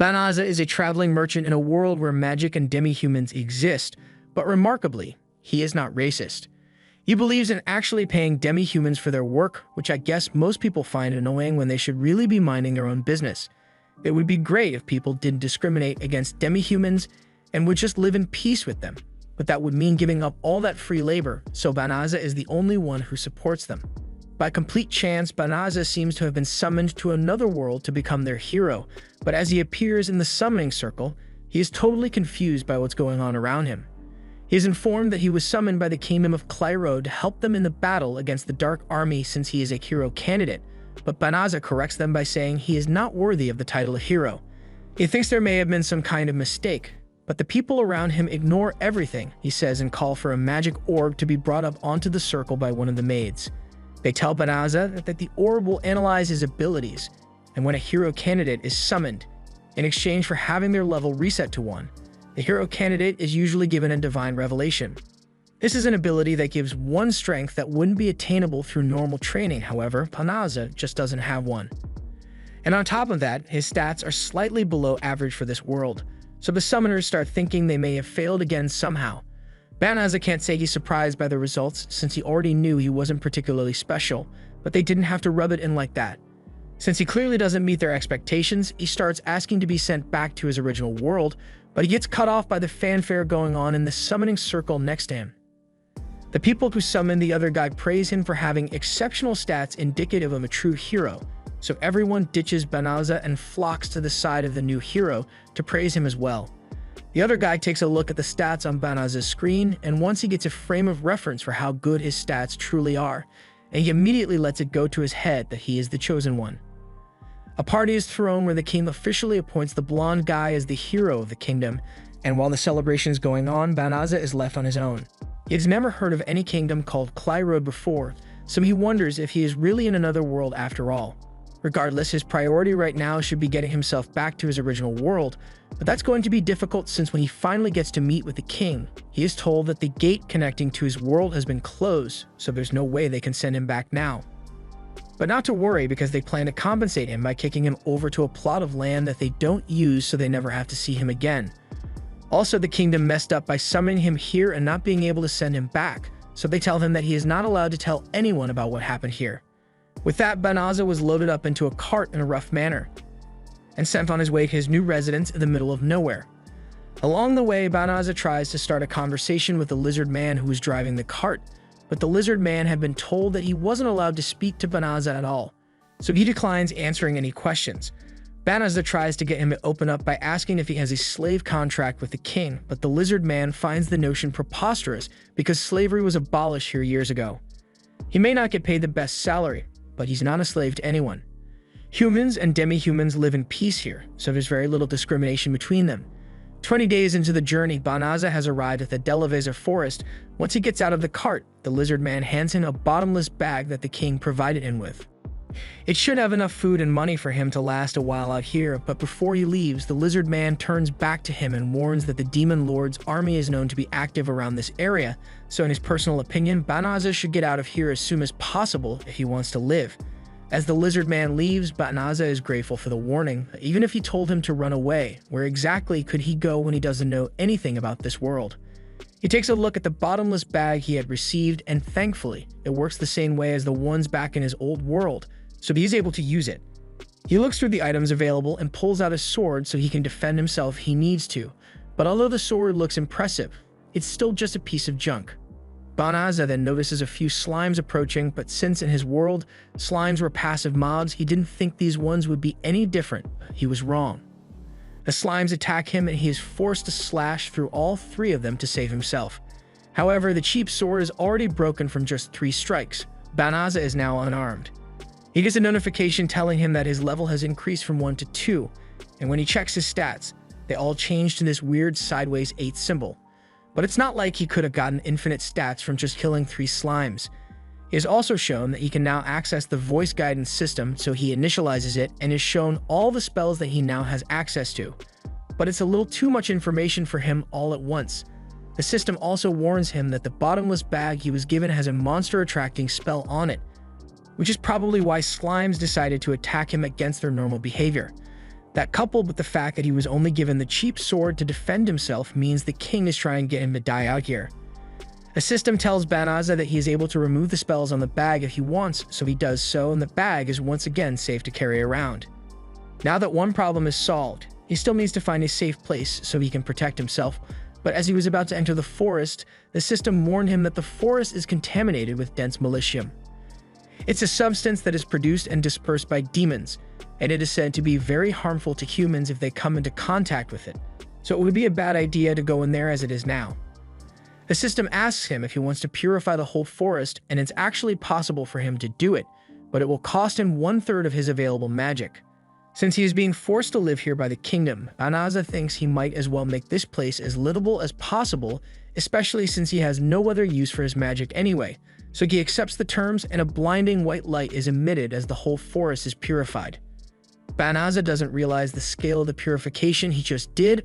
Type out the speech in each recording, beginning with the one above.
Banaza is a traveling merchant in a world where magic and demi-humans exist, but remarkably, he is not racist. He believes in actually paying demi-humans for their work, which I guess most people find annoying when they should really be minding their own business. It would be great if people didn't discriminate against demi-humans and would just live in peace with them, but that would mean giving up all that free labor, so Banaza is the only one who supports them. By complete chance, Banaza seems to have been summoned to another world to become their hero, but as he appears in the summoning circle, he is totally confused by what's going on around him. He is informed that he was summoned by the kingdom of Exiled to help them in the battle against the Dark Army since he is a hero candidate, but Banaza corrects them by saying he is not worthy of the title of hero. He thinks there may have been some kind of mistake, but the people around him ignore everything he says and call for a magic orb to be brought up onto the circle by one of the maids. They tell Banaza that the orb will analyze his abilities, and when a hero candidate is summoned, in exchange for having their level reset to 1, the hero candidate is usually given a divine revelation. This is an ability that gives 1 strength that wouldn't be attainable through normal training, however, Banaza just doesn't have 1. And on top of that, his stats are slightly below average for this world, so the summoners start thinking they may have failed again somehow. Banaza can't say he's surprised by the results since he already knew he wasn't particularly special, but they didn't have to rub it in like that. Since he clearly doesn't meet their expectations, he starts asking to be sent back to his original world, but he gets cut off by the fanfare going on in the summoning circle next to him. The people who summon the other guy praise him for having exceptional stats indicative of a true hero, so everyone ditches Banaza and flocks to the side of the new hero to praise him as well. The other guy takes a look at the stats on Banaza's screen, and once he gets a frame of reference for how good his stats truly are, and he immediately lets it go to his head that he is the chosen one. A party is thrown where the king officially appoints the blonde guy as the hero of the kingdom, and while the celebration is going on, Banaza is left on his own. He has never heard of any kingdom called Exiled before, so he wonders if he is really in another world after all. Regardless, his priority right now should be getting himself back to his original world, but that's going to be difficult since when he finally gets to meet with the king, he is told that the gate connecting to his world has been closed, so there's no way they can send him back now. But not to worry, because they plan to compensate him by kicking him over to a plot of land that they don't use so they never have to see him again. Also, the kingdom messed up by summoning him here and not being able to send him back, so they tell him that he is not allowed to tell anyone about what happened here. With that, Banaza was loaded up into a cart in a rough manner and sent on his way to his new residence in the middle of nowhere. Along the way, Banaza tries to start a conversation with the lizard man who was driving the cart, but the lizard man had been told that he wasn't allowed to speak to Banaza at all, so he declines answering any questions. Banaza tries to get him to open up by asking if he has a slave contract with the king, but the lizard man finds the notion preposterous because slavery was abolished here years ago. He may not get paid the best salary, but he's not a slave to anyone. Humans and demi-humans live in peace here, so there's very little discrimination between them. 20 days into the journey, Banaza has arrived at the Delaveza forest. Once he gets out of the cart, the lizard man hands him a bottomless bag that the king provided him with. It should have enough food and money for him to last a while out here, but before he leaves, the lizard man turns back to him and warns that the demon lord's army is known to be active around this area, so in his personal opinion, Banaza should get out of here as soon as possible if he wants to live. As the lizard man leaves, Banaza is grateful for the warning. Even if he told him to run away, where exactly could he go when he doesn't know anything about this world? He takes a look at the bottomless bag he had received, and thankfully, it works the same way as the ones back in his old world, so he's able to use it. He looks through the items available and pulls out a sword so he can defend himself if he needs to, but although the sword looks impressive, it's still just a piece of junk. Banaza then notices a few slimes approaching, but since in his world, slimes were passive mobs, he didn't think these ones would be any different. He was wrong. The slimes attack him and he is forced to slash through all 3 of them to save himself. However, the cheap sword is already broken from just 3 strikes. Banaza is now unarmed. He gets a notification telling him that his level has increased from 1 to 2, and when he checks his stats, they all change to this weird sideways 8 symbol. But it's not like he could have gotten infinite stats from just killing 3 slimes. He is also shown that he can now access the voice guidance system, so he initializes it and is shown all the spells that he now has access to. But it's a little too much information for him all at once. The system also warns him that the bottomless bag he was given has a monster-attracting spell on it, which is probably why slimes decided to attack him against their normal behavior. That, coupled with the fact that he was only given the cheap sword to defend himself, means the king is trying to get him to die out here. The system tells Banaza that he is able to remove the spells on the bag if he wants, so he does so, and the bag is once again safe to carry around. Now that one problem is solved, he still needs to find a safe place so he can protect himself, but as he was about to enter the forest, the system warned him that the forest is contaminated with dense militium. It's a substance that is produced and dispersed by demons, and it is said to be very harmful to humans if they come into contact with it, so it would be a bad idea to go in there as it is now. The system asks him if he wants to purify the whole forest, and it's actually possible for him to do it, but it will cost him 1/3 of his available magic. Since he is being forced to live here by the kingdom, Banaza thinks he might as well make this place as livable as possible, especially since he has no other use for his magic anyway, so he accepts the terms and a blinding white light is emitted as the whole forest is purified. Banaza doesn't realize the scale of the purification he just did,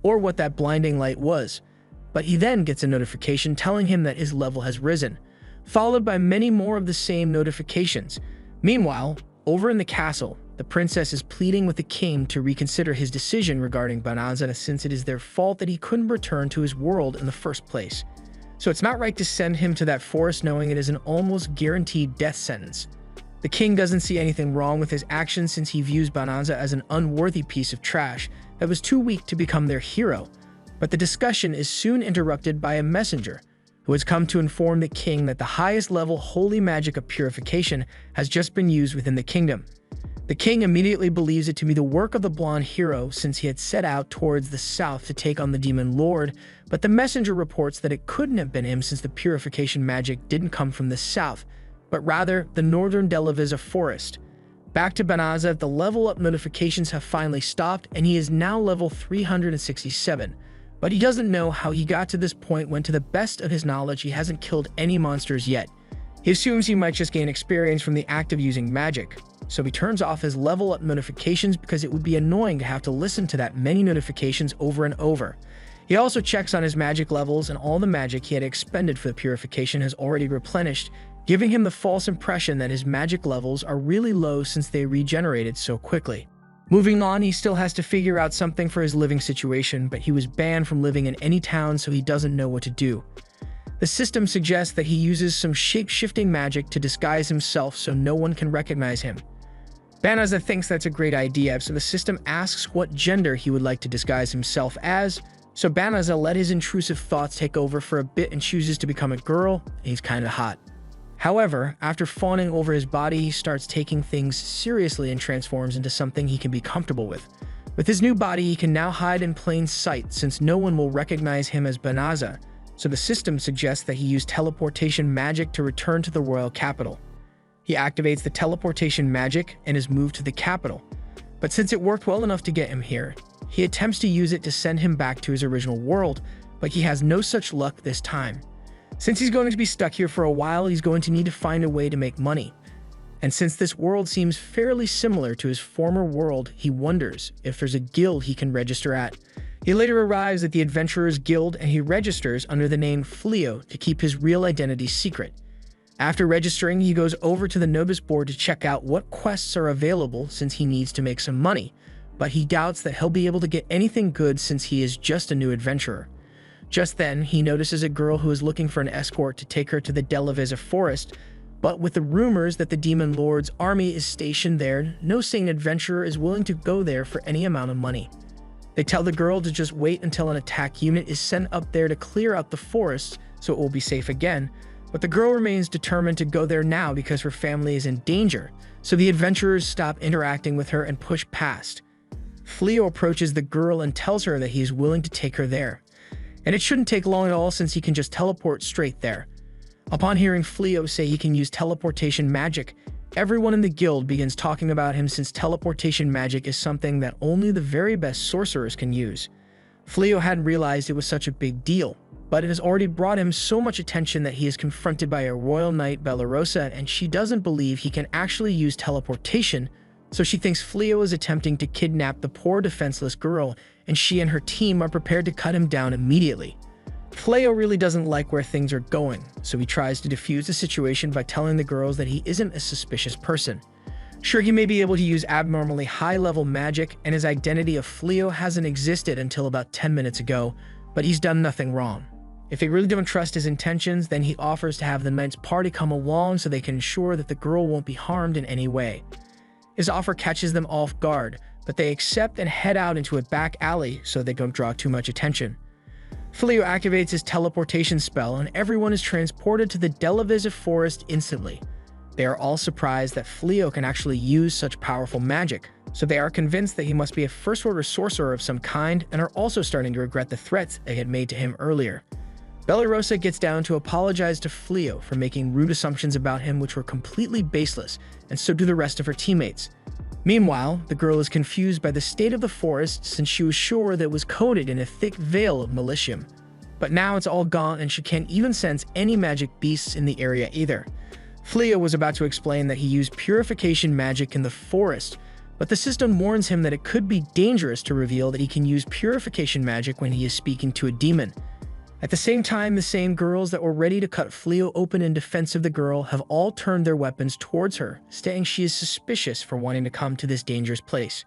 or what that blinding light was, but he then gets a notification telling him that his level has risen, followed by many more of the same notifications. Meanwhile, over in the castle, the princess is pleading with the king to reconsider his decision regarding Banaza since it is their fault that he couldn't return to his world in the first place. So it's not right to send him to that forest knowing it is an almost guaranteed death sentence. The king doesn't see anything wrong with his actions since he views Banaza as an unworthy piece of trash that was too weak to become their hero. But the discussion is soon interrupted by a messenger who has come to inform the king that the highest level holy magic of purification has just been used within the kingdom. The king immediately believes it to be the work of the blonde hero since he had set out towards the south to take on the demon lord, but the messenger reports that it couldn't have been him since the purification magic didn't come from the south, but rather the northern Delavisa forest. Back to Banaza, the level up notifications have finally stopped and he is now level 367. But he doesn't know how he got to this point when, to the best of his knowledge, he hasn't killed any monsters yet. He assumes he might just gain experience from the act of using magic, so he turns off his level up notifications because it would be annoying to have to listen to that many notifications over and over. He also checks on his magic levels, and all the magic he had expended for the purification has already replenished, giving him the false impression that his magic levels are really low since they regenerated so quickly. Moving on, he still has to figure out something for his living situation, but he was banned from living in any town, so he doesn't know what to do. The system suggests that he uses some shape-shifting magic to disguise himself so no one can recognize him. Banaza thinks that's a great idea, so the system asks what gender he would like to disguise himself as, so Banaza let his intrusive thoughts take over for a bit and chooses to become a girl, and he's kinda hot. However, after fawning over his body, he starts taking things seriously and transforms into something he can be comfortable with. With his new body, he can now hide in plain sight since no one will recognize him as Banaza, so the system suggests that he use teleportation magic to return to the royal capital. He activates the teleportation magic and is moved to the capital, but since it worked well enough to get him here, he attempts to use it to send him back to his original world, but he has no such luck this time. Since he's going to be stuck here for a while, he's going to need to find a way to make money. And since this world seems fairly similar to his former world, he wonders if there's a guild he can register at. He later arrives at the Adventurers Guild and he registers under the name Fleo to keep his real identity secret. After registering, he goes over to the notice board to check out what quests are available since he needs to make some money, but he doubts that he'll be able to get anything good since he is just a new adventurer. Just then, he notices a girl who is looking for an escort to take her to the Delavisa forest, but with the rumors that the Demon Lord's army is stationed there, no sane adventurer is willing to go there for any amount of money. They tell the girl to just wait until an attack unit is sent up there to clear out the forest so it will be safe again, but the girl remains determined to go there now because her family is in danger, so the adventurers stop interacting with her and push past. Fleo approaches the girl and tells her that he is willing to take her there. And it shouldn't take long at all since he can just teleport straight there. Upon hearing Fleo say he can use teleportation magic, everyone in the guild begins talking about him since teleportation magic is something that only the very best sorcerers can use. Fleo hadn't realized it was such a big deal, but it has already brought him so much attention that he is confronted by a royal knight, Bellarosa, and she doesn't believe he can actually use teleportation, so she thinks Fleo is attempting to kidnap the poor defenseless girl, and she and her team are prepared to cut him down immediately. Fleo really doesn't like where things are going, so he tries to defuse the situation by telling the girls that he isn't a suspicious person. Sure, he may be able to use abnormally high-level magic, and his identity of Fleo hasn't existed until about 10 minutes ago, but he's done nothing wrong. If they really don't trust his intentions, then he offers to have the knight's party come along so they can ensure that the girl won't be harmed in any way. His offer catches them off guard, but they accept and head out into a back alley so they don't draw too much attention. Fleo activates his teleportation spell, and everyone is transported to the Delavisive forest instantly. They are all surprised that Fleo can actually use such powerful magic, so they are convinced that he must be a first-order sorcerer of some kind and are also starting to regret the threats they had made to him earlier. Bellarosa gets down to apologize to Fleo for making rude assumptions about him which were completely baseless, and so do the rest of her teammates. Meanwhile, the girl is confused by the state of the forest since she was sure that it was coated in a thick veil of malicium. But now it's all gone and she can't even sense any magic beasts in the area either. Fleo was about to explain that he used purification magic in the forest, but the system warns him that it could be dangerous to reveal that he can use purification magic when he is speaking to a demon. At the same time, the same girls that were ready to cut Fleo open in defense of the girl have all turned their weapons towards her, stating she is suspicious for wanting to come to this dangerous place.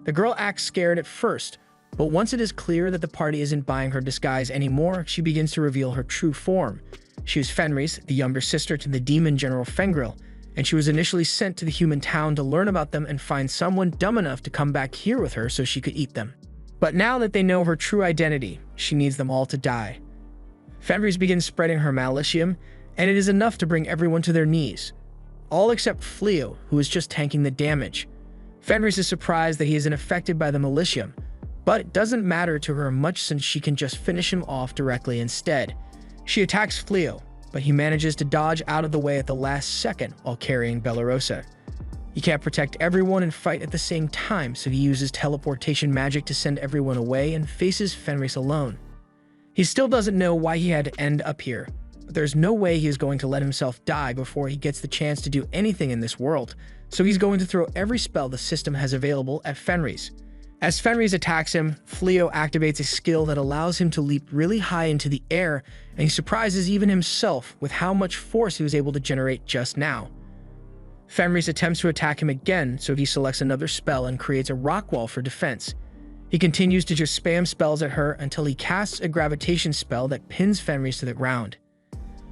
The girl acts scared at first, but once it is clear that the party isn't buying her disguise anymore, she begins to reveal her true form. She is Fenris, the younger sister to the demon General Fengril, and she was initially sent to the human town to learn about them and find someone dumb enough to come back here with her so she could eat them. But now that they know her true identity, she needs them all to die. Fenris begins spreading her malicium, and it is enough to bring everyone to their knees. All except Fleo, who is just tanking the damage. Fenris is surprised that he isn't affected by the malicium, but it doesn't matter to her much since she can just finish him off directly instead. She attacks Fleo, but he manages to dodge out of the way at the last second while carrying Bellarosa. He can't protect everyone and fight at the same time, so he uses teleportation magic to send everyone away and faces Fenris alone. He still doesn't know why he had to end up here, but there's no way he is going to let himself die before he gets the chance to do anything in this world, so he's going to throw every spell the system has available at Fenris. As Fenris attacks him, Fleo activates a skill that allows him to leap really high into the air, and he surprises even himself with how much force he was able to generate just now. Fenris attempts to attack him again, so he selects another spell and creates a rock wall for defense. He continues to just spam spells at her until he casts a gravitation spell that pins Fenris to the ground.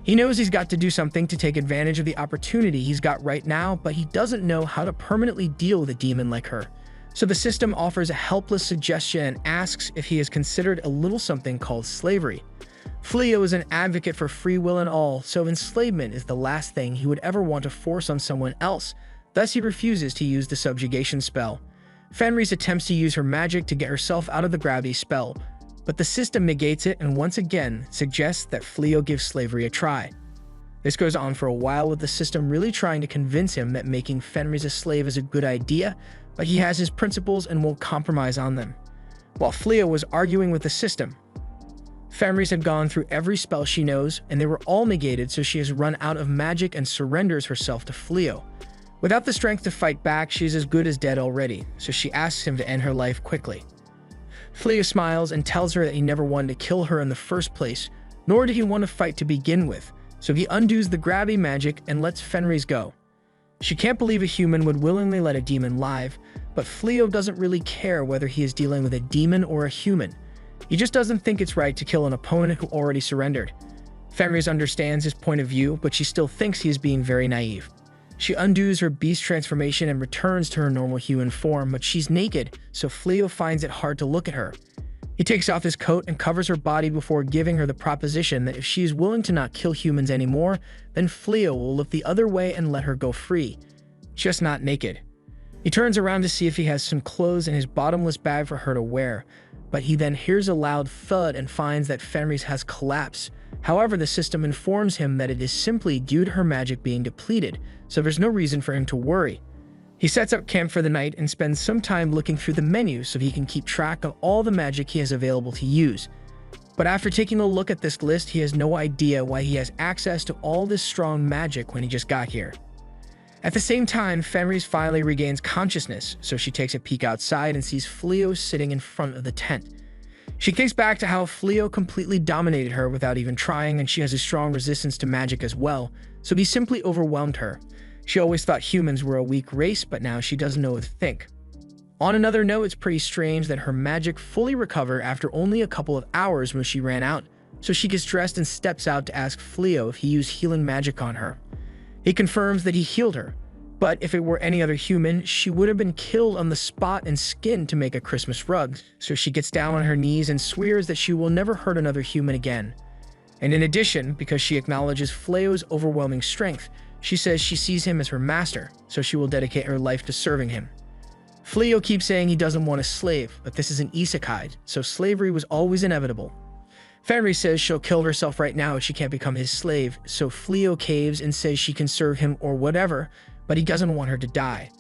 He knows he's got to do something to take advantage of the opportunity he's got right now, but he doesn't know how to permanently deal with a demon like her. So the system offers a helpless suggestion and asks if he has considered a little something called slavery. Fleo is an advocate for free will and all, so enslavement is the last thing he would ever want to force on someone else, thus he refuses to use the subjugation spell. Fenris attempts to use her magic to get herself out of the gravity spell, but the system negates it and once again suggests that Fleo gives slavery a try. This goes on for a while with the system really trying to convince him that making Fenris a slave is a good idea, but he has his principles and won't compromise on them. While Fleo was arguing with the system, Fenris had gone through every spell she knows and they were all negated, so she has run out of magic and surrenders herself to Fleo. Without the strength to fight back, she is as good as dead already, so she asks him to end her life quickly. Fleo smiles and tells her that he never wanted to kill her in the first place, nor did he want to fight to begin with, so he undoes the gravity magic and lets Fenris go. She can't believe a human would willingly let a demon live, but Fleo doesn't really care whether he is dealing with a demon or a human. He just doesn't think it's right to kill an opponent who already surrendered. Fenris understands his point of view, but she still thinks he is being very naive. She undoes her beast transformation and returns to her normal human form, but she's naked, so Fleo finds it hard to look at her. He takes off his coat and covers her body before giving her the proposition that if she is willing to not kill humans anymore, then Fleo will look the other way and let her go free. Just not naked. He turns around to see if he has some clothes in his bottomless bag for her to wear, but he then hears a loud thud and finds that Fenris has collapsed. However, the system informs him that it is simply due to her magic being depleted, so there's no reason for him to worry. He sets up camp for the night and spends some time looking through the menu so he can keep track of all the magic he has available to use. But after taking a look at this list, he has no idea why he has access to all this strong magic when he just got here. At the same time, Fenris finally regains consciousness, so she takes a peek outside and sees Fleo sitting in front of the tent. She thinks back to how Fleo completely dominated her without even trying, and she has a strong resistance to magic as well, so he simply overwhelmed her. She always thought humans were a weak race, but now she doesn't know what to think. On another note, it's pretty strange that her magic fully recovered after only a couple of hours when she ran out, so she gets dressed and steps out to ask Fleo if he used healing magic on her. He confirms that he healed her, but if it were any other human, she would have been killed on the spot and skinned to make a Christmas rug, so she gets down on her knees and swears that she will never hurt another human again. And in addition, because she acknowledges Fleo's overwhelming strength, she says she sees him as her master, so she will dedicate her life to serving him. Fleo keeps saying he doesn't want a slave, but this is an isekai, so slavery was always inevitable. Fenris says she'll kill herself right now if she can't become his slave, so Fleo caves and says she can serve him or whatever, but he doesn't want her to die.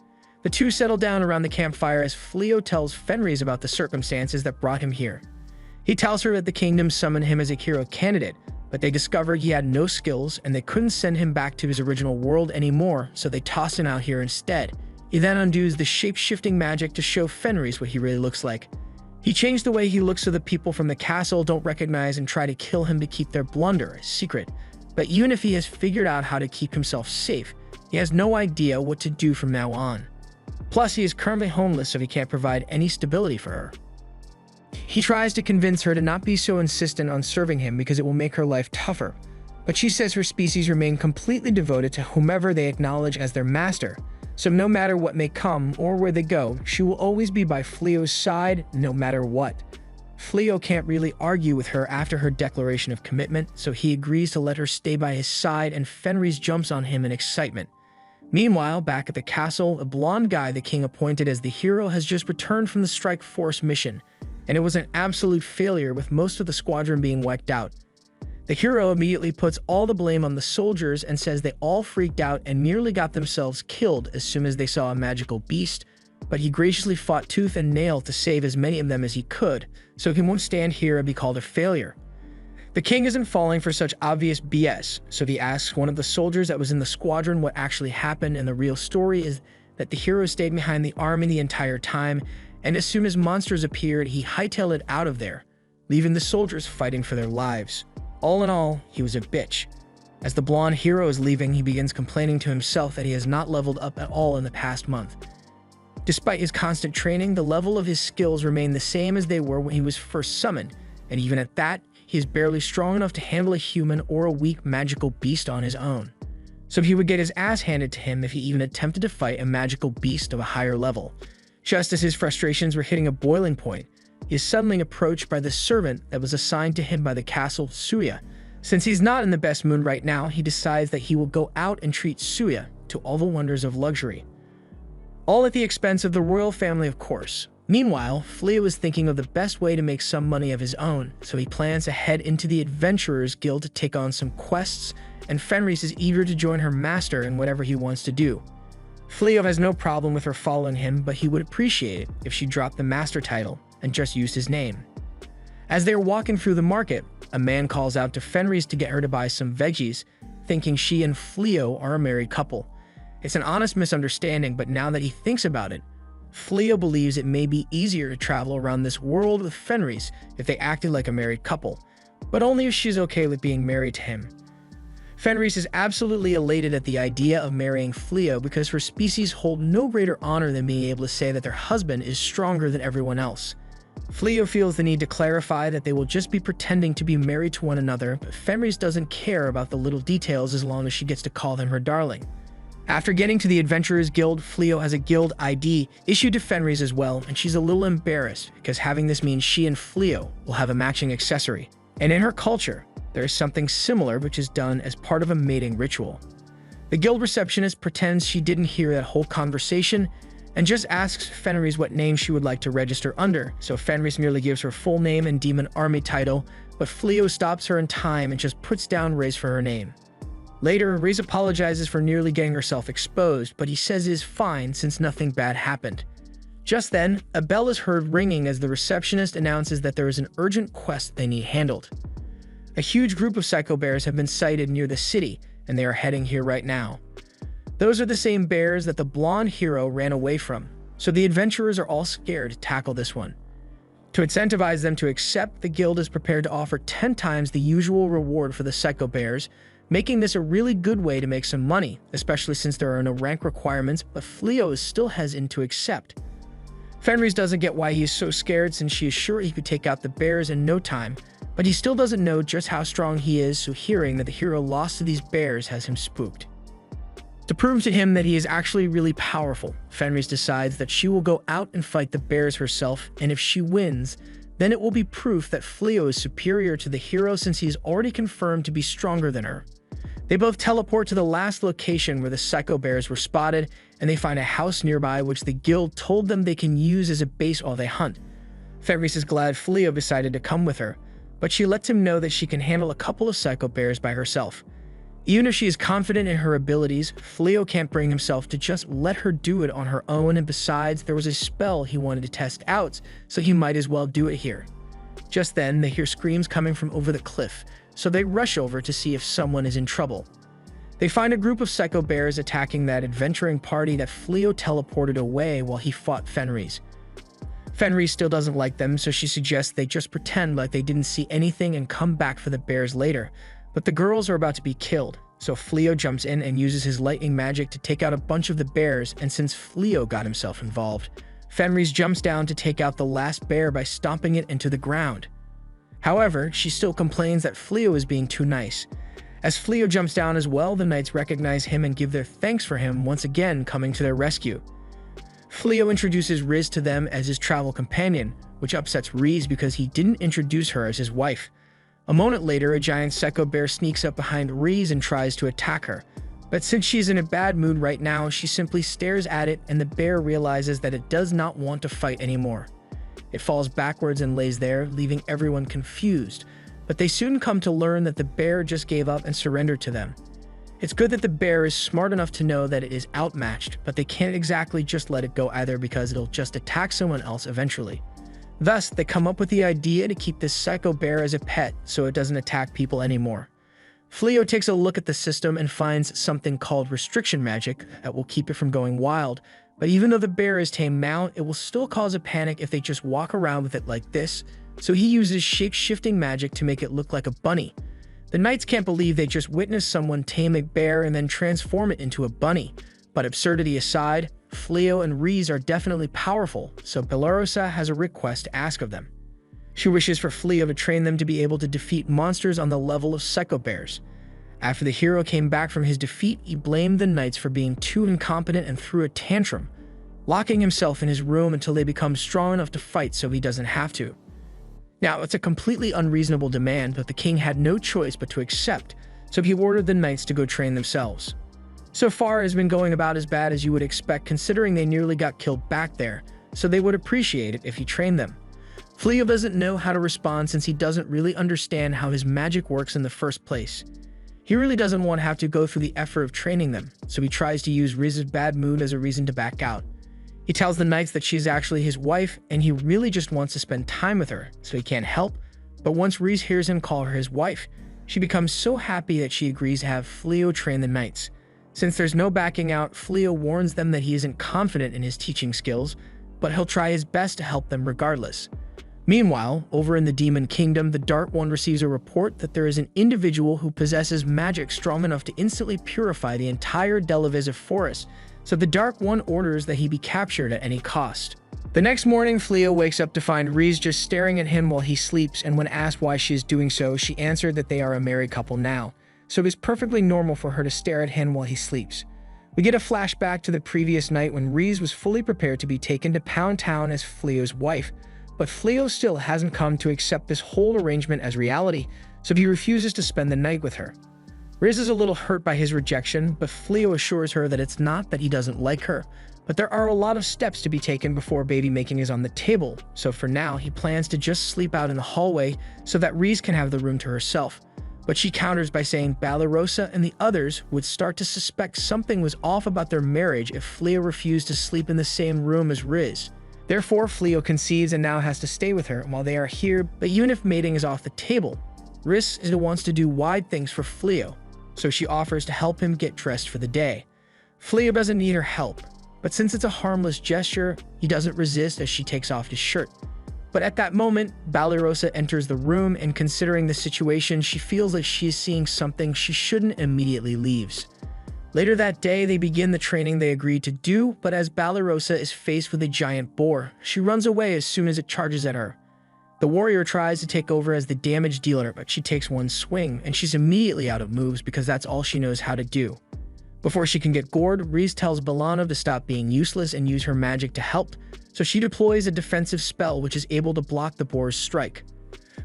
The two settle down around the campfire as Fleo tells Fenris about the circumstances that brought him here. He tells her that the kingdom summoned him as a hero candidate, but they discovered he had no skills and they couldn't send him back to his original world anymore, so they tossed him out here instead. He then undoes the shape-shifting magic to show Fenris what he really looks like. He changed the way he looks so the people from the castle don't recognize and try to kill him to keep their blunder a secret. But even if he has figured out how to keep himself safe, he has no idea what to do from now on. Plus, he is currently homeless, so he can't provide any stability for her. He tries to convince her to not be so insistent on serving him because it will make her life tougher, but she says her species remain completely devoted to whomever they acknowledge as their master, so no matter what may come or where they go, she will always be by Fleo's side no matter what. Fleo can't really argue with her after her declaration of commitment, so he agrees to let her stay by his side and Fenris jumps on him in excitement. Meanwhile, back at the castle, a blonde guy the king appointed as the hero has just returned from the strike force mission, and it was an absolute failure with most of the squadron being wiped out. The hero immediately puts all the blame on the soldiers and says they all freaked out and nearly got themselves killed as soon as they saw a magical beast, but he graciously fought tooth and nail to save as many of them as he could, so he won't stand here and be called a failure. The king isn't falling for such obvious BS, so he asks one of the soldiers that was in the squadron what actually happened, and the real story is that the hero stayed behind the army the entire time, and as soon as monsters appeared, he hightailed it out of there, leaving the soldiers fighting for their lives. All in all, he was a bitch. As the blonde hero is leaving, he begins complaining to himself that he has not leveled up at all in the past month. Despite his constant training, the level of his skills remain the same as they were when he was first summoned, and even at that, he is barely strong enough to handle a human or a weak magical beast on his own. So he would get his ass handed to him if he even attempted to fight a magical beast of a higher level. Just as his frustrations were hitting a boiling point, he is suddenly approached by the servant that was assigned to him by the castle, Suya. Since he's not in the best mood right now, he decides that he will go out and treat Suya to all the wonders of luxury. All at the expense of the royal family, of course. Meanwhile, Fleo is thinking of the best way to make some money of his own, so he plans to head into the Adventurers Guild to take on some quests, and Fenris is eager to join her master in whatever he wants to do. Fleo has no problem with her following him, but he would appreciate it if she dropped the master title and just used his name. As they are walking through the market, a man calls out to Fenris to get her to buy some veggies, thinking she and Fleo are a married couple. It's an honest misunderstanding, but now that he thinks about it, Fleo believes it may be easier to travel around this world with Fenris if they acted like a married couple, but only if she's okay with being married to him. Fenris is absolutely elated at the idea of marrying Fleo because her species hold no greater honor than being able to say that their husband is stronger than everyone else. Fleo feels the need to clarify that they will just be pretending to be married to one another, but Fenris doesn't care about the little details as long as she gets to call them her darling. After getting to the Adventurers Guild, Fleo has a guild ID issued to Fenris as well, and she's a little embarrassed because having this means she and Fleo will have a matching accessory. And in her culture, there is something similar which is done as part of a mating ritual. The guild receptionist pretends she didn't hear that whole conversation and just asks Fenris what name she would like to register under, so Fenris merely gives her full name and demon army title, but Fleo stops her in time and just puts down Ray's for her name. Later, Ray's apologizes for nearly getting herself exposed, but he says it is fine since nothing bad happened. Just then, a bell is heard ringing as the receptionist announces that there is an urgent quest they need handled. A huge group of psycho bears have been sighted near the city, and they are heading here right now. Those are the same bears that the blonde hero ran away from, so the adventurers are all scared to tackle this one. To incentivize them to accept, the guild is prepared to offer 10 times the usual reward for the psycho bears, making this a really good way to make some money, especially since there are no rank requirements, but Fleo is still hesitant to accept. Fenris doesn't get why he is so scared since she is sure he could take out the bears in no time, but he still doesn't know just how strong he is, so hearing that the hero lost to these bears has him spooked. To prove to him that he is actually really powerful, Fenris decides that she will go out and fight the bears herself, and if she wins, then it will be proof that Fleo is superior to the hero since he is already confirmed to be stronger than her. They both teleport to the last location where the psycho bears were spotted, and they find a house nearby which the guild told them they can use as a base while they hunt. Fenris is glad Fleo decided to come with her, but she lets him know that she can handle a couple of psycho bears by herself. Even if she is confident in her abilities, Fleo can't bring himself to just let her do it on her own, and besides, there was a spell he wanted to test out, so he might as well do it here. Just then, they hear screams coming from over the cliff, so they rush over to see if someone is in trouble. They find a group of psycho bears attacking that adventuring party that Fleo teleported away while he fought Fenris. Fenris still doesn't like them, so she suggests they just pretend like they didn't see anything and come back for the bears later. But the girls are about to be killed, so Fleo jumps in and uses his lightning magic to take out a bunch of the bears, and since Fleo got himself involved, Fenris jumps down to take out the last bear by stomping it into the ground. However, she still complains that Fleo is being too nice. As Fleo jumps down as well, the knights recognize him and give their thanks for him once again coming to their rescue. Fleo introduces Riz to them as his travel companion, which upsets Riz because he didn't introduce her as his wife. A moment later, a giant psycho bear sneaks up behind Riz and tries to attack her. But since she's in a bad mood right now, she simply stares at it, and the bear realizes that it does not want to fight anymore. It falls backwards and lays there, leaving everyone confused. But they soon come to learn that the bear just gave up and surrendered to them. It's good that the bear is smart enough to know that it is outmatched, but they can't exactly just let it go either because it'll just attack someone else eventually. Thus, they come up with the idea to keep this psycho bear as a pet so it doesn't attack people anymore. Fleo takes a look at the system and finds something called restriction magic that will keep it from going wild, but even though the bear is tame now, it will still cause a panic if they just walk around with it like this, so he uses shape-shifting magic to make it look like a bunny. The knights can't believe they just witnessed someone tame a bear and then transform it into a bunny, but absurdity aside, Fleo and Riz are definitely powerful, so Belorosa has a request to ask of them. She wishes for Fleo to train them to be able to defeat monsters on the level of psycho bears. After the hero came back from his defeat, he blamed the knights for being too incompetent and threw a tantrum, locking himself in his room until they become strong enough to fight so he doesn't have to. Now, it's a completely unreasonable demand, but the king had no choice but to accept, so he ordered the knights to go train themselves. So far, it has been going about as bad as you would expect considering they nearly got killed back there, so they would appreciate it if he trained them. Fleo doesn't know how to respond since he doesn't really understand how his magic works in the first place. He really doesn't want to have to go through the effort of training them, so he tries to use Riz's bad mood as a reason to back out. He tells the knights that she's actually his wife, and he really just wants to spend time with her, so he can't help. But once Riz hears him call her his wife, she becomes so happy that she agrees to have Fleo train the knights. Since there's no backing out, Fleo warns them that he isn't confident in his teaching skills, but he'll try his best to help them regardless. Meanwhile, over in the Demon Kingdom, the Dark One receives a report that there is an individual who possesses magic strong enough to instantly purify the entire Delevisive forest, so the Dark One orders that he be captured at any cost. The next morning, Fleo wakes up to find Riz just staring at him while he sleeps, and when asked why she is doing so, she answered that they are a married couple now, so it is perfectly normal for her to stare at him while he sleeps. We get a flashback to the previous night when Riz was fully prepared to be taken to Pound Town as Fleo's wife, but Fleo still hasn't come to accept this whole arrangement as reality, so he refuses to spend the night with her. Riz is a little hurt by his rejection, but Fleo assures her that it's not that he doesn't like her, but there are a lot of steps to be taken before baby making is on the table, so for now he plans to just sleep out in the hallway so that Riz can have the room to herself. But she counters by saying Belorosa and the others would start to suspect something was off about their marriage if Fleo refused to sleep in the same room as Riz. Therefore, Fleo concedes and now has to stay with her while they are here, but even if mating is off the table, Riz still wants to do wide things for Fleo, so she offers to help him get dressed for the day. Fleo doesn't need her help, but since it's a harmless gesture, he doesn't resist as she takes off his shirt. But at that moment, Balarosa enters the room, and considering the situation, she feels like she is seeing something she shouldn't, immediately leaves. Later that day, they begin the training they agreed to do, but as Balarosa is faced with a giant boar, she runs away as soon as it charges at her. The warrior tries to take over as the damage dealer, but she takes one swing, and she's immediately out of moves because that's all she knows how to do. Before she can get gored, Riz tells Balanov to stop being useless and use her magic to help, so she deploys a defensive spell which is able to block the boar's strike.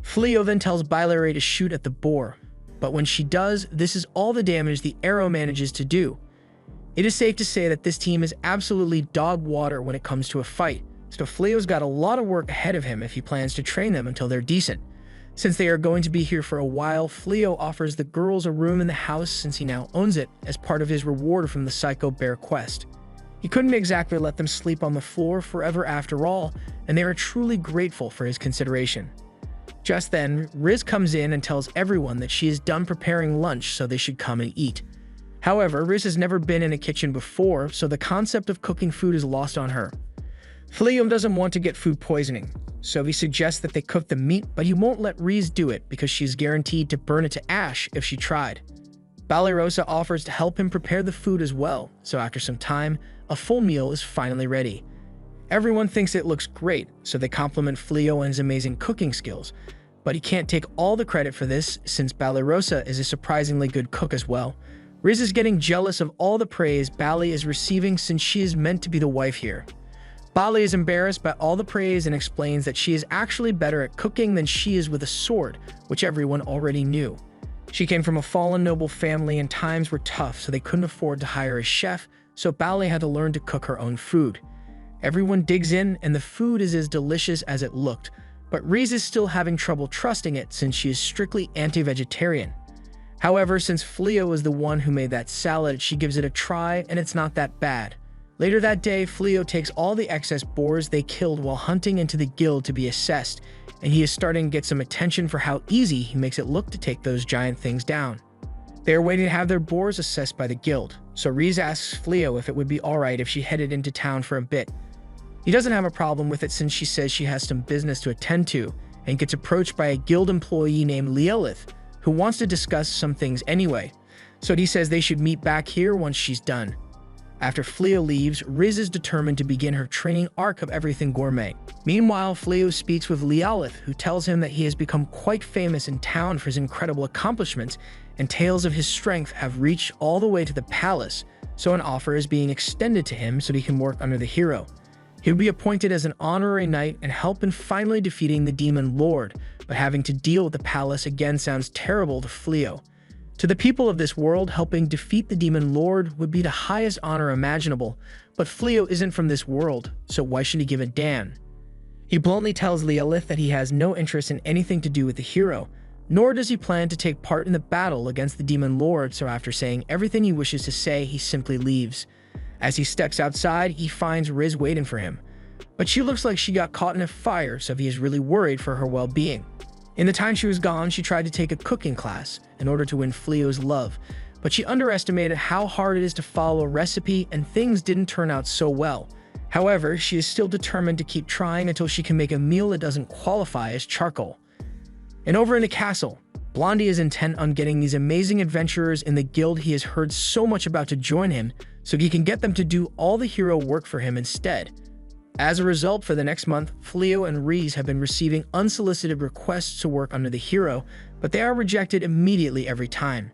Fleo then tells Bylary to shoot at the boar, but when she does, this is all the damage the arrow manages to do. It is safe to say that this team is absolutely dog water when it comes to a fight, so Fleo's got a lot of work ahead of him if he plans to train them until they're decent. Since they are going to be here for a while, Fleo offers the girls a room in the house since he now owns it as part of his reward from the Psycho Bear quest. He couldn't exactly let them sleep on the floor forever after all, and they are truly grateful for his consideration. Just then, Riz comes in and tells everyone that she is done preparing lunch so they should come and eat. However, Riz has never been in a kitchen before, so the concept of cooking food is lost on her. Fleo doesn't want to get food poisoning, so he suggests that they cook the meat, but he won't let Riz do it because she's guaranteed to burn it to ash if she tried. Balarosa offers to help him prepare the food as well, so after some time, a full meal is finally ready. Everyone thinks it looks great, so they compliment Fleo on his amazing cooking skills, but he can't take all the credit for this since Balarosa is a surprisingly good cook as well. Riz is getting jealous of all the praise Bali is receiving since she is meant to be the wife here. Bali is embarrassed by all the praise and explains that she is actually better at cooking than she is with a sword, which everyone already knew. She came from a fallen noble family and times were tough, so they couldn't afford to hire a chef, so Bali had to learn to cook her own food. Everyone digs in, and the food is as delicious as it looked, but Riz is still having trouble trusting it since she is strictly anti-vegetarian. However, since Fleo was the one who made that salad, she gives it a try, and it's not that bad. Later that day, Fleo takes all the excess boars they killed while hunting into the guild to be assessed, and he is starting to get some attention for how easy he makes it look to take those giant things down. They are waiting to have their boars assessed by the guild, so Riz asks Fleo if it would be alright if she headed into town for a bit. He doesn't have a problem with it since she says she has some business to attend to, and gets approached by a guild employee named Leolith, who wants to discuss some things anyway, so he says they should meet back here once she's done. After Fleo leaves, Riz is determined to begin her training arc of everything gourmet. Meanwhile, Fleo speaks with Leolith, who tells him that he has become quite famous in town for his incredible accomplishments, and tales of his strength have reached all the way to the palace, so an offer is being extended to him so he can work under the hero. He would be appointed as an honorary knight and help in finally defeating the Demon Lord, but having to deal with the palace again sounds terrible to Fleo. To the people of this world, helping defeat the Demon Lord would be the highest honor imaginable, but Fleo isn't from this world, so why should he give a damn? He bluntly tells Leolith that he has no interest in anything to do with the hero, nor does he plan to take part in the battle against the Demon Lord, so after saying everything he wishes to say, he simply leaves. As he steps outside, he finds Riz waiting for him, but she looks like she got caught in a fire, so he is really worried for her well-being. In the time she was gone, she tried to take a cooking class in order to win Fleo's love, but she underestimated how hard it is to follow a recipe and things didn't turn out so well. However, she is still determined to keep trying until she can make a meal that doesn't qualify as charcoal. And over in the castle, Blondie is intent on getting these amazing adventurers in the guild he has heard so much about to join him so he can get them to do all the hero work for him instead. As a result, for the next month, Fleo and Riz have been receiving unsolicited requests to work under the hero, but they are rejected immediately every time.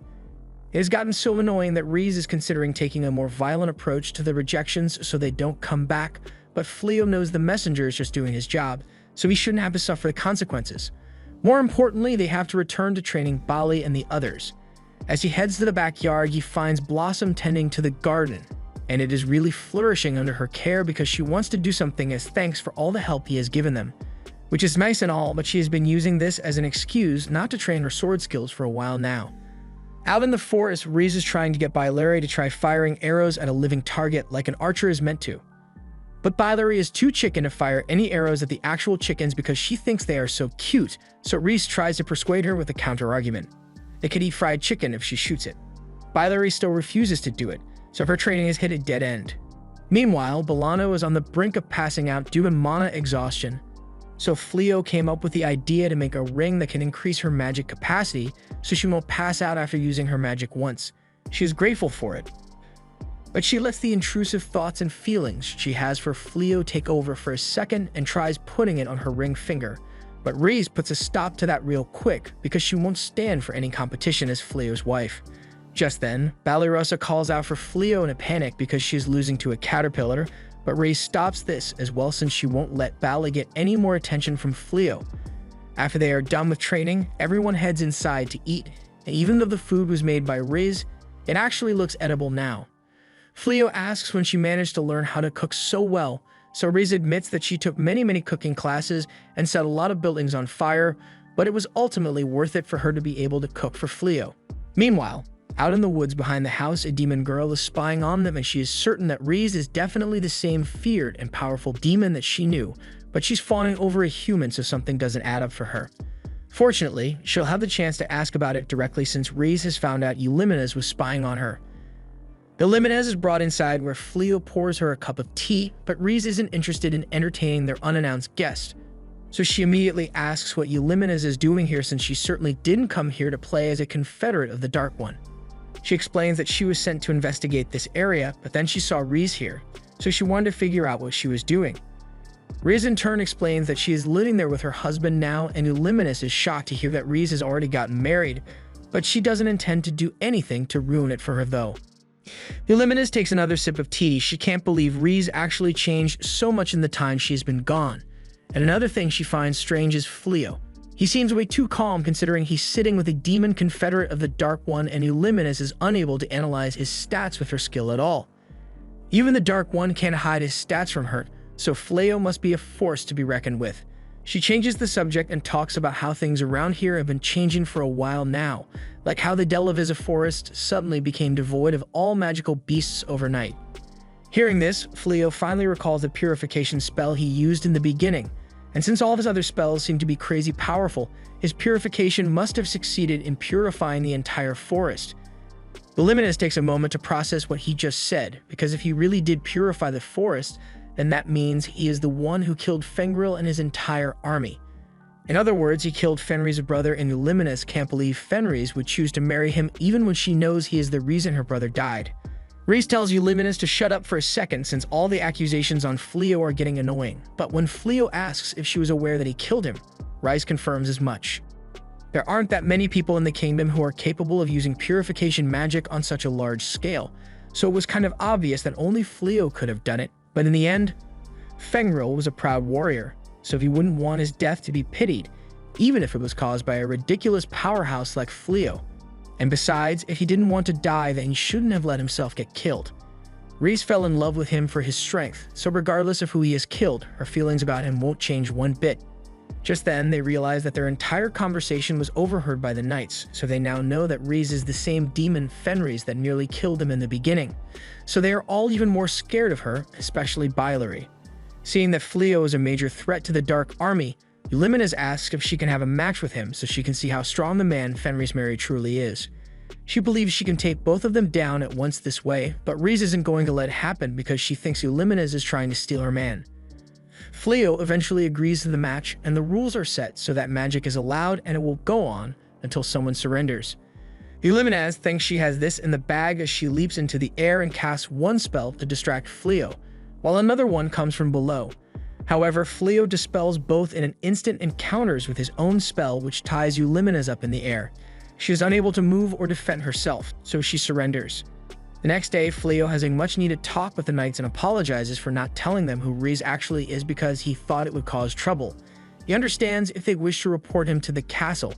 It has gotten so annoying that Riz is considering taking a more violent approach to the rejections so they don't come back, but Fleo knows the messenger is just doing his job, so he shouldn't have to suffer the consequences. More importantly, they have to return to training Bali and the others. As he heads to the backyard, he finds Blossom tending to the garden, and it is really flourishing under her care because she wants to do something as thanks for all the help he has given them. Which is nice and all, but she has been using this as an excuse not to train her sword skills for a while now. Out in the forest, Riz is trying to get Bylary to try firing arrows at a living target like an archer is meant to. But Bylary is too chicken to fire any arrows at the actual chickens because she thinks they are so cute, so Riz tries to persuade her with a counter-argument. They could eat fried chicken if she shoots it. Bylary still refuses to do it, so her training has hit a dead end. Meanwhile, Bolano is on the brink of passing out due to mana exhaustion. So Fleo came up with the idea to make a ring that can increase her magic capacity so she won't pass out after using her magic once. She is grateful for it. But she lets the intrusive thoughts and feelings she has for Fleo take over for a second and tries putting it on her ring finger. But Reese puts a stop to that real quick because she won't stand for any competition as Fleo's wife. Just then, Ballyrosa calls out for Fleo in a panic because she is losing to a caterpillar, but Reese stops this as well since she won't let Bally get any more attention from Fleo. After they are done with training, everyone heads inside to eat, and even though the food was made by Riz, it actually looks edible now. Fleo asks when she managed to learn how to cook so well, so Riz admits that she took many cooking classes and set a lot of buildings on fire, but it was ultimately worth it for her to be able to cook for Fleo. Meanwhile, out in the woods behind the house, a demon girl is spying on them and she is certain that Reese is definitely the same feared and powerful demon that she knew, but she's fawning over a human so something doesn't add up for her. Fortunately, she'll have the chance to ask about it directly since Reese has found out Euliminez was spying on her. Euliminez is brought inside where Fleo pours her a cup of tea, but Reese isn't interested in entertaining their unannounced guest. So she immediately asks what Euliminez is doing here since she certainly didn't come here to play as a confederate of the Dark One. She explains that she was sent to investigate this area, but then she saw Reese here, so she wanted to figure out what she was doing. Reese in turn explains that she is living there with her husband now, and Euliminez is shocked to hear that Reese has already gotten married, but she doesn't intend to do anything to ruin it for her though. Euliminez takes another sip of tea. She can't believe Reese actually changed so much in the time she's been gone. And another thing she finds strange is Fleo. He seems way too calm considering he's sitting with a demon confederate of the Dark One and Euliminez is unable to analyze his stats with her skill at all. Even the Dark One can't hide his stats from her, so Fleo must be a force to be reckoned with. She changes the subject and talks about how things around here have been changing for a while now, like how the Delavisa forest suddenly became devoid of all magical beasts overnight. Hearing this, Fleo finally recalls the purification spell he used in the beginning, and since all of his other spells seem to be crazy powerful, his purification must have succeeded in purifying the entire forest. Euliminez takes a moment to process what he just said, because if he really did purify the forest, then that means he is the one who killed Fengril and his entire army. In other words, he killed Fenrir's brother, and Euliminez can't believe Fenris would choose to marry him even when she knows he is the reason her brother died. Reese tells Euliminez to shut up for a second since all the accusations on Fleo are getting annoying, but when Fleo asks if she was aware that he killed him, Reese confirms as much. There aren't that many people in the kingdom who are capable of using purification magic on such a large scale, so it was kind of obvious that only Fleo could have done it, but in the end, Fengril was a proud warrior, so he wouldn't want his death to be pitied, even if it was caused by a ridiculous powerhouse like Fleo. And besides, if he didn't want to die, then he shouldn't have let himself get killed. Reese fell in love with him for his strength, so regardless of who he has killed, her feelings about him won't change one bit. Just then, they realize that their entire conversation was overheard by the knights, so they now know that Reese is the same demon Fenris that nearly killed him in the beginning. So they are all even more scared of her, especially Bylary. Seeing that Fleo is a major threat to the Dark Army, Euliminez asks if she can have a match with him so she can see how strong the man Fenris Mary truly is. She believes she can take both of them down at once this way, but Reese isn't going to let it happen because she thinks Euliminez is trying to steal her man. Fleo eventually agrees to the match, and the rules are set so that magic is allowed and it will go on until someone surrenders. Euliminez thinks she has this in the bag as she leaps into the air and casts one spell to distract Fleo, while another one comes from below. However, Fleo dispels both in an instant and counters with his own spell which ties Euliminez up in the air. She is unable to move or defend herself, so she surrenders. The next day, Fleo has a much-needed talk with the knights and apologizes for not telling them who Reese actually is because he thought it would cause trouble. He understands if they wish to report him to the castle,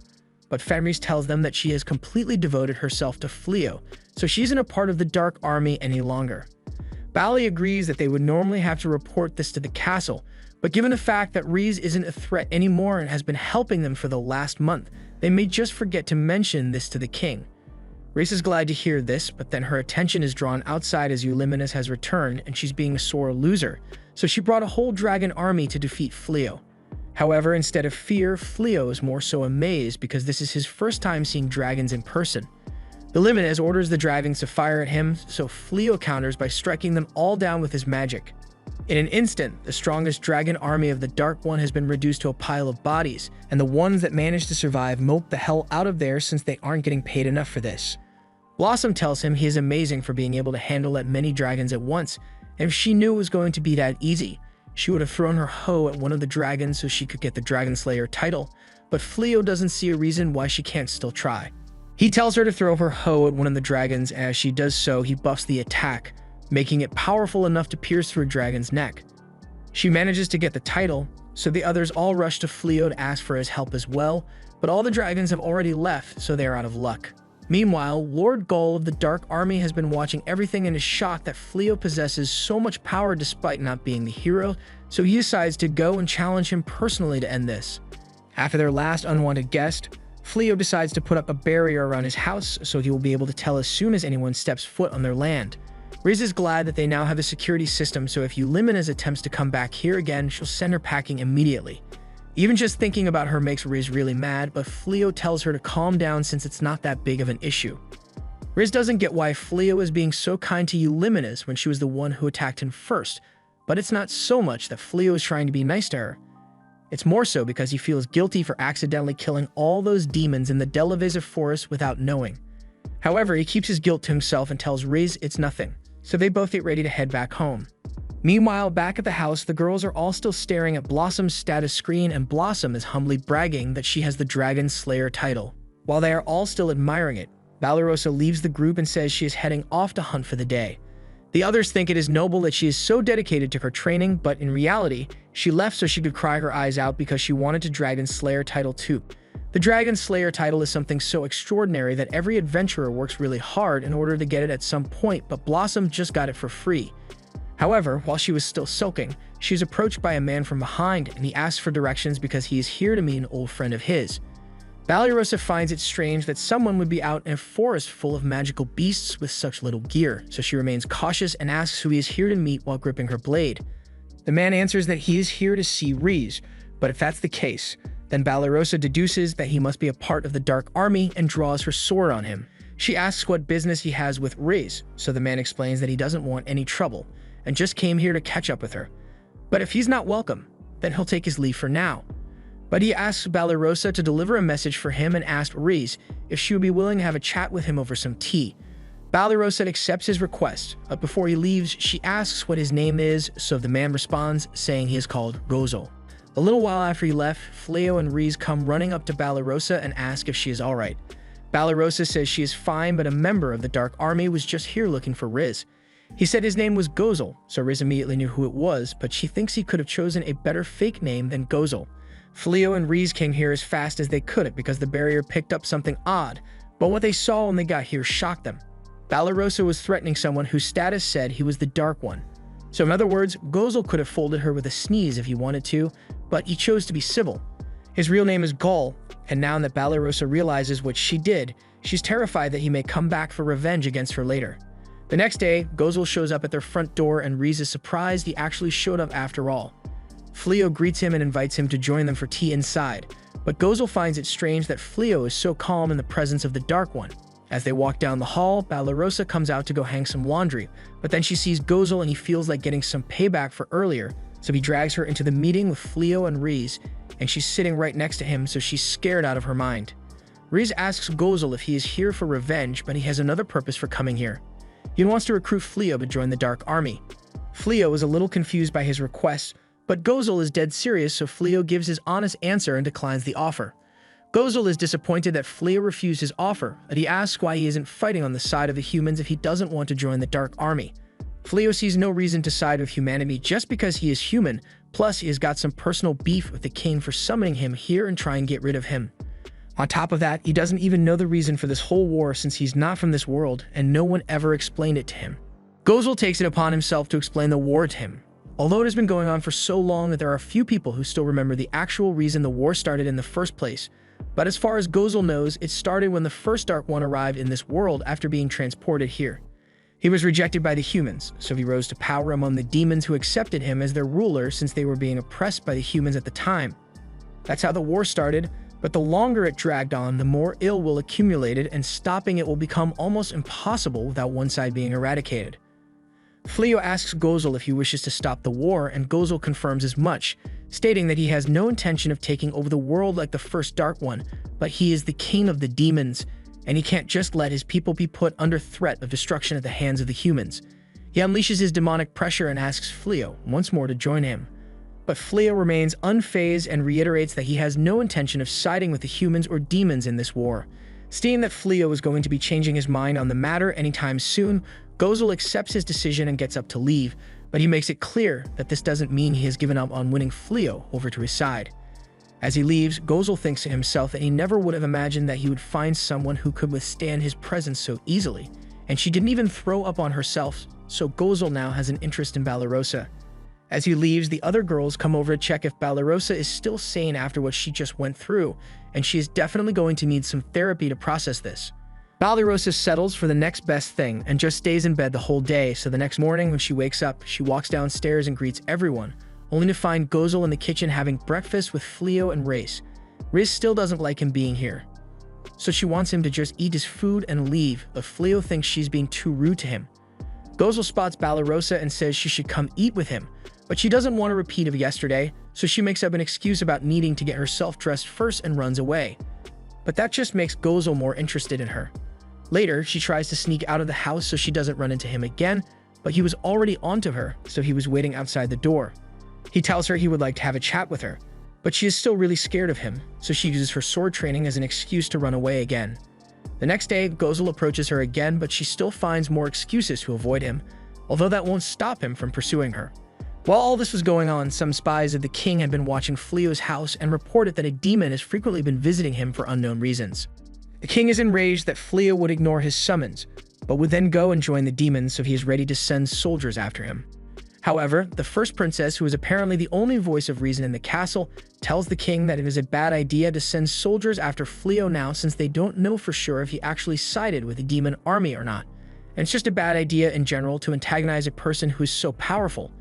but Fenris tells them that she has completely devoted herself to Fleo, so she isn't a part of the Dark Army any longer. Bally agrees that they would normally have to report this to the castle, but given the fact that Reese isn't a threat anymore and has been helping them for the last month, they may just forget to mention this to the king. Reese is glad to hear this, but then her attention is drawn outside as Euliminez has returned and she's being a sore loser, so she brought a whole dragon army to defeat Fleo. However, instead of fear, Fleo is more so amazed because this is his first time seeing dragons in person. Euliminez orders the dragons to fire at him, so Fleo counters by striking them all down with his magic. In an instant, the strongest dragon army of the Dark One has been reduced to a pile of bodies, and the ones that manage to survive mope the hell out of there since they aren't getting paid enough for this. Blossom tells him he is amazing for being able to handle that many dragons at once, and if she knew it was going to be that easy, she would have thrown her hoe at one of the dragons so she could get the Dragon Slayer title, but Fleo doesn't see a reason why she can't still try. He tells her to throw her hoe at one of the dragons, and as she does so, he buffs the attack, making it powerful enough to pierce through a dragon's neck. She manages to get the title, so the others all rush to Fleo to ask for his help as well, but all the dragons have already left, so they are out of luck. Meanwhile, Lord Gull of the Dark Army has been watching everything and is shocked that Fleo possesses so much power despite not being the hero, so he decides to go and challenge him personally to end this. After their last unwanted guest, Fleo decides to put up a barrier around his house so he will be able to tell as soon as anyone steps foot on their land. Riz is glad that they now have a security system, so if Eulimina's attempts to come back here again, she'll send her packing immediately. Even just thinking about her makes Riz really mad, but Fleo tells her to calm down since it's not that big of an issue. Riz doesn't get why Fleo is being so kind to Eulimina's when she was the one who attacked him first, but it's not so much that Fleo is trying to be nice to her. It's more so because he feels guilty for accidentally killing all those demons in the Delaveza forest without knowing. However, he keeps his guilt to himself and tells Riz it's nothing, so they both get ready to head back home. Meanwhile, back at the house, the girls are all still staring at Blossom's status screen, and Blossom is humbly bragging that she has the Dragon Slayer title. While they are all still admiring it, Valorosa leaves the group and says she is heading off to hunt for the day. The others think it is noble that she is so dedicated to her training, but in reality, she left so she could cry her eyes out because she wanted the Dragon Slayer title too. The Dragon Slayer title is something so extraordinary that every adventurer works really hard in order to get it at some point, but Blossom just got it for free. However, while she was still sulking, she is approached by a man from behind, and he asks for directions because he is here to meet an old friend of his. Valorosa finds it strange that someone would be out in a forest full of magical beasts with such little gear, so she remains cautious and asks who he is here to meet while gripping her blade. The man answers that he is here to see Riz, but if that's the case, then Valorosa deduces that he must be a part of the Dark Army and draws her sword on him. She asks what business he has with Riz, so the man explains that he doesn't want any trouble, and just came here to catch up with her. But if he's not welcome, then he'll take his leave for now. But he asks Valorosa to deliver a message for him and asks Riz if she would be willing to have a chat with him over some tea. Valorosa accepts his request, but before he leaves, she asks what his name is, so the man responds, saying he is called Gozo. A little while after he left, Fleo and Riz come running up to Valorosa and ask if she is alright. Valorosa says she is fine, but a member of the Dark Army was just here looking for Riz. He said his name was Gozel, so Riz immediately knew who it was, but she thinks he could have chosen a better fake name than Gozel. Fleo and Riz came here as fast as they could because the barrier picked up something odd, but what they saw when they got here shocked them. Valorosa was threatening someone whose status said he was the Dark One. So in other words, Gozel could have folded her with a sneeze if he wanted to, but he chose to be civil. His real name is Gull, and now that Valorosa realizes what she did, she's terrified that he may come back for revenge against her later. The next day, Gozel shows up at their front door and Riz is surprised he actually showed up after all. Fleo greets him and invites him to join them for tea inside, but Gozel finds it strange that Fleo is so calm in the presence of the Dark One. As they walk down the hall, Valorosa comes out to go hang some laundry, but then she sees Gozel and he feels like getting some payback for earlier, so he drags her into the meeting with Fleo and Riz, and she's sitting right next to him, so she's scared out of her mind. Riz asks Gozel if he is here for revenge, but he has another purpose for coming here. He wants to recruit Fleo to join the Dark Army. Fleo is a little confused by his request, but Gozel is dead serious, so Fleo gives his honest answer and declines the offer. Gozel is disappointed that Fleo refused his offer, and he asks why he isn't fighting on the side of the humans if he doesn't want to join the Dark Army. Fleo sees no reason to side with humanity just because he is human, plus he has got some personal beef with the king for summoning him here and try and get rid of him. On top of that, he doesn't even know the reason for this whole war since he's not from this world and no one ever explained it to him. Gozel takes it upon himself to explain the war to him. Although it has been going on for so long that there are a few people who still remember the actual reason the war started in the first place, but as far as Gozel knows, it started when the first Dark One arrived in this world after being transported here. He was rejected by the humans, so he rose to power among the demons who accepted him as their ruler since they were being oppressed by the humans at the time. That's how the war started, but the longer it dragged on, the more ill will accumulated and stopping it will become almost impossible without one side being eradicated. Fleo asks Gozel if he wishes to stop the war, and Gozel confirms as much, stating that he has no intention of taking over the world like the first Dark One, but he is the king of the demons, and he can't just let his people be put under threat of destruction at the hands of the humans. He unleashes his demonic pressure and asks Fleo once more to join him. But Fleo remains unfazed and reiterates that he has no intention of siding with the humans or demons in this war. Seeing that Fleo is going to be changing his mind on the matter anytime soon, Gozel accepts his decision and gets up to leave, but he makes it clear that this doesn't mean he has given up on winning Fleo over to his side. As he leaves, Gozel thinks to himself that he never would have imagined that he would find someone who could withstand his presence so easily, and she didn't even throw up on herself, so Gozel now has an interest in Balarosa. As he leaves, the other girls come over to check if Balarosa is still sane after what she just went through, and she is definitely going to need some therapy to process this. Balarosa settles for the next best thing and just stays in bed the whole day, so the next morning when she wakes up, she walks downstairs and greets everyone, only to find Gozel in the kitchen having breakfast with Fleo and Race. Riz still doesn't like him being here, so she wants him to just eat his food and leave, but Fleo thinks she's being too rude to him. Gozel spots Balarosa and says she should come eat with him, but she doesn't want a repeat of yesterday, so she makes up an excuse about needing to get herself dressed first and runs away. But that just makes Gozel more interested in her. Later, she tries to sneak out of the house so she doesn't run into him again, but he was already onto her, so he was waiting outside the door. He tells her he would like to have a chat with her, but she is still really scared of him, so she uses her sword training as an excuse to run away again. The next day, Gozel approaches her again, but she still finds more excuses to avoid him, although that won't stop him from pursuing her. While all this was going on, some spies of the king had been watching Fleo's house and reported that a demon has frequently been visiting him for unknown reasons. The king is enraged that Fleo would ignore his summons, but would then go and join the demons, so he is ready to send soldiers after him. However, the first princess, who is apparently the only voice of reason in the castle, tells the king that it is a bad idea to send soldiers after Fleo now, since they don't know for sure if he actually sided with the demon army or not. And it's just a bad idea in general to antagonize a person who is so powerful.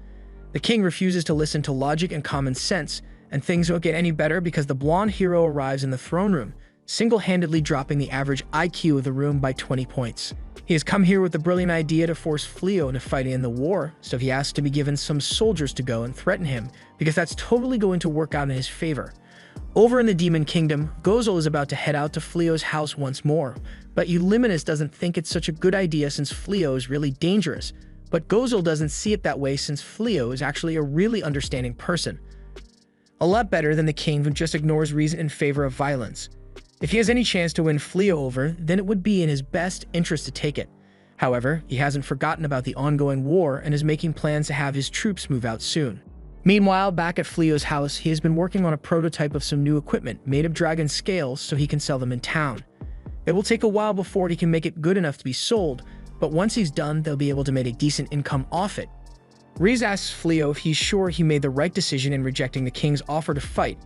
The king refuses to listen to logic and common sense, and things won't get any better because the blonde hero arrives in the throne room, single-handedly dropping the average IQ of the room by 20 points. He has come here with the brilliant idea to force Fleo into fighting in the war, so he asks to be given some soldiers to go and threaten him, because that's totally going to work out in his favor. Over in the Demon Kingdom, Gozel is about to head out to Fleo's house once more, but Euliminus doesn't think it's such a good idea since Fleo is really dangerous. But Gozel doesn't see it that way since Fleo is actually a really understanding person. A lot better than the king who just ignores reason in favor of violence. If he has any chance to win Fleo over, then it would be in his best interest to take it. However, he hasn't forgotten about the ongoing war and is making plans to have his troops move out soon. Meanwhile, back at Fleo's house, he has been working on a prototype of some new equipment made of dragon scales so he can sell them in town. It will take a while before he can make it good enough to be sold, but once he's done, they'll be able to make a decent income off it. Riz asks Fleo if he's sure he made the right decision in rejecting the king's offer to fight,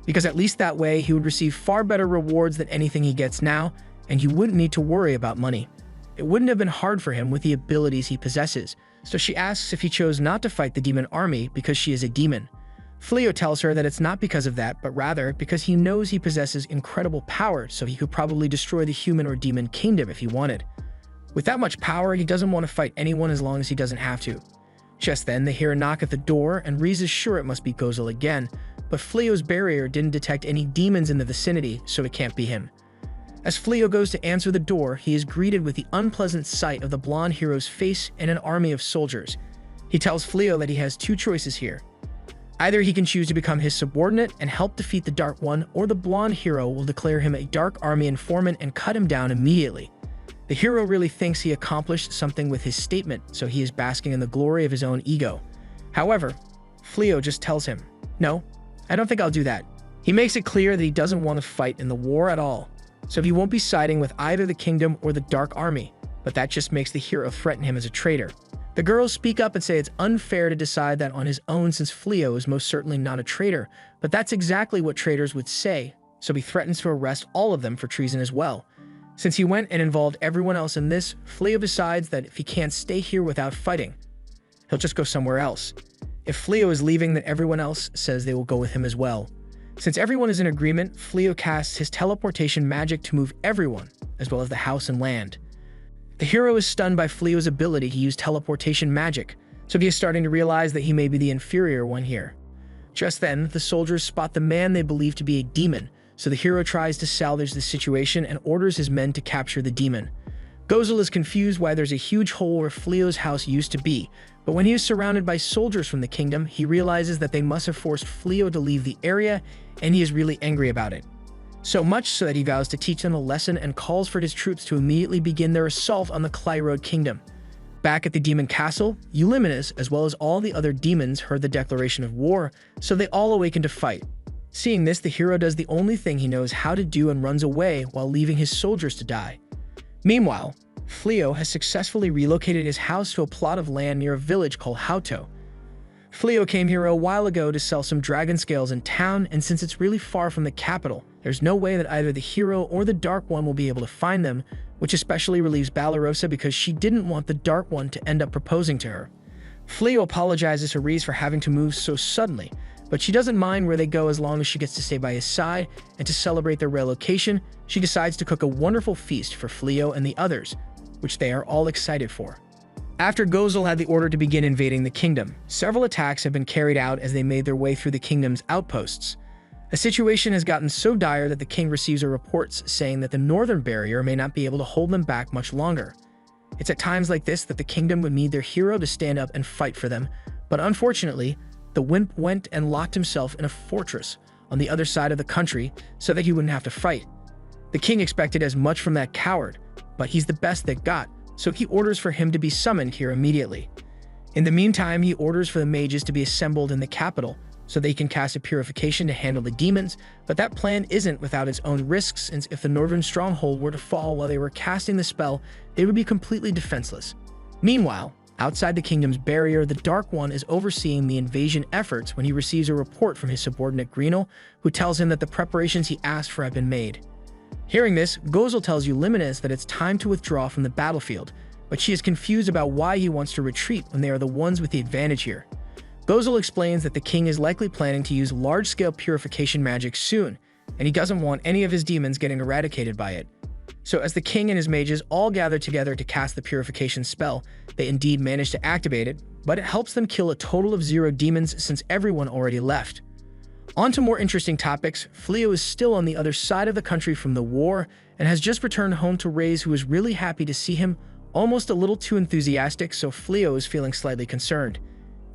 because at least that way he would receive far better rewards than anything he gets now, and he wouldn't need to worry about money. It wouldn't have been hard for him with the abilities he possesses, so she asks if he chose not to fight the demon army because she is a demon. Fleo tells her that it's not because of that, but rather because he knows he possesses incredible power, so he could probably destroy the human or demon kingdom if he wanted. With that much power, he doesn't want to fight anyone as long as he doesn't have to. Just then, they hear a knock at the door, and Riz is sure it must be Gozel again, but Fleo's barrier didn't detect any demons in the vicinity, so it can't be him. As Fleo goes to answer the door, he is greeted with the unpleasant sight of the blonde hero's face and an army of soldiers. He tells Fleo that he has two choices here. Either he can choose to become his subordinate and help defeat the Dark One, or the blonde hero will declare him a Dark Army informant and cut him down immediately. The hero really thinks he accomplished something with his statement, so he is basking in the glory of his own ego. However, Fleo just tells him, "No, I don't think I'll do that." He makes it clear that he doesn't want to fight in the war at all, so he won't be siding with either the kingdom or the Dark Army, but that just makes the hero threaten him as a traitor. The girls speak up and say it's unfair to decide that on his own since Fleo is most certainly not a traitor, but that's exactly what traitors would say, so he threatens to arrest all of them for treason as well. Since he went and involved everyone else in this, Fleo decides that if he can't stay here without fighting, he'll just go somewhere else. If Fleo is leaving, then everyone else says they will go with him as well. Since everyone is in agreement, Fleo casts his teleportation magic to move everyone, as well as the house and land. The hero is stunned by Fleo's ability to use teleportation magic, so he is starting to realize that he may be the inferior one here. Just then, the soldiers spot the man they believe to be a demon, so the hero tries to salvage the situation and orders his men to capture the demon. Gozel is confused why there's a huge hole where Fleo's house used to be, but when he is surrounded by soldiers from the kingdom, he realizes that they must have forced Fleo to leave the area, and he is really angry about it. So much so that he vows to teach them a lesson and calls for his troops to immediately begin their assault on the Clyrode kingdom. Back at the demon castle, Euliminus, as well as all the other demons, heard the declaration of war, so they all awaken to fight. Seeing this, the hero does the only thing he knows how to do and runs away while leaving his soldiers to die. Meanwhile, Fleo has successfully relocated his house to a plot of land near a village called Hauto. Fleo came here a while ago to sell some dragon scales in town, and since it's really far from the capital, there's no way that either the hero or the Dark One will be able to find them, which especially relieves Balarosa because she didn't want the Dark One to end up proposing to her. Fleo apologizes to Reese for having to move so suddenly, but she doesn't mind where they go as long as she gets to stay by his side, and to celebrate their relocation, she decides to cook a wonderful feast for Fleo and the others, which they are all excited for. After Gozel had the order to begin invading the kingdom, several attacks have been carried out as they made their way through the kingdom's outposts. The situation has gotten so dire that the king receives reports saying that the northern barrier may not be able to hold them back much longer. It's at times like this that the kingdom would need their hero to stand up and fight for them, but unfortunately, the wimp went and locked himself in a fortress on the other side of the country so that he wouldn't have to fight. The king expected as much from that coward, but he's the best they got, so he orders for him to be summoned here immediately. In the meantime, he orders for the mages to be assembled in the capital so they can cast a purification to handle the demons, but that plan isn't without its own risks, since if the northern stronghold were to fall while they were casting the spell, they would be completely defenseless. Meanwhile, outside the kingdom's barrier, the Dark One is overseeing the invasion efforts when he receives a report from his subordinate Greenel, who tells him that the preparations he asked for have been made. Hearing this, Gozel tells Euliminus that it's time to withdraw from the battlefield, but she is confused about why he wants to retreat when they are the ones with the advantage here. Gozel explains that the king is likely planning to use large-scale purification magic soon, and he doesn't want any of his demons getting eradicated by it. So as the king and his mages all gather together to cast the purification spell, they indeed manage to activate it, but it helps them kill a total of 0 demons since everyone already left. On to more interesting topics, Fleo is still on the other side of the country from the war and has just returned home to Reyes, who is really happy to see him, almost a little too enthusiastic, so Fleo is feeling slightly concerned.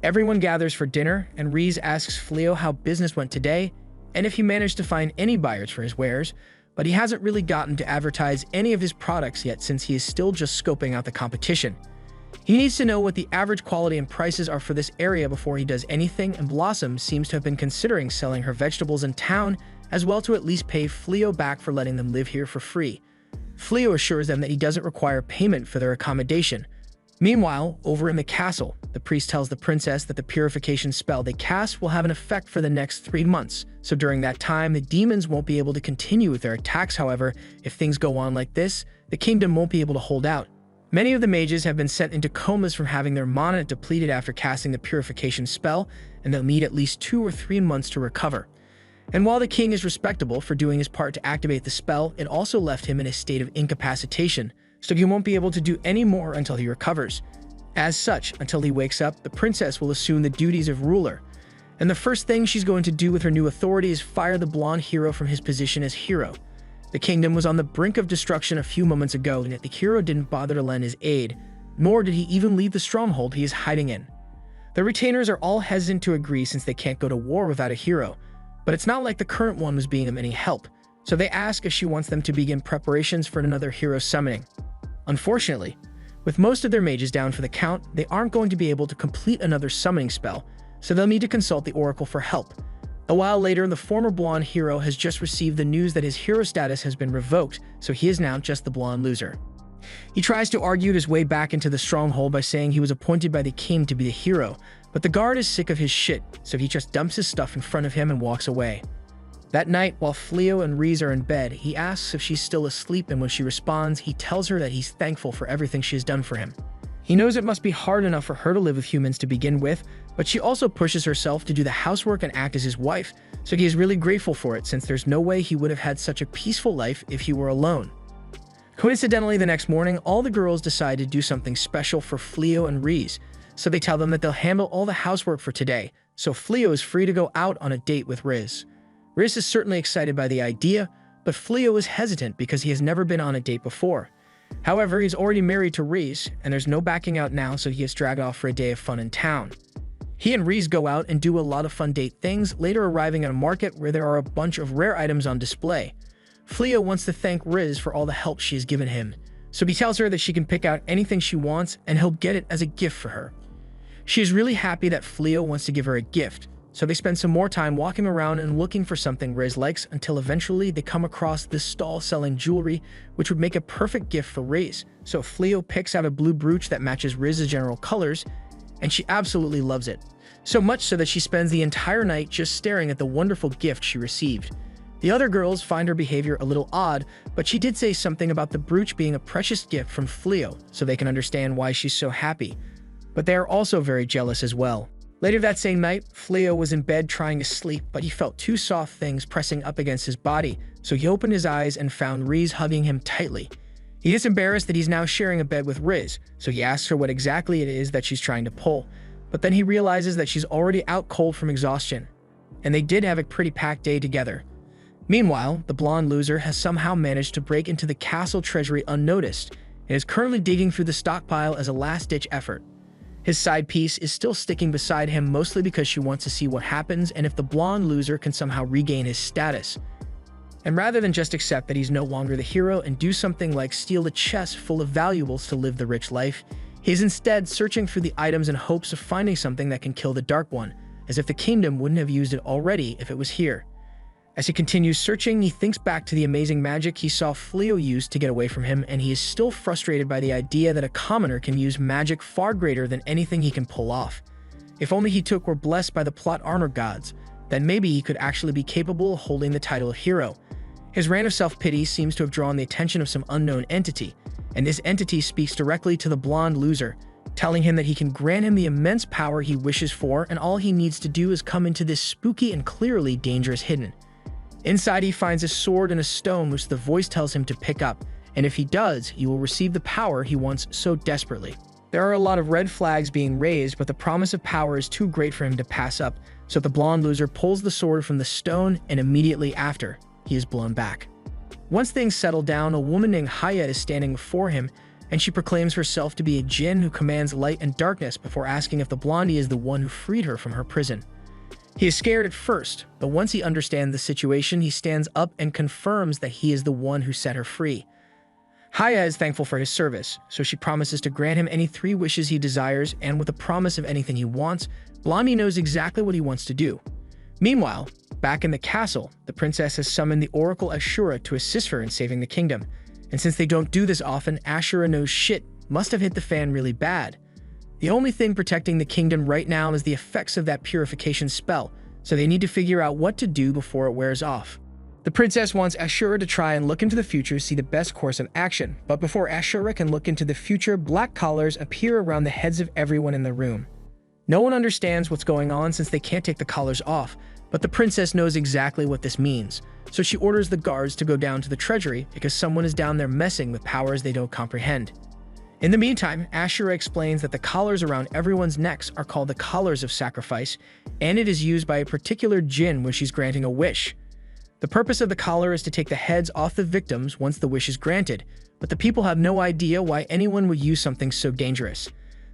Everyone gathers for dinner, and Reyes asks Fleo how business went today and if he managed to find any buyers for his wares, but he hasn't really gotten to advertise any of his products yet since he is still just scoping out the competition. He needs to know what the average quality and prices are for this area before he does anything, and Blossom seems to have been considering selling her vegetables in town as well to at least pay Fleo back for letting them live here for free. Fleo assures them that he doesn't require payment for their accommodation. Meanwhile, over in the castle, the priest tells the princess that the purification spell they cast will have an effect for the next 3 months, so during that time, the demons won't be able to continue with their attacks. However, if things go on like this, the kingdom won't be able to hold out. Many of the mages have been sent into comas from having their mana depleted after casting the purification spell, and they'll need at least 2 or 3 months to recover. And while the king is respectable for doing his part to activate the spell, it also left him in a state of incapacitation, so he won't be able to do any more until he recovers. As such, until he wakes up, the princess will assume the duties of ruler, and the first thing she's going to do with her new authority is fire the blonde hero from his position as hero. The kingdom was on the brink of destruction a few moments ago, and yet the hero didn't bother to lend his aid, nor did he even leave the stronghold he is hiding in. The retainers are all hesitant to agree since they can't go to war without a hero, but it's not like the current one was being them any help, so they ask if she wants them to begin preparations for another hero summoning. Unfortunately, with most of their mages down for the count, they aren't going to be able to complete another summoning spell, so they'll need to consult the oracle for help. A while later, the former blonde hero has just received the news that his hero status has been revoked, so he is now just the blonde loser. He tries to argue his way back into the stronghold by saying he was appointed by the king to be the hero, but the guard is sick of his shit, so he just dumps his stuff in front of him and walks away. That night, while Fleo and Reyes are in bed, he asks if she's still asleep, and when she responds, he tells her that he's thankful for everything she has done for him. He knows it must be hard enough for her to live with humans to begin with, but she also pushes herself to do the housework and act as his wife, so he is really grateful for it since there's no way he would have had such a peaceful life if he were alone. Coincidentally, the next morning, all the girls decide to do something special for Fleo and Reese, so they tell them that they'll handle all the housework for today, so Fleo is free to go out on a date with Riz. Riz is certainly excited by the idea, but Fleo is hesitant because he has never been on a date before. However, he's already married to Reese, and there's no backing out now, so he gets dragged off for a day of fun in town. He and Reese go out and do a lot of fun date things, later arriving at a market where there are a bunch of rare items on display. Fleo wants to thank Riz for all the help she has given him, so he tells her that she can pick out anything she wants and he'll get it as a gift for her. She is really happy that Fleo wants to give her a gift, so they spend some more time walking around and looking for something Riz likes until eventually they come across this stall selling jewelry, which would make a perfect gift for Riz. So Fleo picks out a blue brooch that matches Riz's general colors, and she absolutely loves it. So much so that she spends the entire night just staring at the wonderful gift she received. The other girls find her behavior a little odd, but she did say something about the brooch being a precious gift from Fleo, so they can understand why she's so happy. But they are also very jealous as well. Later that same night, Fleo was in bed trying to sleep, but he felt two soft things pressing up against his body, so he opened his eyes and found Riz hugging him tightly. He is embarrassed that he's now sharing a bed with Riz, so he asks her what exactly it is that she's trying to pull, but then he realizes that she's already out cold from exhaustion, and they did have a pretty packed day together. Meanwhile, the blonde loser has somehow managed to break into the castle treasury unnoticed and is currently digging through the stockpile as a last-ditch effort. His side piece is still sticking beside him mostly because she wants to see what happens and if the blonde loser can somehow regain his status. And rather than just accept that he's no longer the hero and do something like steal a chest full of valuables to live the rich life, he is instead searching for the items in hopes of finding something that can kill the Dark One, as if the kingdom wouldn't have used it already if it was here. As he continues searching, he thinks back to the amazing magic he saw Fleo use to get away from him, and he is still frustrated by the idea that a commoner can use magic far greater than anything he can pull off. If only he were blessed by the plot armor gods, then maybe he could actually be capable of holding the title of hero. His rant of self-pity seems to have drawn the attention of some unknown entity, and this entity speaks directly to the blonde loser, telling him that he can grant him the immense power he wishes for, and all he needs to do is come into this spooky and clearly dangerous hidden. Inside, he finds a sword and a stone which the voice tells him to pick up, and if he does, he will receive the power he wants so desperately. There are a lot of red flags being raised, but the promise of power is too great for him to pass up, so the blonde loser pulls the sword from the stone, and immediately after, he is blown back. Once things settle down, a woman named Hayat is standing before him, and she proclaims herself to be a djinn who commands light and darkness before asking if the blondie is the one who freed her from her prison. He is scared at first, but once he understands the situation, he stands up and confirms that he is the one who set her free. Haya is thankful for his service, so she promises to grant him any 3 wishes he desires, and with a promise of anything he wants, Blondie knows exactly what he wants to do. Meanwhile, back in the castle, the princess has summoned the Oracle Ashura to assist her in saving the kingdom, and since they don't do this often, Ashura knows shit must have hit the fan really bad. The only thing protecting the kingdom right now is the effects of that purification spell, so they need to figure out what to do before it wears off. The princess wants Ashura to try and look into the future to see the best course of action, but before Ashura can look into the future, black collars appear around the heads of everyone in the room. No one understands what's going on since they can't take the collars off, but the princess knows exactly what this means, so she orders the guards to go down to the treasury because someone is down there messing with powers they don't comprehend. In the meantime, Ashura explains that the collars around everyone's necks are called the collars of sacrifice, and it is used by a particular djinn when she's granting a wish. The purpose of the collar is to take the heads off the victims once the wish is granted, but the people have no idea why anyone would use something so dangerous.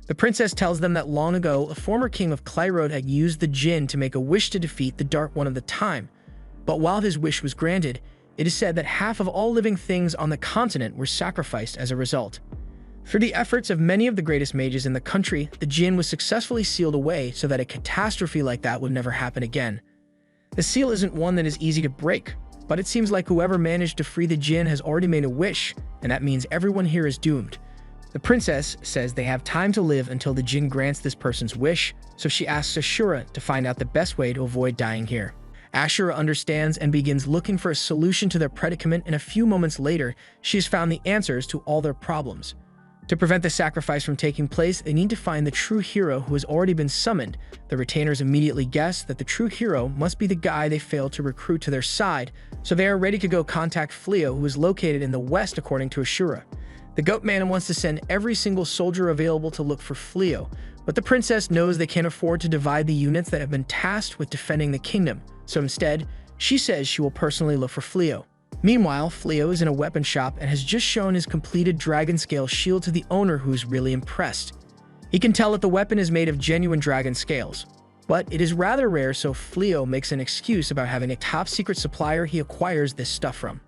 The princess tells them that long ago, a former king of Clyrode had used the djinn to make a wish to defeat the Dark One of the time, but while his wish was granted, it is said that half of all living things on the continent were sacrificed as a result. Through the efforts of many of the greatest mages in the country, the djinn was successfully sealed away so that a catastrophe like that would never happen again. The seal isn't one that is easy to break, but it seems like whoever managed to free the djinn has already made a wish, and that means everyone here is doomed. The princess says they have time to live until the djinn grants this person's wish, so she asks Ashura to find out the best way to avoid dying here. Ashura understands and begins looking for a solution to their predicament, and a few moments later, she has found the answers to all their problems. To prevent the sacrifice from taking place, they need to find the true hero who has already been summoned. The retainers immediately guess that the true hero must be the guy they failed to recruit to their side, so they are ready to go contact Fleo, who is located in the west according to Ashura. The Goat Man wants to send every single soldier available to look for Fleo, but the princess knows they can't afford to divide the units that have been tasked with defending the kingdom, so instead, she says she will personally look for Fleo. Meanwhile, Fleo is in a weapon shop and has just shown his completed dragon scale shield to the owner, who's really impressed. He can tell that the weapon is made of genuine dragon scales, but it is rather rare, so Fleo makes an excuse about having a top secret supplier he acquires this stuff from.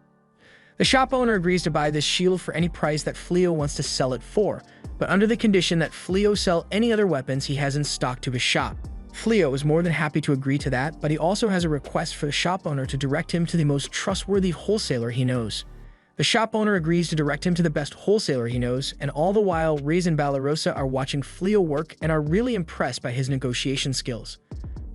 The shop owner agrees to buy this shield for any price that Fleo wants to sell it for, but under the condition that Fleo sell any other weapons he has in stock to his shop. Fleo is more than happy to agree to that, but he also has a request for the shop owner to direct him to the most trustworthy wholesaler he knows. The shop owner agrees to direct him to the best wholesaler he knows, and all the while, Riz and Balarosa are watching Fleo work and are really impressed by his negotiation skills.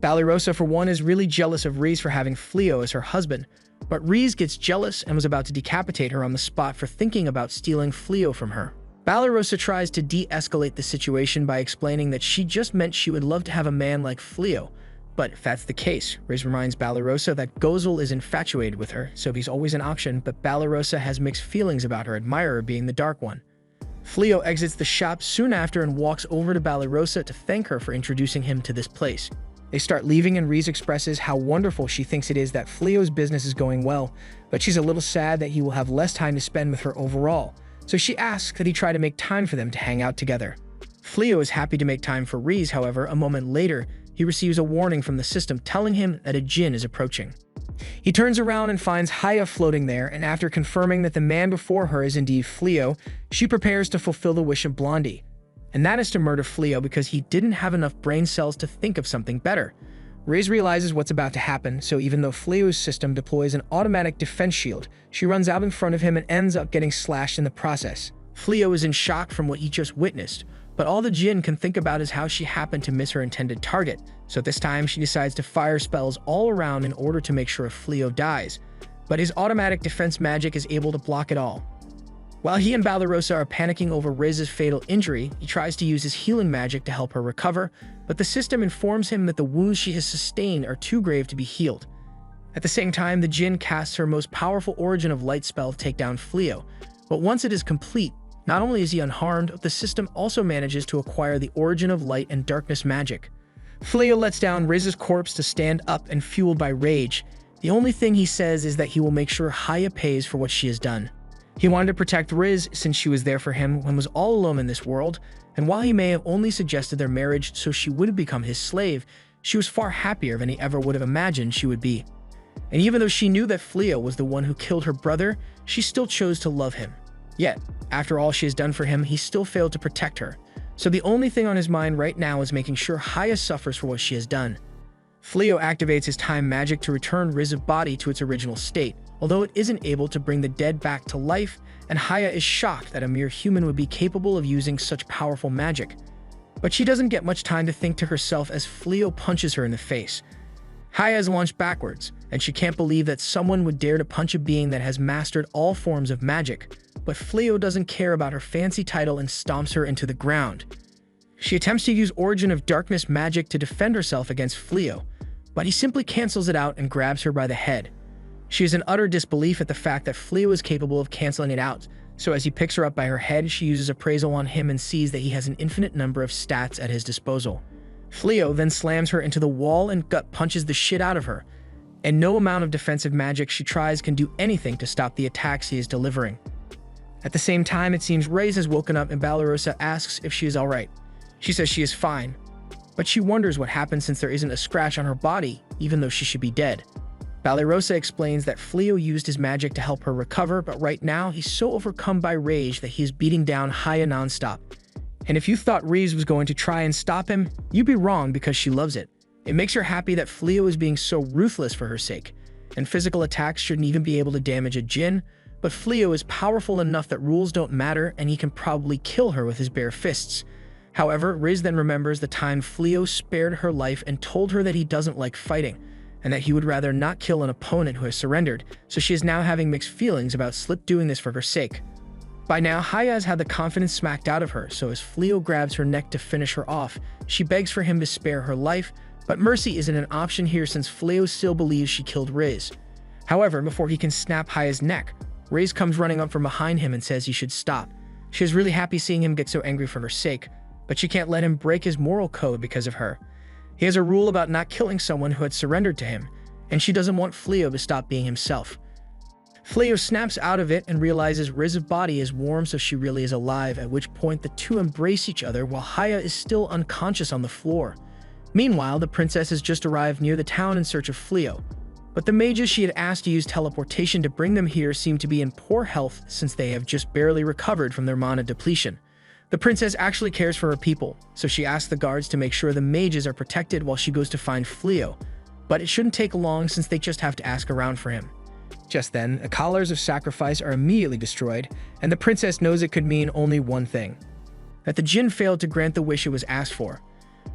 Balarosa, for one, is really jealous of Riz for having Fleo as her husband, but Riz gets jealous and was about to decapitate her on the spot for thinking about stealing Fleo from her. Balarosa tries to de-escalate the situation by explaining that she just meant she would love to have a man like Fleo. But if that's the case, Riz reminds Balarosa that Gozel is infatuated with her, so he's always an option, but Balarosa has mixed feelings about her admirer being the Dark One. Fleo exits the shop soon after and walks over to Balarosa to thank her for introducing him to this place. They start leaving and Riz expresses how wonderful she thinks it is that Fleo's business is going well, but she's a little sad that he will have less time to spend with her overall. So she asks that he try to make time for them to hang out together. Fleo is happy to make time for Riz, however, a moment later, he receives a warning from the system telling him that a djinn is approaching. He turns around and finds Haya floating there, and after confirming that the man before her is indeed Fleo, she prepares to fulfill the wish of Blondie. And that is to murder Fleo because he didn't have enough brain cells to think of something better. Riz realizes what's about to happen, so even though Fleo's system deploys an automatic defense shield, she runs out in front of him and ends up getting slashed in the process. Fleo is in shock from what he just witnessed, but all the djinn can think about is how she happened to miss her intended target, so this time she decides to fire spells all around in order to make sure Fleo dies, but his automatic defense magic is able to block it all. While he and Balarosa are panicking over Riz's fatal injury, he tries to use his healing magic to help her recover, but the system informs him that the wounds she has sustained are too grave to be healed. At the same time, the djinn casts her most powerful Origin of Light spell to take down Fleo, but once it is complete, not only is he unharmed, the system also manages to acquire the Origin of Light and Darkness magic. Fleo lets down Riz's corpse to stand up and fueled by rage. The only thing he says is that he will make sure Haya pays for what she has done. He wanted to protect Riz since she was there for him when he was all alone in this world, and while he may have only suggested their marriage so she wouldn't become his slave, she was far happier than he ever would have imagined she would be. And even though she knew that Fleo was the one who killed her brother, she still chose to love him. Yet, after all she has done for him, he still failed to protect her. So the only thing on his mind right now is making sure Haya suffers for what she has done. Fleo activates his time magic to return Riz's body to its original state, although it isn't able to bring the dead back to life, and Haya is shocked that a mere human would be capable of using such powerful magic. But she doesn't get much time to think to herself as Fleo punches her in the face. Haya is launched backwards, and she can't believe that someone would dare to punch a being that has mastered all forms of magic, but Fleo doesn't care about her fancy title and stomps her into the ground. She attempts to use Origin of Darkness magic to defend herself against Fleo, but he simply cancels it out and grabs her by the head. She is in utter disbelief at the fact that Fleo is capable of canceling it out, so as he picks her up by her head, she uses appraisal on him and sees that he has an infinite number of stats at his disposal. Fleo then slams her into the wall and gut punches the shit out of her, and no amount of defensive magic she tries can do anything to stop the attacks he is delivering. At the same time, it seems Riz has woken up and Balarosa asks if she is alright. She says she is fine, but she wonders what happened since there isn't a scratch on her body, even though she should be dead. Balarosa explains that Fleo used his magic to help her recover, but right now he's so overcome by rage that he is beating down Haya nonstop. And if you thought Riz was going to try and stop him, you'd be wrong because she loves it. It makes her happy that Fleo is being so ruthless for her sake, and physical attacks shouldn't even be able to damage a djinn, but Fleo is powerful enough that rules don't matter and he can probably kill her with his bare fists. However, Riz then remembers the time Fleo spared her life and told her that he doesn't like fighting, and that he would rather not kill an opponent who has surrendered, so she is now having mixed feelings about Slip doing this for her sake. By now, Haya has had the confidence smacked out of her, so as Fleo grabs her neck to finish her off, she begs for him to spare her life, but mercy isn't an option here since Fleo still believes she killed Riz. However, before he can snap Haya's neck, Riz comes running up from behind him and says he should stop. She is really happy seeing him get so angry for her sake, but she can't let him break his moral code because of her. He has a rule about not killing someone who had surrendered to him, and she doesn't want Fleo to stop being himself. Fleo snaps out of it and realizes Riz's body is warm, so she really is alive, at which point the two embrace each other while Haya is still unconscious on the floor. Meanwhile, the princess has just arrived near the town in search of Fleo, but the mages she had asked to use teleportation to bring them here seem to be in poor health since they have just barely recovered from their mana depletion. The princess actually cares for her people, so she asks the guards to make sure the mages are protected while she goes to find Fleo, but it shouldn't take long since they just have to ask around for him. Just then, the collars of sacrifice are immediately destroyed, and the princess knows it could mean only one thing: that the djinn failed to grant the wish it was asked for.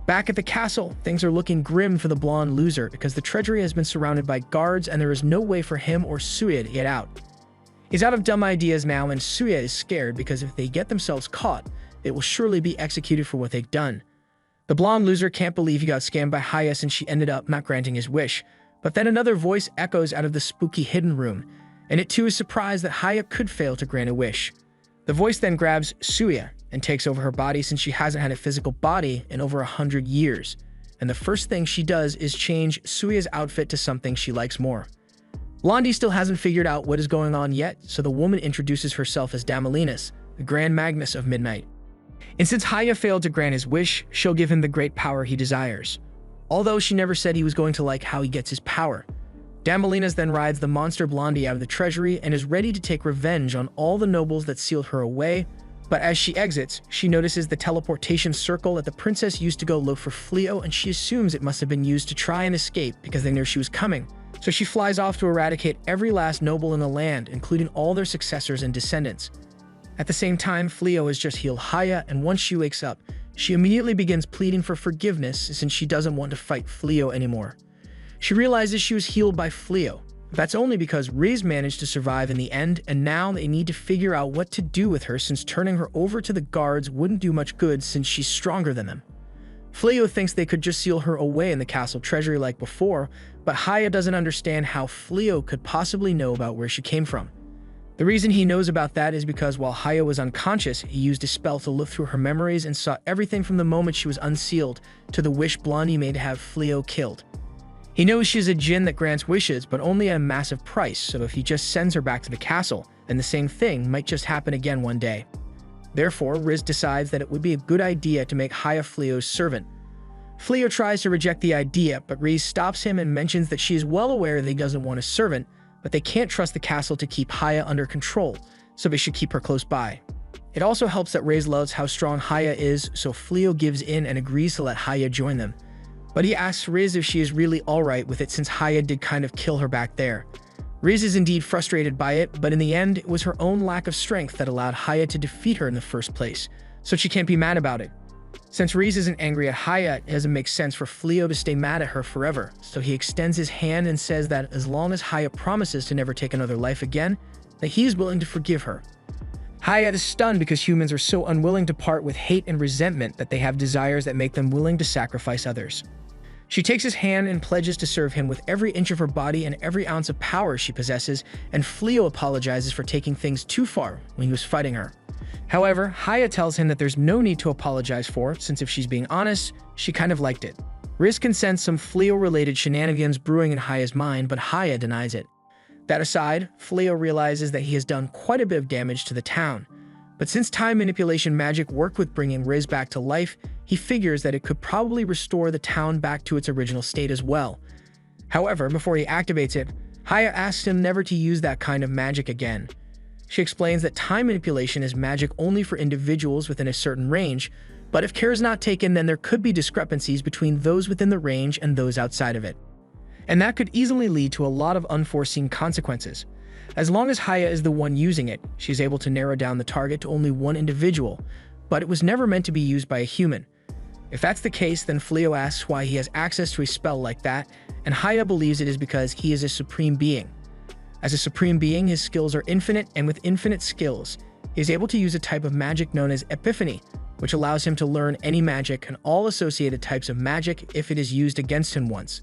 Back at the castle, things are looking grim for the blonde loser because the treasury has been surrounded by guards and there is no way for him or Suya to get out. He's out of dumb ideas now, and Suya is scared because if they get themselves caught, it will surely be executed for what they've done. The blonde loser can't believe he got scammed by Haya since she ended up not granting his wish, but then another voice echoes out of the spooky hidden room, and it too is surprised that Haya could fail to grant a wish. The voice then grabs Suya and takes over her body since she hasn't had a physical body in over 100 years, and the first thing she does is change Suya's outfit to something she likes more. Blondie still hasn't figured out what is going on yet, so the woman introduces herself as Damalinas, the Grand Magnus of Midnight. And since Haya failed to grant his wish, she'll give him the great power he desires. Although she never said he was going to like how he gets his power. Damalinas then rides the monster Blondie out of the treasury and is ready to take revenge on all the nobles that sealed her away, but as she exits, she notices the teleportation circle that the princess used to go look for Fleo, and she assumes it must have been used to try and escape because they knew she was coming. So she flies off to eradicate every last noble in the land, including all their successors and descendants. At the same time, Fleo has just healed Haya, and once she wakes up, she immediately begins pleading for forgiveness since she doesn't want to fight Fleo anymore. She realizes she was healed by Fleo. That's only because Riz managed to survive in the end, and now they need to figure out what to do with her since turning her over to the guards wouldn't do much good since she's stronger than them. Fleo thinks they could just seal her away in the castle treasury like before, but Haya doesn't understand how Fleo could possibly know about where she came from. The reason he knows about that is because while Haya was unconscious, he used a spell to look through her memories and saw everything from the moment she was unsealed to the wish Blondie made to have Fleo killed. He knows she's a djinn that grants wishes, but only at a massive price, so if he just sends her back to the castle, then the same thing might just happen again one day. Therefore, Riz decides that it would be a good idea to make Haya Fleo's servant. Fleo tries to reject the idea, but Riz stops him and mentions that she is well aware that he doesn't want a servant, but they can't trust the castle to keep Haya under control, so they should keep her close by. It also helps that Riz loves how strong Haya is, so Fleo gives in and agrees to let Haya join them. But he asks Riz if she is really alright with it since Haya did kind of kill her back there. Riz is indeed frustrated by it, but in the end, it was her own lack of strength that allowed Haya to defeat her in the first place, so she can't be mad about it. Since Riz isn't angry at Haya, it doesn't make sense for Fleo to stay mad at her forever, so he extends his hand and says that as long as Haya promises to never take another life again, that he is willing to forgive her. Haya is stunned because humans are so unwilling to part with hate and resentment that they have desires that make them willing to sacrifice others. She takes his hand and pledges to serve him with every inch of her body and every ounce of power she possesses, and Fleo apologizes for taking things too far when he was fighting her. However, Haya tells him that there's no need to apologize for, since if she's being honest, she kind of liked it. Riz can sense some Fleo-related shenanigans brewing in Haya's mind, but Haya denies it. That aside, Fleo realizes that he has done quite a bit of damage to the town. But since time manipulation magic worked with bringing Riz back to life, he figures that it could probably restore the town back to its original state as well. However, before he activates it, Haya asks him never to use that kind of magic again. She explains that time manipulation is magic only for individuals within a certain range, but if care is not taken, then there could be discrepancies between those within the range and those outside of it. And that could easily lead to a lot of unforeseen consequences. As long as Haya is the one using it, she's able to narrow down the target to only one individual, but it was never meant to be used by a human. If that's the case, then Fleo asks why he has access to a spell like that, and Haya believes it is because he is a supreme being. As a supreme being, his skills are infinite, and with infinite skills, he is able to use a type of magic known as Epiphany, which allows him to learn any magic and all associated types of magic if it is used against him once.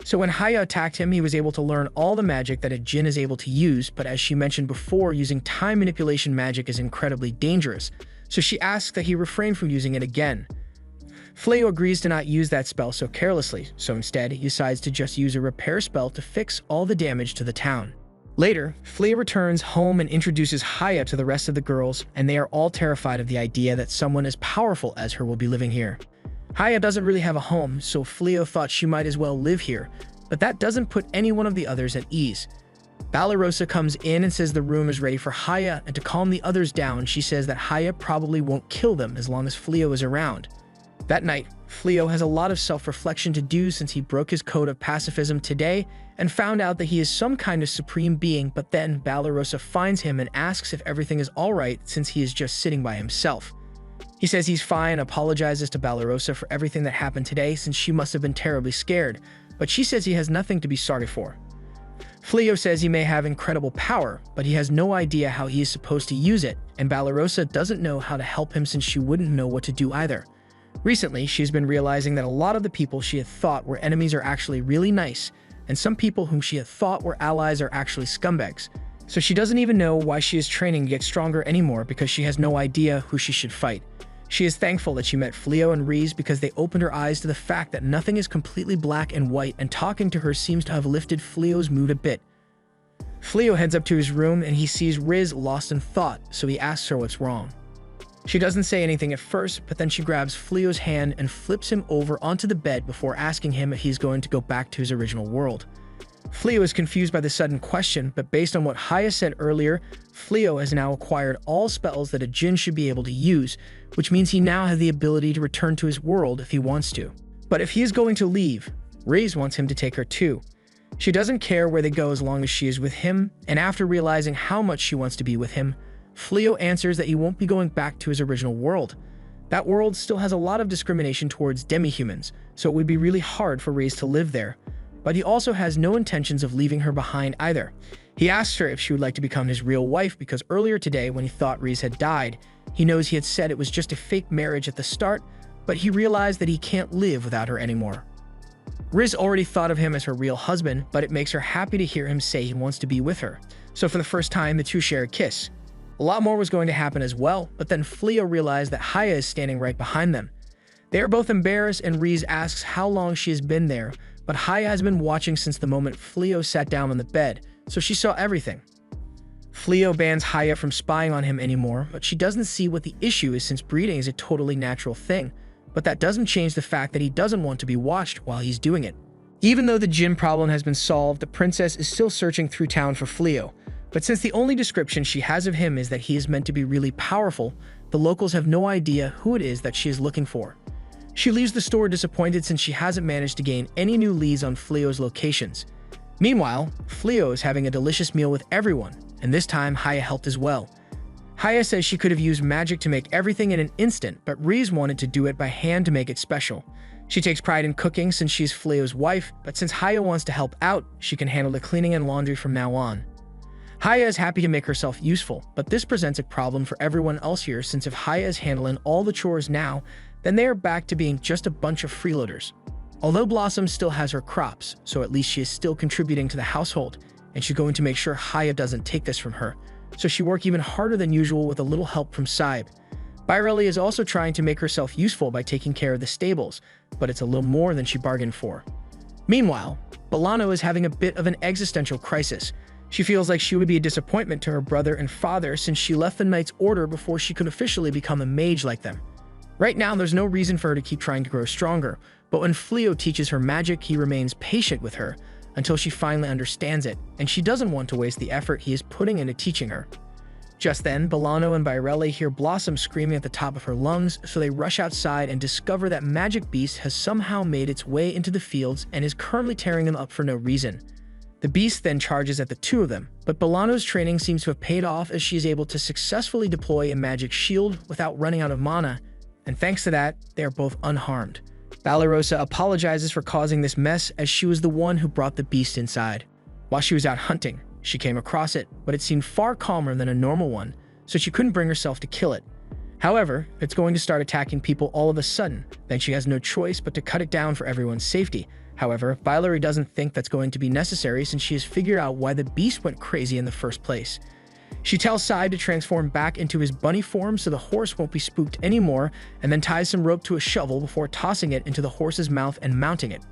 So when Haya attacked him, he was able to learn all the magic that a djinn is able to use, but as she mentioned before, using time manipulation magic is incredibly dangerous, so she asks that he refrain from using it again. Fleo agrees to not use that spell so carelessly, so instead he decides to just use a repair spell to fix all the damage to the town. Later, Flea returns home and introduces Haya to the rest of the girls, and they are all terrified of the idea that someone as powerful as her will be living here. Haya doesn't really have a home, so Fleo thought she might as well live here, but that doesn't put any one of the others at ease. Balarosa comes in and says the room is ready for Haya, and to calm the others down, she says that Haya probably won't kill them as long as Fleo is around. That night, Fleo has a lot of self-reflection to do since he broke his code of pacifism today and found out that he is some kind of supreme being, but then Balarosa finds him and asks if everything is alright since he is just sitting by himself. He says he's fine, apologizes to Balarosa for everything that happened today since she must have been terribly scared, but she says he has nothing to be sorry for. Fleo says he may have incredible power, but he has no idea how he is supposed to use it, and Balarosa doesn't know how to help him since she wouldn't know what to do either. Recently, she's been realizing that a lot of the people she had thought were enemies are actually really nice, and some people whom she had thought were allies are actually scumbags. So she doesn't even know why she is training to get stronger anymore because she has no idea who she should fight. She is thankful that she met Fleo and Riz because they opened her eyes to the fact that nothing is completely black and white, and talking to her seems to have lifted Fleo's mood a bit. Fleo heads up to his room and he sees Riz lost in thought, so he asks her what's wrong. She doesn't say anything at first, but then she grabs Fleo's hand and flips him over onto the bed before asking him if he's going to go back to his original world. Fleo is confused by the sudden question, but based on what Haya said earlier, Fleo has now acquired all spells that a djinn should be able to use, which means he now has the ability to return to his world if he wants to. But if he is going to leave, Riz wants him to take her too. She doesn't care where they go as long as she is with him, and after realizing how much she wants to be with him, Fleo answers that he won't be going back to his original world. That world still has a lot of discrimination towards demi-humans, so it would be really hard for Riz to live there. But he also has no intentions of leaving her behind either. He asks her if she would like to become his real wife because earlier today when he thought Riz had died, he knows he had said it was just a fake marriage at the start, but he realized that he can't live without her anymore. Riz already thought of him as her real husband, but it makes her happy to hear him say he wants to be with her. So for the first time, the two share a kiss. A lot more was going to happen as well, but then Fleo realized that Haya is standing right behind them. They are both embarrassed and Riz asks how long she has been there, but Haya has been watching since the moment Fleo sat down on the bed, so she saw everything. Fleo bans Haya from spying on him anymore, but she doesn't see what the issue is since breeding is a totally natural thing, but that doesn't change the fact that he doesn't want to be watched while he's doing it. Even though the djinn problem has been solved, the princess is still searching through town for Fleo. But since the only description she has of him is that he is meant to be really powerful, the locals have no idea who it is that she is looking for. She leaves the store disappointed since she hasn't managed to gain any new leads on Fleo's locations. Meanwhile, Fleo is having a delicious meal with everyone, and this time Haya helped as well. Haya says she could have used magic to make everything in an instant, but Riz wanted to do it by hand to make it special. She takes pride in cooking since she's Fleo's wife, but since Haya wants to help out, she can handle the cleaning and laundry from now on. Haya is happy to make herself useful, but this presents a problem for everyone else here since if Haya is handling all the chores now, then they are back to being just a bunch of freeloaders. Although Blossom still has her crops, so at least she is still contributing to the household, and she's going to make sure Haya doesn't take this from her, so she works even harder than usual with a little help from Saib. Byrelli is also trying to make herself useful by taking care of the stables, but it's a little more than she bargained for. Meanwhile, Bolano is having a bit of an existential crisis. She feels like she would be a disappointment to her brother and father since she left the Knight's Order before she could officially become a mage like them. Right now, there's no reason for her to keep trying to grow stronger, but when Fleo teaches her magic, he remains patient with her until she finally understands it, and she doesn't want to waste the effort he is putting into teaching her. Just then, Bolano and Byrelli hear Blossom screaming at the top of her lungs, so they rush outside and discover that Magic Beast has somehow made its way into the fields and is currently tearing them up for no reason. The beast then charges at the two of them, but Bolano's training seems to have paid off as she is able to successfully deploy a magic shield without running out of mana, and thanks to that, they are both unharmed. Balarosa apologizes for causing this mess as she was the one who brought the beast inside. While she was out hunting, she came across it, but it seemed far calmer than a normal one, so she couldn't bring herself to kill it. However, if it's going to start attacking people all of a sudden, then she has no choice but to cut it down for everyone's safety. However, Valerie doesn't think that's going to be necessary since she has figured out why the beast went crazy in the first place. She tells Sai to transform back into his bunny form so the horse won't be spooked anymore, and then ties some rope to a shovel before tossing it into the horse's mouth and mounting it.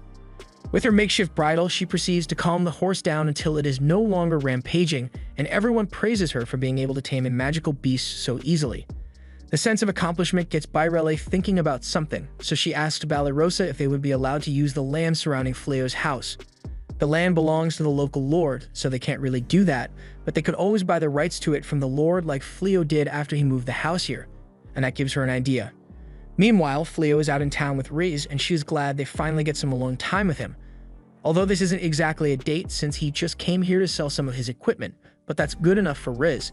With her makeshift bridle, she proceeds to calm the horse down until it is no longer rampaging, and everyone praises her for being able to tame a magical beast so easily. The sense of accomplishment gets Bairele thinking about something, so she asks Balarosa if they would be allowed to use the land surrounding Fleo's house. The land belongs to the local lord, so they can't really do that, but they could always buy the rights to it from the lord like Fleo did after he moved the house here, and that gives her an idea. Meanwhile, Fleo is out in town with Riz, and she is glad they finally get some alone time with him. Although this isn't exactly a date since he just came here to sell some of his equipment, but that's good enough for Riz.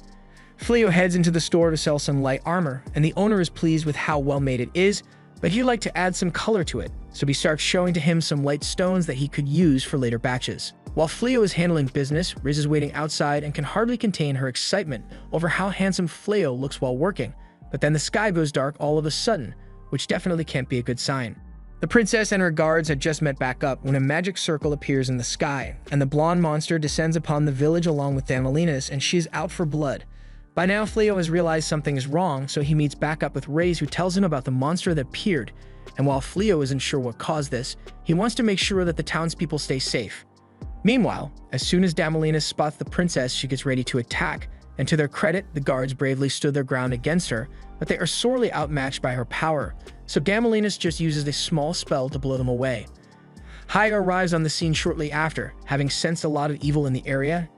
Fleo heads into the store to sell some light armor, and the owner is pleased with how well made it is, but he'd like to add some color to it, so he starts showing to him some light stones that he could use for later batches. While Fleo is handling business, Riz is waiting outside and can hardly contain her excitement over how handsome Fleo looks while working, but then the sky goes dark all of a sudden, which definitely can't be a good sign. The princess and her guards had just met back up when a magic circle appears in the sky, and the blonde monster descends upon the village along with Damalinas, and she is out for blood. By now, Fleo has realized something is wrong, so he meets back up with Riz, who tells him about the monster that appeared, and while Fleo isn't sure what caused this, he wants to make sure that the townspeople stay safe. Meanwhile, as soon as Damalinas spots the princess, she gets ready to attack, and to their credit, the guards bravely stood their ground against her, but they are sorely outmatched by her power, so Damalinas just uses a small spell to blow them away. Haya arrives on the scene shortly after, having sensed a lot of evil in the area,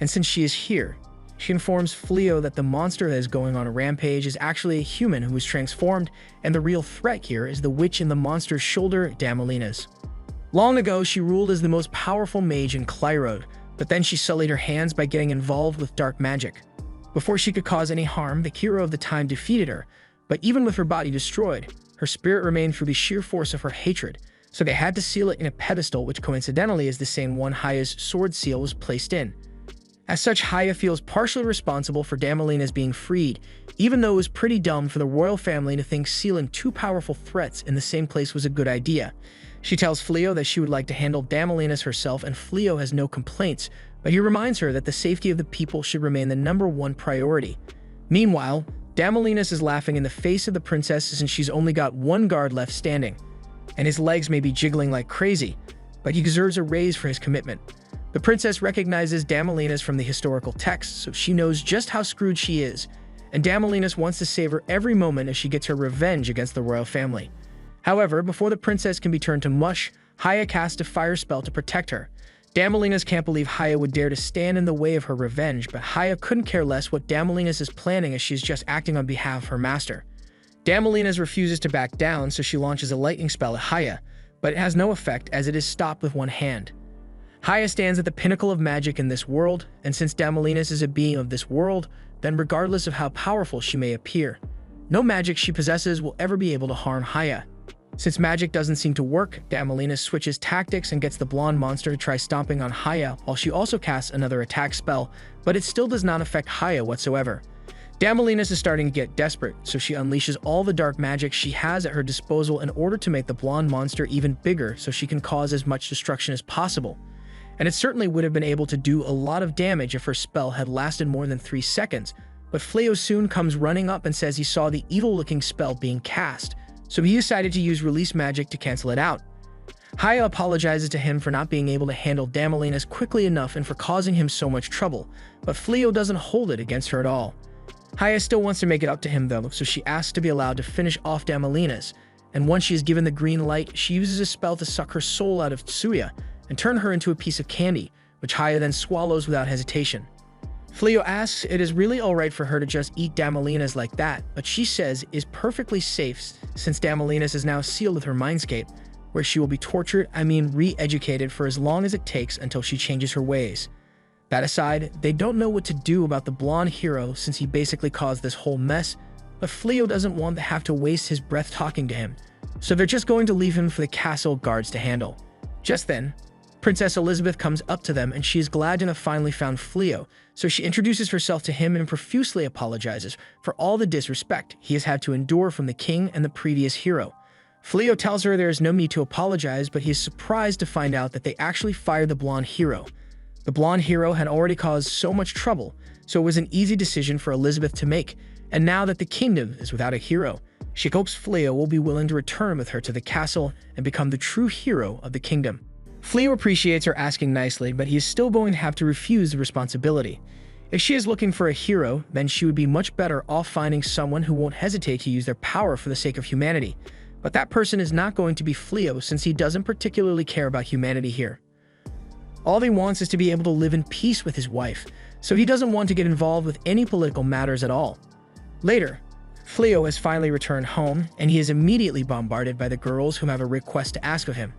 and since she is here, she informs Fleo that the monster that is going on a rampage is actually a human who was transformed, and the real threat here is the witch in the monster's shoulder, Damalinas. Long ago, she ruled as the most powerful mage in Clyrode, but then she sullied her hands by getting involved with dark magic. Before she could cause any harm, the hero of the time defeated her, but even with her body destroyed, her spirit remained through the sheer force of her hatred, so they had to seal it in a pedestal which coincidentally is the same one Haya's sword seal was placed in. As such, Haya feels partially responsible for Damalinas being freed, even though it was pretty dumb for the royal family to think sealing two powerful threats in the same place was a good idea. She tells Fleo that she would like to handle Damalinas herself, and Fleo has no complaints, but he reminds her that the safety of the people should remain the #1 priority. Meanwhile, Damalinas is laughing in the face of the princess since she's only got one guard left standing, and his legs may be jiggling like crazy, but he deserves a raise for his commitment. The princess recognizes Damalinas from the historical texts, so she knows just how screwed she is, and Damalinas wants to save her every moment as she gets her revenge against the royal family. However, before the princess can be turned to mush, Haya casts a fire spell to protect her. Damalinas can't believe Haya would dare to stand in the way of her revenge, but Haya couldn't care less what Damalinas is planning as she's just acting on behalf of her master. Damalinas refuses to back down, so she launches a lightning spell at Haya, but it has no effect as it is stopped with one hand. Haya stands at the pinnacle of magic in this world, and since Damalinas is a being of this world, then regardless of how powerful she may appear, no magic she possesses will ever be able to harm Haya. Since magic doesn't seem to work, Damalinas switches tactics and gets the blonde monster to try stomping on Haya while she also casts another attack spell, but it still does not affect Haya whatsoever. Damalinas is starting to get desperate, so she unleashes all the dark magic she has at her disposal in order to make the blonde monster even bigger so she can cause as much destruction as possible. And it certainly would have been able to do a lot of damage if her spell had lasted more than 3 seconds, but Fleo soon comes running up and says he saw the evil-looking spell being cast, so he decided to use release magic to cancel it out. Haya apologizes to him for not being able to handle Damalinas quickly enough and for causing him so much trouble, but Fleo doesn't hold it against her at all. Haya still wants to make it up to him though, so she asks to be allowed to finish off Damalinas, and once she is given the green light, she uses a spell to suck her soul out of Tsuya and turn her into a piece of candy, which Haya then swallows without hesitation. Fleo asks it is really alright for her to just eat Damalinas like that, but she says is perfectly safe since Damalinas is now sealed with her mindscape, where she will be tortured, re-educated for as long as it takes until she changes her ways. That aside, they don't know what to do about the blonde hero since he basically caused this whole mess, but Fleo doesn't want to have to waste his breath talking to him, so they're just going to leave him for the castle guards to handle. Just then, Princess Elizabeth comes up to them and she is glad to have finally found Fleo, so she introduces herself to him and profusely apologizes for all the disrespect he has had to endure from the king and the previous hero. Fleo tells her there is no need to apologize, but he is surprised to find out that they actually fired the blonde hero. The blonde hero had already caused so much trouble, so it was an easy decision for Elizabeth to make, and now that the kingdom is without a hero, she hopes Fleo will be willing to return with her to the castle and become the true hero of the kingdom. Fleo appreciates her asking nicely, but he is still going to have to refuse the responsibility. If she is looking for a hero, then she would be much better off finding someone who won't hesitate to use their power for the sake of humanity. But that person is not going to be Fleo, since he doesn't particularly care about humanity here. All he wants is to be able to live in peace with his wife, so he doesn't want to get involved with any political matters at all. Later, Fleo has finally returned home, and he is immediately bombarded by the girls who have a request to ask of him.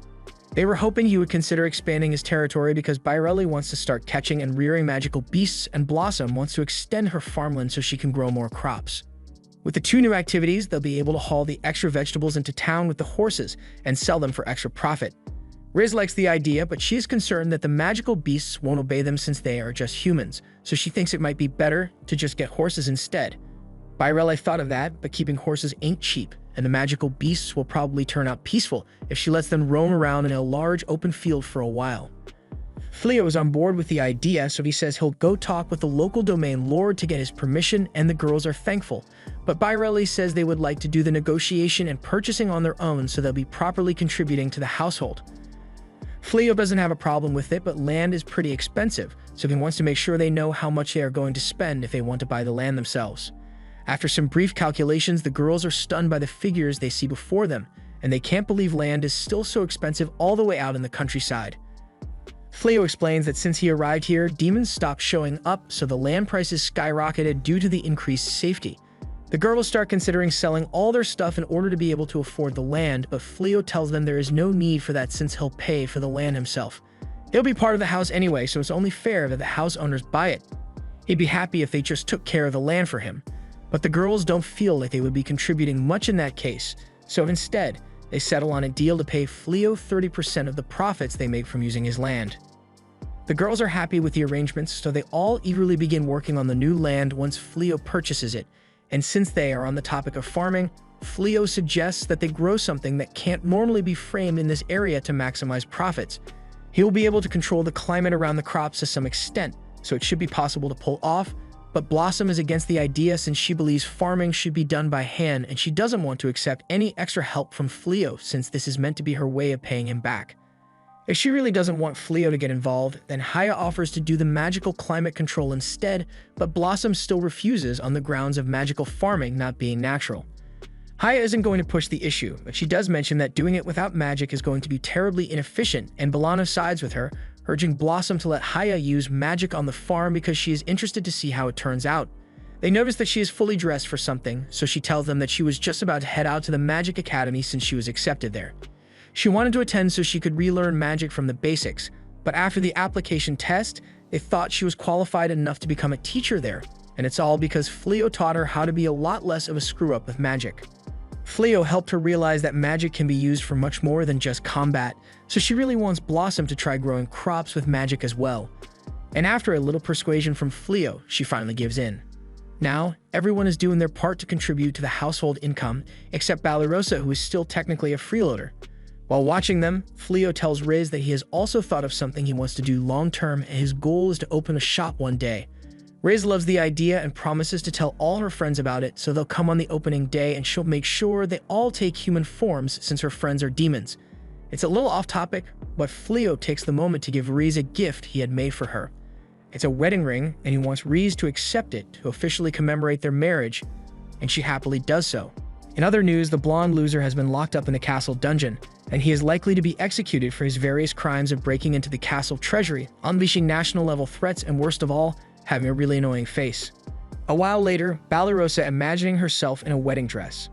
They were hoping he would consider expanding his territory because Byrelli wants to start catching and rearing magical beasts, and Blossom wants to extend her farmland so she can grow more crops. With the two new activities, they'll be able to haul the extra vegetables into town with the horses and sell them for extra profit. Riz likes the idea, but she is concerned that the magical beasts won't obey them since they are just humans, so she thinks it might be better to just get horses instead. Byrelli thought of that, but keeping horses ain't cheap, and the magical beasts will probably turn out peaceful if she lets them roam around in a large open field for a while. Fleo is on board with the idea, so he says he'll go talk with the local domain lord to get his permission, and the girls are thankful. But Byrelli says they would like to do the negotiation and purchasing on their own, so they'll be properly contributing to the household. Fleo doesn't have a problem with it, but land is pretty expensive, so he wants to make sure they know how much they are going to spend if they want to buy the land themselves. After some brief calculations, the girls are stunned by the figures they see before them, and they can't believe land is still so expensive all the way out in the countryside. Fleo explains that since he arrived here, demons stopped showing up, so the land prices skyrocketed due to the increased safety. The girls start considering selling all their stuff in order to be able to afford the land, but Fleo tells them there is no need for that since he'll pay for the land himself. He'll be part of the house anyway, so it's only fair that the house owners buy it. He'd be happy if they just took care of the land for him. But the girls don't feel like they would be contributing much in that case, so instead, they settle on a deal to pay Fleo 30% of the profits they make from using his land. The girls are happy with the arrangements, so they all eagerly begin working on the new land once Fleo purchases it. And since they are on the topic of farming, Fleo suggests that they grow something that can't normally be framed in this area to maximize profits. He will be able to control the climate around the crops to some extent, so it should be possible to pull off, but Blossom is against the idea since she believes farming should be done by hand and she doesn't want to accept any extra help from Fleo since this is meant to be her way of paying him back. If she really doesn't want Fleo to get involved, then Haya offers to do the magical climate control instead, but Blossom still refuses on the grounds of magical farming not being natural. Haya isn't going to push the issue, but she does mention that doing it without magic is going to be terribly inefficient, and Balana sides with her, urging Blossom to let Haya use magic on the farm because she is interested to see how it turns out. They notice that she is fully dressed for something, so she tells them that she was just about to head out to the Magic Academy since she was accepted there. She wanted to attend so she could relearn magic from the basics, but after the application test, they thought she was qualified enough to become a teacher there, and it's all because Fleo taught her how to be a lot less of a screw-up with magic. Fleo helped her realize that magic can be used for much more than just combat, so she really wants Blossom to try growing crops with magic as well. And after a little persuasion from Fleo, she finally gives in. Now, everyone is doing their part to contribute to the household income, except Balarosa, who is still technically a freeloader. While watching them, Fleo tells Riz that he has also thought of something he wants to do long-term, and his goal is to open a shop one day. Riz loves the idea and promises to tell all her friends about it, so they'll come on the opening day and she'll make sure they all take human forms since her friends are demons. It's a little off-topic, but Fleo takes the moment to give Riz a gift he had made for her. It's a wedding ring, and he wants Riz to accept it to officially commemorate their marriage, and she happily does so. In other news, the blonde loser has been locked up in the castle dungeon, and he is likely to be executed for his various crimes of breaking into the castle treasury, unleashing national-level threats, and worst of all, having a really annoying face. A while later, Balarosa imagining herself in a wedding dress.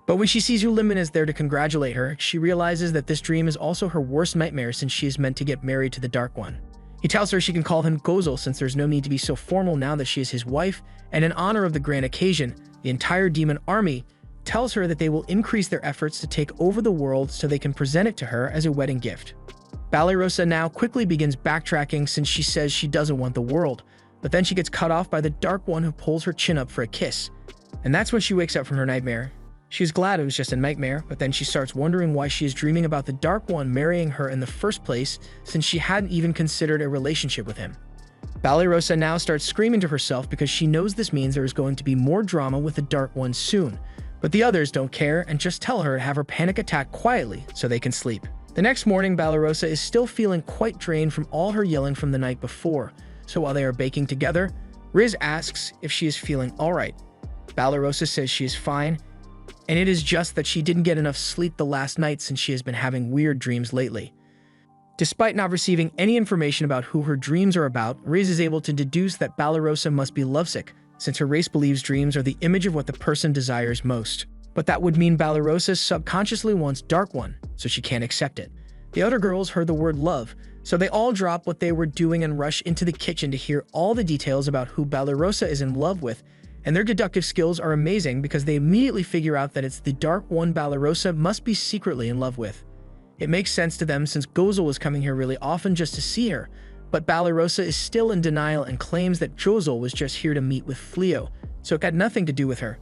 But when she sees Ulimin is there to congratulate her, she realizes that this dream is also her worst nightmare since she is meant to get married to the Dark One. He tells her she can call him Gozel since there's no need to be so formal now that she is his wife, and in honor of the grand occasion, the entire demon army tells her that they will increase their efforts to take over the world so they can present it to her as a wedding gift. Balarosa now quickly begins backtracking since she says she doesn't want the world, but then she gets cut off by the Dark One who pulls her chin up for a kiss. And that's when she wakes up from her nightmare. She's glad it was just a nightmare, but then she starts wondering why she is dreaming about the Dark One marrying her in the first place, since she hadn't even considered a relationship with him. Balarosa now starts screaming to herself because she knows this means there is going to be more drama with the Dark One soon, but the others don't care and just tell her to have her panic attack quietly so they can sleep. The next morning, Balarosa is still feeling quite drained from all her yelling from the night before, so while they are baking together, Riz asks if she is feeling alright. Balarosa says she is fine, and it is just that she didn't get enough sleep the last night since she has been having weird dreams lately. Despite not receiving any information about who her dreams are about, Riz is able to deduce that Balarosa must be lovesick, since her race believes dreams are the image of what the person desires most. But that would mean Balarosa subconsciously wants Dark One, so she can't accept it. The other girls heard the word love, so they all drop what they were doing and rush into the kitchen to hear all the details about who Balarosa is in love with, and their deductive skills are amazing because they immediately figure out that it's the Dark One Balarosa must be secretly in love with. It makes sense to them since Gozel was coming here really often just to see her, but Balarosa is still in denial and claims that Gozel was just here to meet with Fleo, so it had nothing to do with her.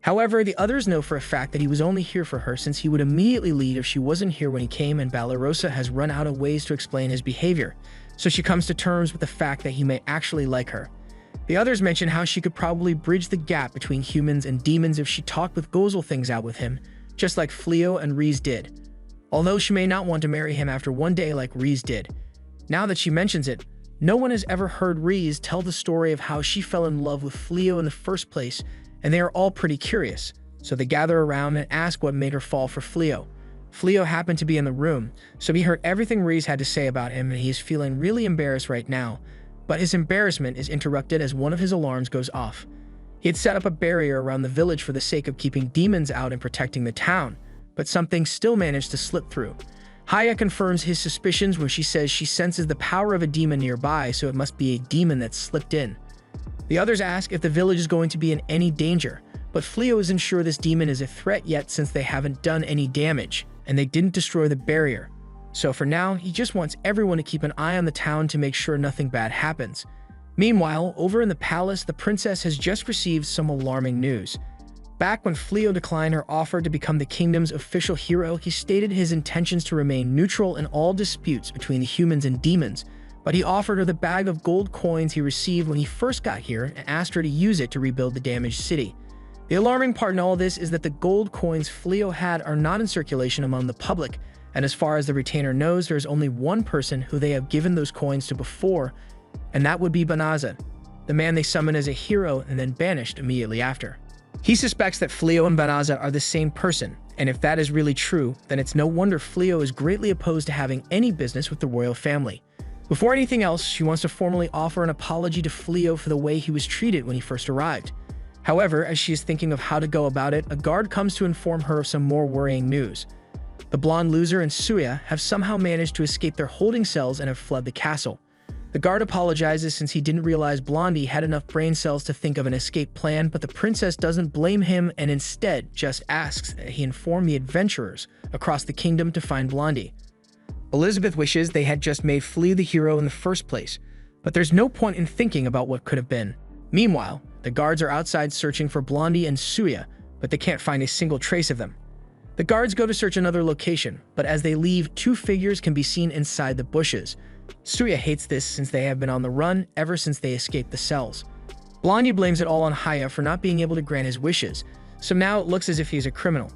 However, the others know for a fact that he was only here for her since he would immediately leave if she wasn't here when he came, and Balarosa has run out of ways to explain his behavior, so she comes to terms with the fact that he may actually like her. The others mention how she could probably bridge the gap between humans and demons if she talked with Gozel things out with him, just like Fleo and Riz did. Although she may not want to marry him after one day like Riz did. Now that she mentions it, no one has ever heard Riz tell the story of how she fell in love with Fleo in the first place, and they are all pretty curious, so they gather around and ask what made her fall for Fleo. Fleo happened to be in the room, so he heard everything Riz had to say about him, and he is feeling really embarrassed right now, but his embarrassment is interrupted as one of his alarms goes off. He had set up a barrier around the village for the sake of keeping demons out and protecting the town, but something still managed to slip through. Haya confirms his suspicions when she says she senses the power of a demon nearby, so it must be a demon that slipped in. The others ask if the village is going to be in any danger, but Fleo isn't sure this demon is a threat yet since they haven't done any damage, and they didn't destroy the barrier. So for now, he just wants everyone to keep an eye on the town to make sure nothing bad happens. Meanwhile, over in the palace, the princess has just received some alarming news. Back when Fleo declined her offer to become the kingdom's official hero, he stated his intentions to remain neutral in all disputes between the humans and demons, but he offered her the bag of gold coins he received when he first got here and asked her to use it to rebuild the damaged city. The alarming part in all this is that the gold coins Fleo had are not in circulation among the public, and as far as the retainer knows, there is only one person who they have given those coins to before, and that would be Banaza, the man they summoned as a hero and then banished immediately after. He suspects that Fleo and Banaza are the same person, and if that is really true, then it's no wonder Fleo is greatly opposed to having any business with the royal family. Before anything else, she wants to formally offer an apology to Fleo for the way he was treated when he first arrived. However, as she is thinking of how to go about it, a guard comes to inform her of some more worrying news. The blonde loser and Suya have somehow managed to escape their holding cells and have fled the castle. The guard apologizes since he didn't realize Blondie had enough brain cells to think of an escape plan, but the princess doesn't blame him and instead just asks that he inform the adventurers across the kingdom to find Blondie. Elizabeth wishes they had just made Flea the hero in the first place, but there's no point in thinking about what could have been. Meanwhile, the guards are outside searching for Blondie and Suya, but they can't find a single trace of them. The guards go to search another location, but as they leave, two figures can be seen inside the bushes. Suya hates this since they have been on the run ever since they escaped the cells. Blondie blames it all on Haya for not being able to grant his wishes, so now it looks as if he's a criminal.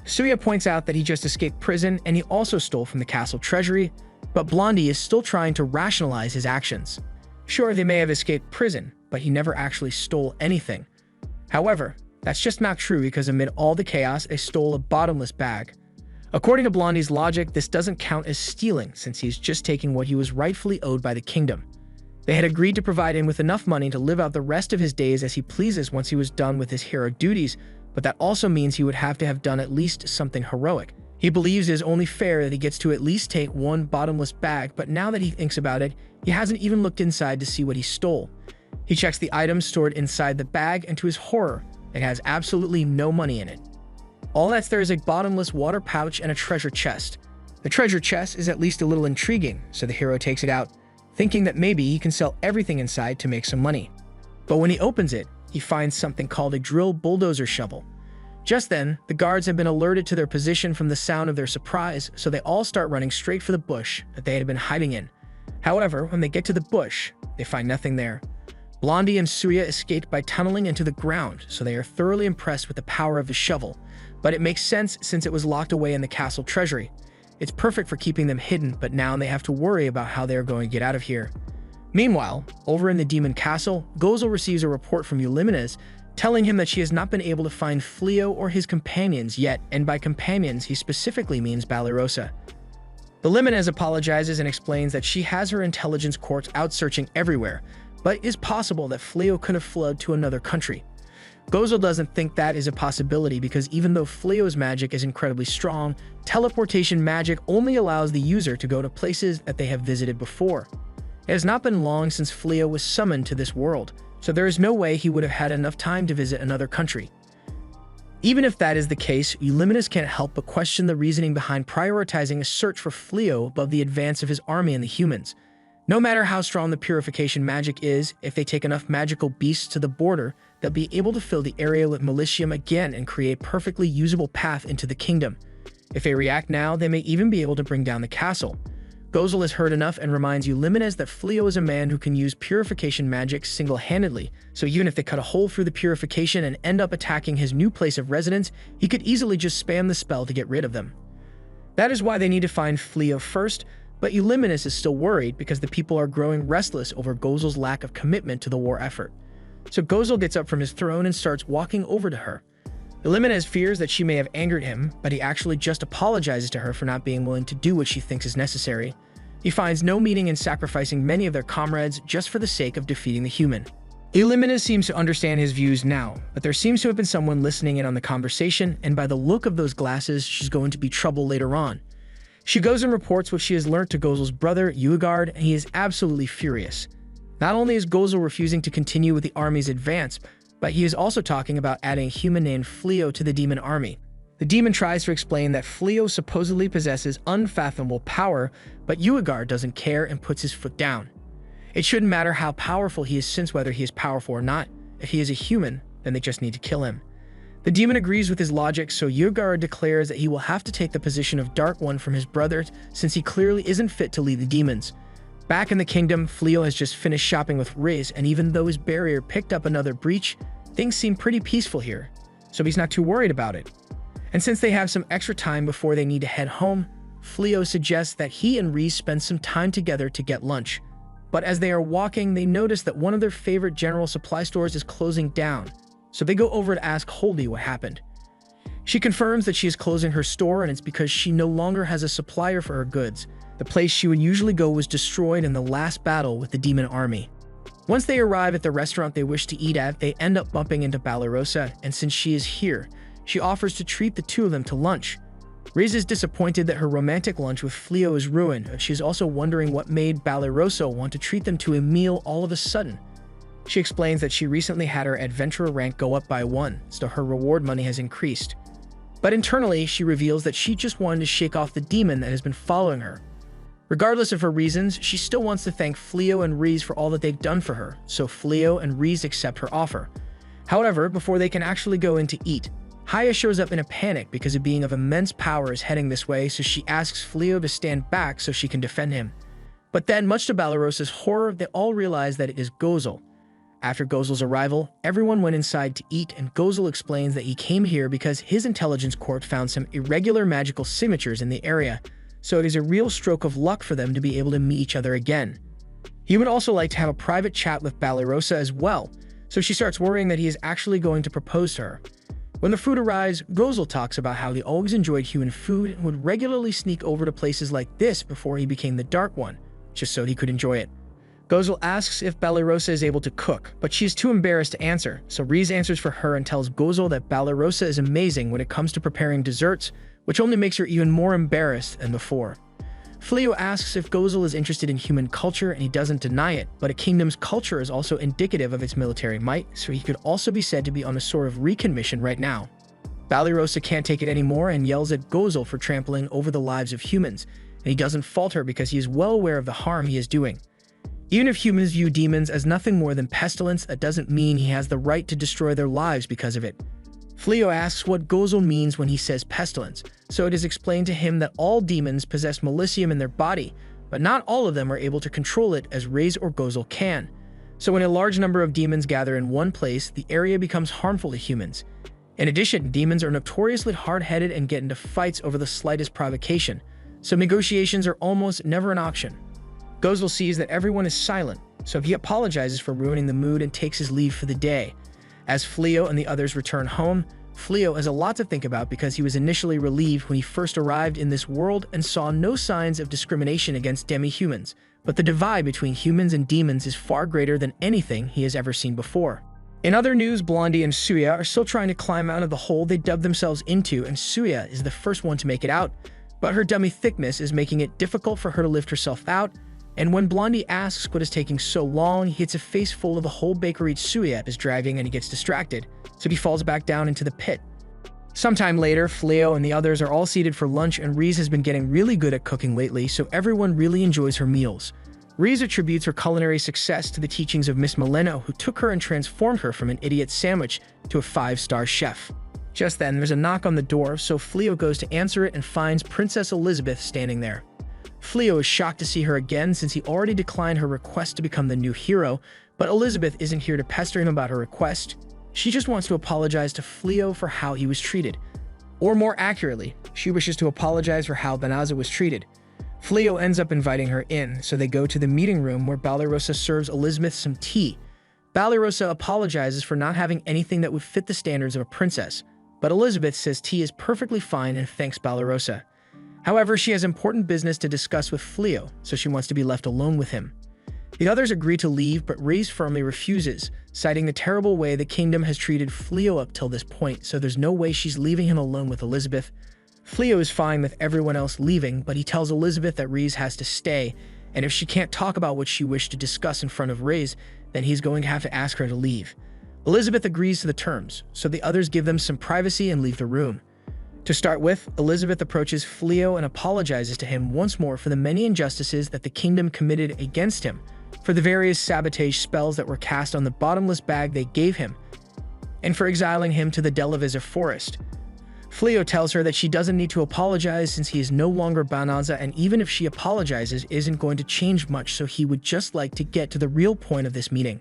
Suya points out that he just escaped prison and he also stole from the castle treasury, but Blondie is still trying to rationalize his actions. Sure, they may have escaped prison, but he never actually stole anything. However, that's just not true because amid all the chaos, they stole a bottomless bag. According to Blondie's logic, this doesn't count as stealing since he's just taking what he was rightfully owed by the kingdom. They had agreed to provide him with enough money to live out the rest of his days as he pleases once he was done with his hero duties, but that also means he would have to have done at least something heroic. He believes it is only fair that he gets to at least take one bottomless bag, but now that he thinks about it, he hasn't even looked inside to see what he stole. He checks the items stored inside the bag, and to his horror, it has absolutely no money in it. All that's there is a bottomless water pouch and a treasure chest. The treasure chest is at least a little intriguing, so the hero takes it out, thinking that maybe he can sell everything inside to make some money. But when he opens it, he finds something called a drill bulldozer shovel. Just then, the guards have been alerted to their position from the sound of their surprise, so they all start running straight for the bush that they had been hiding in. However, when they get to the bush, they find nothing there. Blondie and Suya escaped by tunneling into the ground, so they are thoroughly impressed with the power of the shovel. But it makes sense since it was locked away in the castle treasury. It's perfect for keeping them hidden, but now they have to worry about how they are going to get out of here. Meanwhile, over in the demon castle, Gozel receives a report from Eulimenes telling him that she has not been able to find Fleo or his companions yet, and by companions he specifically means Balarosa. Eulimenes apologizes and explains that she has her intelligence courts out searching everywhere, but it is possible that Fleo could have fled to another country. Gozel doesn't think that is a possibility because even though Fleo's magic is incredibly strong, teleportation magic only allows the user to go to places that they have visited before. It has not been long since Fleo was summoned to this world, so there is no way he would have had enough time to visit another country. Even if that is the case, Eulimenes can't help but question the reasoning behind prioritizing a search for Fleo above the advance of his army and the humans. No matter how strong the purification magic is, if they take enough magical beasts to the border, they'll be able to fill the area with Militium again and create a perfectly usable path into the kingdom. If they react now, they may even be able to bring down the castle. Gozel has heard enough and reminds Eulimenes that Fleo is a man who can use purification magic single-handedly, so even if they cut a hole through the purification and end up attacking his new place of residence, he could easily just spam the spell to get rid of them. That is why they need to find Fleo first, but Eulimenes is still worried because the people are growing restless over Gozel's lack of commitment to the war effort. So Gozel gets up from his throne and starts walking over to her. Eulimenes fears that she may have angered him, but he actually just apologizes to her for not being willing to do what she thinks is necessary. He finds no meaning in sacrificing many of their comrades just for the sake of defeating the human. Eulimenes seems to understand his views now, but there seems to have been someone listening in on the conversation, and by the look of those glasses, she's going to be trouble later on. She goes and reports what she has learned to Gozel's brother, Euigard, and he is absolutely furious. Not only is Gozel refusing to continue with the army's advance, but he is also talking about adding a human named Fleo to the demon army. The demon tries to explain that Fleo supposedly possesses unfathomable power, but Euigard doesn't care and puts his foot down. It shouldn't matter how powerful he is since whether he is powerful or not. If he is a human, then they just need to kill him. The demon agrees with his logic, so Euigard declares that he will have to take the position of Dark One from his brother since he clearly isn't fit to lead the demons. Back in the kingdom, Fleo has just finished shopping with Riz, and even though his barrier picked up another breach, things seem pretty peaceful here, so he's not too worried about it. And since they have some extra time before they need to head home, Fleo suggests that he and Riz spend some time together to get lunch. But as they are walking, they notice that one of their favorite general supply stores is closing down, so they go over to ask Holdy what happened. She confirms that she is closing her store and it's because she no longer has a supplier for her goods. The place she would usually go was destroyed in the last battle with the demon army. Once they arrive at the restaurant they wish to eat at, they end up bumping into Balarosa, and since she is here, she offers to treat the two of them to lunch. Riz is disappointed that her romantic lunch with Fleo is ruined. She is also wondering what made Balarosa want to treat them to a meal all of a sudden. She explains that she recently had her adventurer rank go up by 1, so her reward money has increased. But internally, she reveals that she just wanted to shake off the demon that has been following her. Regardless of her reasons, she still wants to thank Fleo and Riz for all that they've done for her, so Fleo and Riz accept her offer. However, before they can actually go in to eat, Haya shows up in a panic because a being of immense power is heading this way, so she asks Fleo to stand back so she can defend him. But then, much to Balarosa's horror, they all realize that it is Gozel. After Gozel's arrival, everyone went inside to eat, and Gozel explains that he came here because his intelligence court found some irregular magical signatures in the area, so it is a real stroke of luck for them to be able to meet each other again. He would also like to have a private chat with Balarosa as well, so she starts worrying that he is actually going to propose to her. When the food arrives, Gozel talks about how he always enjoyed human food and would regularly sneak over to places like this before he became the Dark One, just so he could enjoy it. Gozel asks if Balarosa is able to cook, but she is too embarrassed to answer, so Riz answers for her and tells Gozel that Balarosa is amazing when it comes to preparing desserts, which only makes her even more embarrassed than before. Fleo asks if Gozel is interested in human culture, and he doesn't deny it, but a kingdom's culture is also indicative of its military might, so he could also be said to be on a sort of recon mission right now. Balarosa can't take it anymore and yells at Gozel for trampling over the lives of humans, and he doesn't fault her because he is well aware of the harm he is doing. Even if humans view demons as nothing more than pestilence, that doesn't mean he has the right to destroy their lives because of it. Fleo asks what Gozel means when he says pestilence, so it is explained to him that all demons possess malicium in their body, but not all of them are able to control it as Reyes or Gozel can. So when a large number of demons gather in one place, the area becomes harmful to humans. In addition, demons are notoriously hard-headed and get into fights over the slightest provocation, so negotiations are almost never an option. Gozel sees that everyone is silent, so he apologizes for ruining the mood and takes his leave for the day. As Fleo and the others return home, Fleo has a lot to think about because he was initially relieved when he first arrived in this world and saw no signs of discrimination against demi-humans, but the divide between humans and demons is far greater than anything he has ever seen before. In other news, Blondie and Suya are still trying to climb out of the hole they dug themselves into, and Suya is the first one to make it out, but her dummy thickness is making it difficult for her to lift herself out, and when Blondie asks what is taking so long, he hits a face full of the whole bakery Suya is dragging and he gets distracted, so he falls back down into the pit. Sometime later, Fleo and the others are all seated for lunch, and Reyes has been getting really good at cooking lately, so everyone really enjoys her meals. Reyes attributes her culinary success to the teachings of Miss Mileno, who took her and transformed her from an idiot sandwich to a 5-star chef. Just then, there's a knock on the door, so Fleo goes to answer it and finds Princess Elizabeth standing there. Fleo is shocked to see her again since he already declined her request to become the new hero, but Elizabeth isn't here to pester him about her request. She just wants to apologize to Fleo for how he was treated. Or more accurately, she wishes to apologize for how Banaza was treated. Fleo ends up inviting her in, so they go to the meeting room where Balarosa serves Elizabeth some tea. Balarosa apologizes for not having anything that would fit the standards of a princess, but Elizabeth says tea is perfectly fine and thanks Balarosa. However, she has important business to discuss with Fleo, so she wants to be left alone with him. The others agree to leave, but Reyes firmly refuses, citing the terrible way the kingdom has treated Fleo up till this point, so there's no way she's leaving him alone with Elizabeth. Fleo is fine with everyone else leaving, but he tells Elizabeth that Reyes has to stay, and if she can't talk about what she wished to discuss in front of Reyes, then he's going to have to ask her to leave. Elizabeth agrees to the terms, so the others give them some privacy and leave the room. To start with, Elizabeth approaches Fleo and apologizes to him once more for the many injustices that the kingdom committed against him, for the various sabotage spells that were cast on the bottomless bag they gave him, and for exiling him to the Delavizza forest. Fleo tells her that she doesn't need to apologize since he is no longer Banaza, and even if she apologizes, isn't going to change much, so he would just like to get to the real point of this meeting.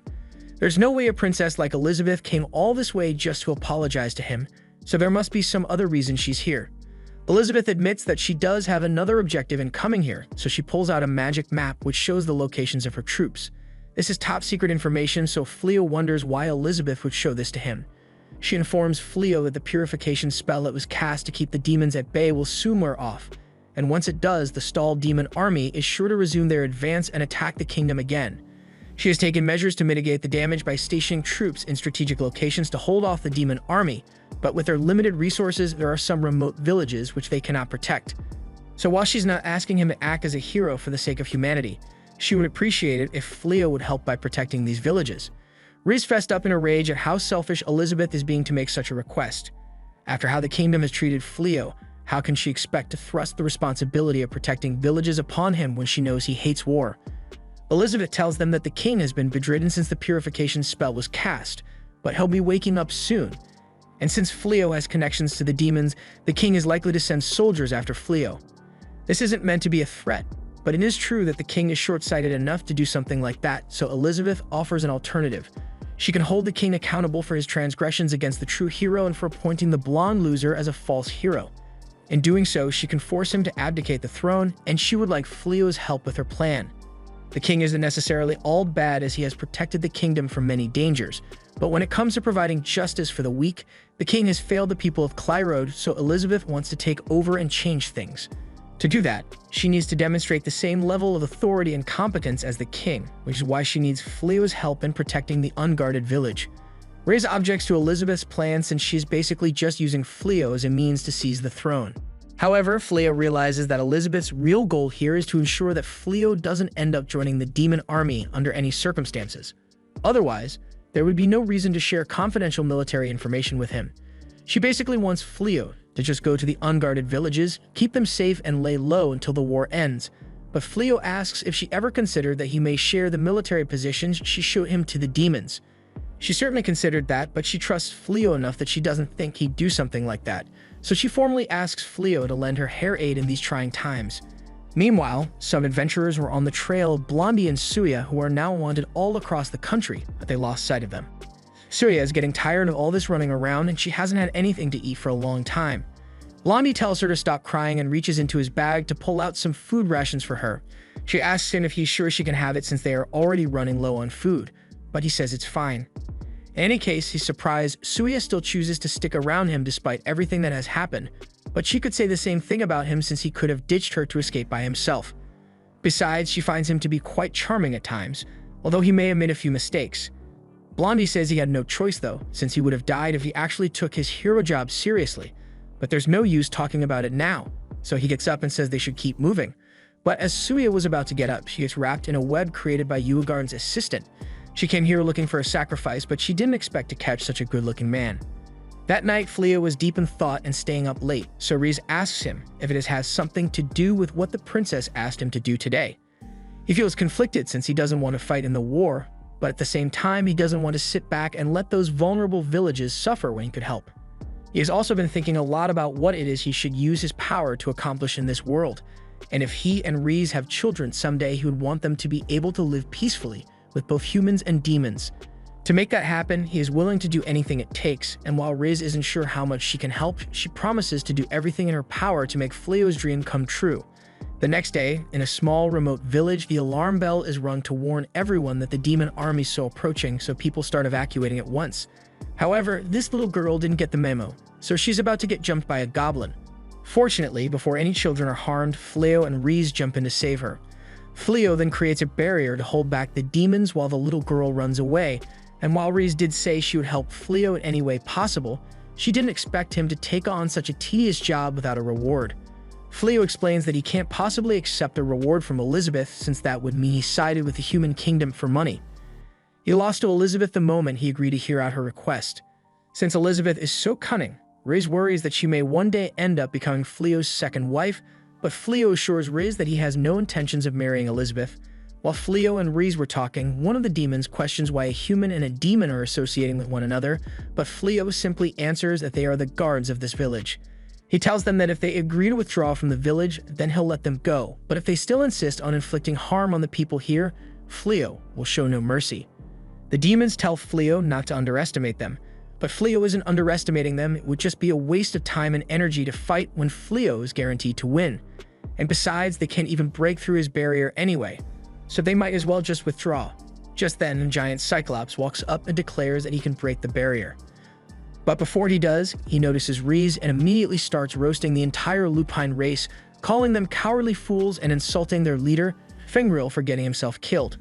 There's no way a princess like Elizabeth came all this way just to apologize to him, so there must be some other reason she's here. Elizabeth admits that she does have another objective in coming here, so she pulls out a magic map which shows the locations of her troops. This is top secret information, so Fleo wonders why Elizabeth would show this to him. She informs Fleo that the purification spell that was cast to keep the demons at bay will soon wear off, and once it does, the stalled demon army is sure to resume their advance and attack the kingdom again. She has taken measures to mitigate the damage by stationing troops in strategic locations to hold off the demon army, but with their limited resources, there are some remote villages which they cannot protect. So while she's not asking him to act as a hero for the sake of humanity, she would appreciate it if Fleo would help by protecting these villages. Reyes fessed up in a rage at how selfish Elizabeth is being to make such a request. After how the kingdom has treated Fleo, how can she expect to thrust the responsibility of protecting villages upon him when she knows he hates war? Elizabeth tells them that the king has been bedridden since the purification spell was cast, but he'll be waking up soon. And since Fleo has connections to the demons, the king is likely to send soldiers after Fleo. This isn't meant to be a threat, but it is true that the king is short-sighted enough to do something like that, so Elizabeth offers an alternative. She can hold the king accountable for his transgressions against the true hero and for appointing the blonde loser as a false hero. In doing so, she can force him to abdicate the throne, and she would like Fleo's help with her plan. The king isn't necessarily all bad as he has protected the kingdom from many dangers, but when it comes to providing justice for the weak, the king has failed the people of Clyrode, so Elizabeth wants to take over and change things. To do that, she needs to demonstrate the same level of authority and competence as the king, which is why she needs Fleo's help in protecting the unguarded village. Reyes objects to Elizabeth's plan since she's basically just using Fleo as a means to seize the throne. However, Fleo realizes that Elizabeth's real goal here is to ensure that Fleo doesn't end up joining the demon army under any circumstances. Otherwise, there would be no reason to share confidential military information with him. She basically wants Fleo to just go to the unguarded villages, keep them safe, and lay low until the war ends. but Fleo asks if she ever considered that he may share the military positions she showed him to the demons. She certainly considered that, but she trusts Fleo enough that she doesn't think he'd do something like that, so she formally asks Fleo to lend her hair aid in these trying times. Meanwhile, some adventurers were on the trail of Blondie and Suya, who are now wanted all across the country, but they lost sight of them. Suya is getting tired of all this running around, and she hasn't had anything to eat for a long time. Blondie tells her to stop crying and reaches into his bag to pull out some food rations for her. She asks him if he's sure she can have it since they are already running low on food, but he says it's fine. In any case, he's surprised Suya still chooses to stick around him despite everything that has happened, but she could say the same thing about him since he could have ditched her to escape by himself. Besides, she finds him to be quite charming at times, although he may have made a few mistakes. Blondie says he had no choice though, since he would have died if he actually took his hero job seriously, but there's no use talking about it now, so he gets up and says they should keep moving. But as Suya was about to get up, she gets wrapped in a web created by Yuigarden's assistant. She came here looking for a sacrifice, but she didn't expect to catch such a good-looking man. That night, Fleo was deep in thought and staying up late, so Riz asks him if it has something to do with what the princess asked him to do today. He feels conflicted since he doesn't want to fight in the war, but at the same time, he doesn't want to sit back and let those vulnerable villages suffer when he could help. He has also been thinking a lot about what it is he should use his power to accomplish in this world, and if he and Riz have children someday, he would want them to be able to live peacefully with both humans and demons. To make that happen, he is willing to do anything it takes, and while Riz isn't sure how much she can help, she promises to do everything in her power to make Fleo's dream come true. The next day, in a small, remote village, the alarm bell is rung to warn everyone that the demon army is so approaching, so people start evacuating at once. However, this little girl didn't get the memo, so she's about to get jumped by a goblin. Fortunately, before any children are harmed, Fleo and Riz jump in to save her. Fleo then creates a barrier to hold back the demons while the little girl runs away, and while Riz did say she would help Fleo in any way possible, she didn't expect him to take on such a tedious job without a reward. Fleo explains that he can't possibly accept a reward from Elizabeth since that would mean he sided with the human kingdom for money. He lost to Elizabeth the moment he agreed to hear out her request. Since Elizabeth is so cunning, Riz worries that she may one day end up becoming Fleo's second wife, but Fleo assures Riz that he has no intentions of marrying Elizabeth. While Fleo and Riz were talking, one of the demons questions why a human and a demon are associating with one another, but Fleo simply answers that they are the guards of this village. He tells them that if they agree to withdraw from the village, then he'll let them go, but if they still insist on inflicting harm on the people here, Fleo will show no mercy. The demons tell Fleo not to underestimate them, but Fleo isn't underestimating them. It would just be a waste of time and energy to fight when Fleo is guaranteed to win. And besides, they can't even break through his barrier anyway, so they might as well just withdraw. Just then, a giant Cyclops walks up and declares that he can break the barrier. But before he does, he notices Riz and immediately starts roasting the entire Lupine race, calling them cowardly fools and insulting their leader, Fengril, for getting himself killed.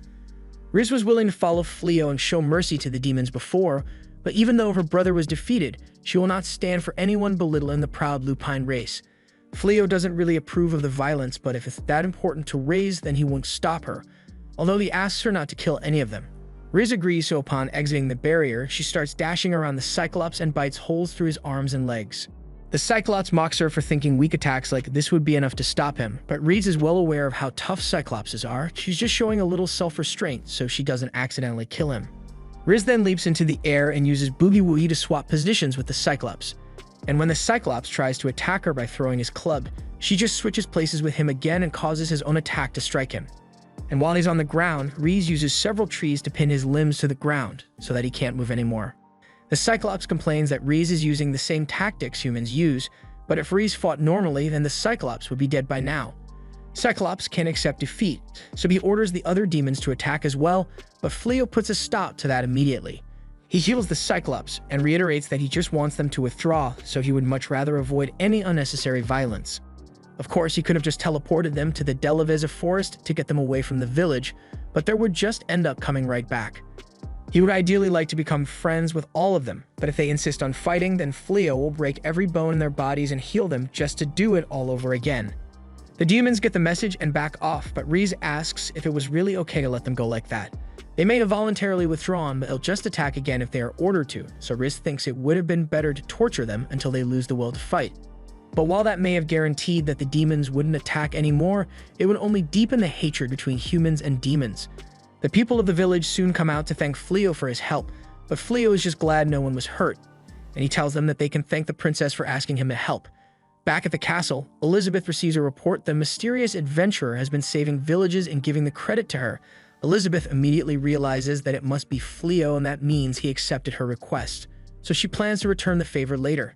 Riz was willing to follow Fleo and show mercy to the demons before, but even though her brother was defeated, she will not stand for anyone belittling the proud Lupine race. Fleo doesn't really approve of the violence, but if it's that important to Riz, then he won't stop her, although he asks her not to kill any of them. Riz agrees, so upon exiting the barrier, she starts dashing around the Cyclops and bites holes through his arms and legs. The Cyclops mocks her for thinking weak attacks like this would be enough to stop him, but Riz is well aware of how tough Cyclopses are. She's just showing a little self-restraint so she doesn't accidentally kill him. Riz then leaps into the air and uses Boogie Woogie to swap positions with the Cyclops. And when the Cyclops tries to attack her by throwing his club, she just switches places with him again and causes his own attack to strike him. And while he's on the ground, Riz uses several trees to pin his limbs to the ground so that he can't move anymore. The Cyclops complains that Riz is using the same tactics humans use, but if Riz fought normally, then the Cyclops would be dead by now. Cyclops can't accept defeat, so he orders the other demons to attack as well, but Fleo puts a stop to that immediately. He heals the Cyclops and reiterates that he just wants them to withdraw, so he would much rather avoid any unnecessary violence. Of course, he could have just teleported them to the Delaveza forest to get them away from the village, but they would just end up coming right back. He would ideally like to become friends with all of them, but if they insist on fighting, then Fleo will break every bone in their bodies and heal them just to do it all over again. The demons get the message and back off, but Riz asks if it was really okay to let them go like that. They may have voluntarily withdrawn, but they'll just attack again if they are ordered to, so Riz thinks it would have been better to torture them until they lose the will to fight. But while that may have guaranteed that the demons wouldn't attack anymore, it would only deepen the hatred between humans and demons. The people of the village soon come out to thank Fleo for his help, but Fleo is just glad no one was hurt, and he tells them that they can thank the princess for asking him to help. Back at the castle, Elizabeth receives a report that a mysterious adventurer has been saving villages and giving the credit to her. Elizabeth immediately realizes that it must be Fleo, and that means he accepted her request, so she plans to return the favor later.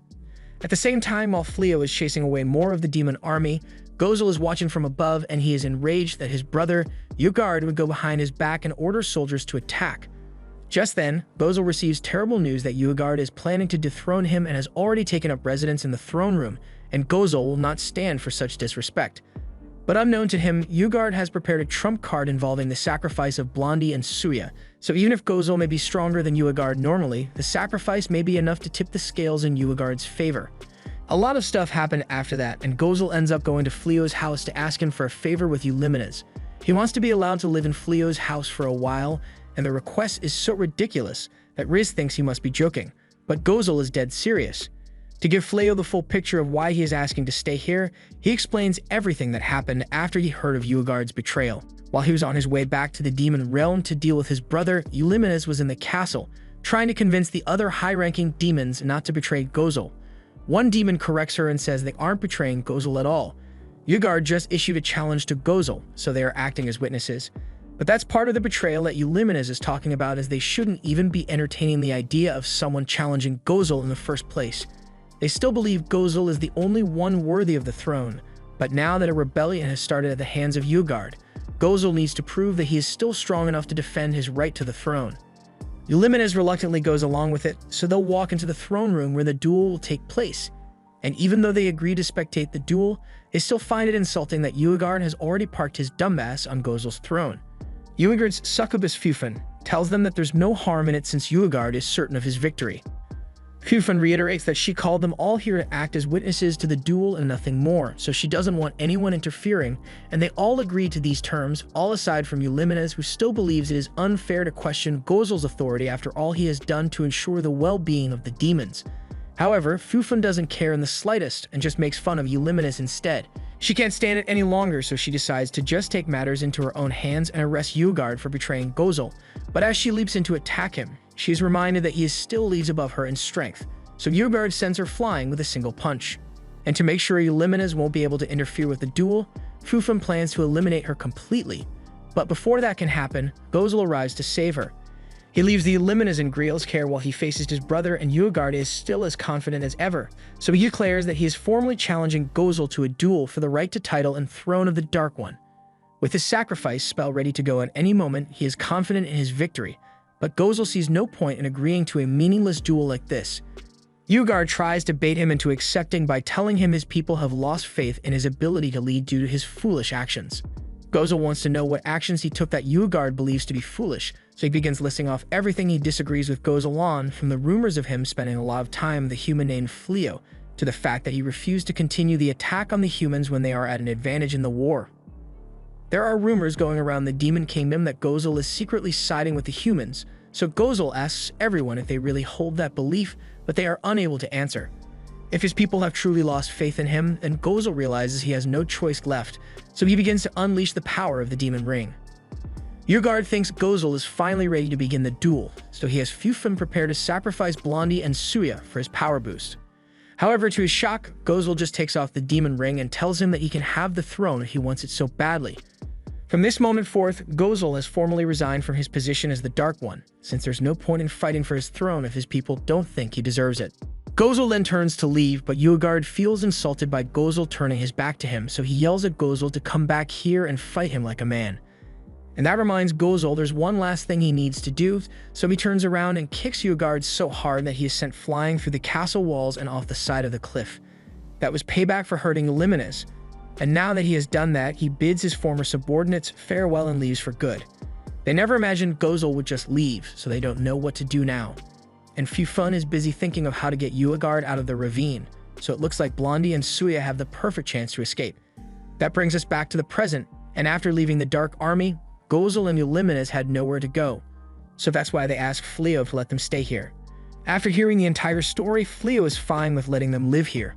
At the same time, while Fleo is chasing away more of the demon army, Gozel is watching from above, and he is enraged that his brother, Ugard, would go behind his back and order soldiers to attack. Just then, Gozel receives terrible news that Ugard is planning to dethrone him and has already taken up residence in the throne room, and Gozel will not stand for such disrespect. But unknown to him, Ugard has prepared a trump card involving the sacrifice of Blondie and Suya, so even if Gozel may be stronger than Ugard normally, the sacrifice may be enough to tip the scales in Ugard's favor. A lot of stuff happened after that, and Gozel ends up going to Fleo's house to ask him for a favor with Eulimenes. He wants to be allowed to live in Fleo's house for a while, and the request is so ridiculous that Riz thinks he must be joking, but Gozel is dead serious. To give Fleo the full picture of why he is asking to stay here, he explains everything that happened after he heard of Ugard's betrayal. While he was on his way back to the demon realm to deal with his brother, Eulimenes was in the castle, trying to convince the other high-ranking demons not to betray Gozel. One demon corrects her and says they aren't betraying Gozel at all. Ugard just issued a challenge to Gozel, so they are acting as witnesses. But that's part of the betrayal that Eulimenes is talking about, as they shouldn't even be entertaining the idea of someone challenging Gozel in the first place. They still believe Gozel is the only one worthy of the throne, but now that a rebellion has started at the hands of Ugard, Gozel needs to prove that he is still strong enough to defend his right to the throne. Eulimenes reluctantly goes along with it, so they'll walk into the throne room where the duel will take place. And even though they agree to spectate the duel, they still find it insulting that Ugard has already parked his dumbass on Gozel's throne. Ugard's succubus Fufun tells them that there's no harm in it since Ugard is certain of his victory. Fufun reiterates that she called them all here to act as witnesses to the duel and nothing more, so she doesn't want anyone interfering, and they all agree to these terms, all aside from Eulimenes, who still believes it is unfair to question Gozel's authority after all he has done to ensure the well-being of the demons. However, Fufun doesn't care in the slightest and just makes fun of Eulimenes instead. She can't stand it any longer, so she decides to just take matters into her own hands and arrest Ugard for betraying Gozel. But as she leaps in to attack him, she is reminded that he still leads above her in strength, so Ugard sends her flying with a single punch. And to make sure Eulimenes won't be able to interfere with the duel, Fufun plans to eliminate her completely. But before that can happen, Gozel arrives to save her. He leaves the Eulimenes in Griel's care while he faces his brother, and Ugard is still as confident as ever, so he declares that he is formally challenging Gozel to a duel for the right to title and throne of the Dark One. With his sacrifice spell ready to go at any moment, he is confident in his victory, but Gozel sees no point in agreeing to a meaningless duel like this. Ugard tries to bait him into accepting by telling him his people have lost faith in his ability to lead due to his foolish actions. Gozel wants to know what actions he took that Ugard believes to be foolish, so he begins listing off everything he disagrees with Gozel on, from the rumors of him spending a lot of time with the human named Fleo, to the fact that he refused to continue the attack on the humans when they are at an advantage in the war. There are rumors going around the Demon Kingdom that Gozel is secretly siding with the humans, so Gozel asks everyone if they really hold that belief, but they are unable to answer. If his people have truly lost faith in him, then Gozel realizes he has no choice left, so he begins to unleash the power of the Demon Ring. Ugard thinks Gozel is finally ready to begin the duel, so he has Fufun prepare to sacrifice Blondie and Suya for his power boost. However, to his shock, Gozel just takes off the Demon Ring and tells him that he can have the throne if he wants it so badly. From this moment forth, Gozel has formally resigned from his position as the Dark One, since there's no point in fighting for his throne if his people don't think he deserves it. Gozel then turns to leave, but Ugard feels insulted by Gozel turning his back to him, so he yells at Gozel to come back here and fight him like a man. And that reminds Gozel there's one last thing he needs to do, so he turns around and kicks Ugard so hard that he is sent flying through the castle walls and off the side of the cliff. That was payback for hurting Eulimenes, and now that he has done that, he bids his former subordinates farewell and leaves for good. They never imagined Gozel would just leave, so they don't know what to do now. And Fufun is busy thinking of how to get Ugard out of the ravine, so it looks like Blondie and Suya have the perfect chance to escape. That brings us back to the present, and after leaving the Dark Army, Gozel and Eulimenes had nowhere to go, so that's why they asked Fleo to let them stay here. After hearing the entire story, Fleo is fine with letting them live here.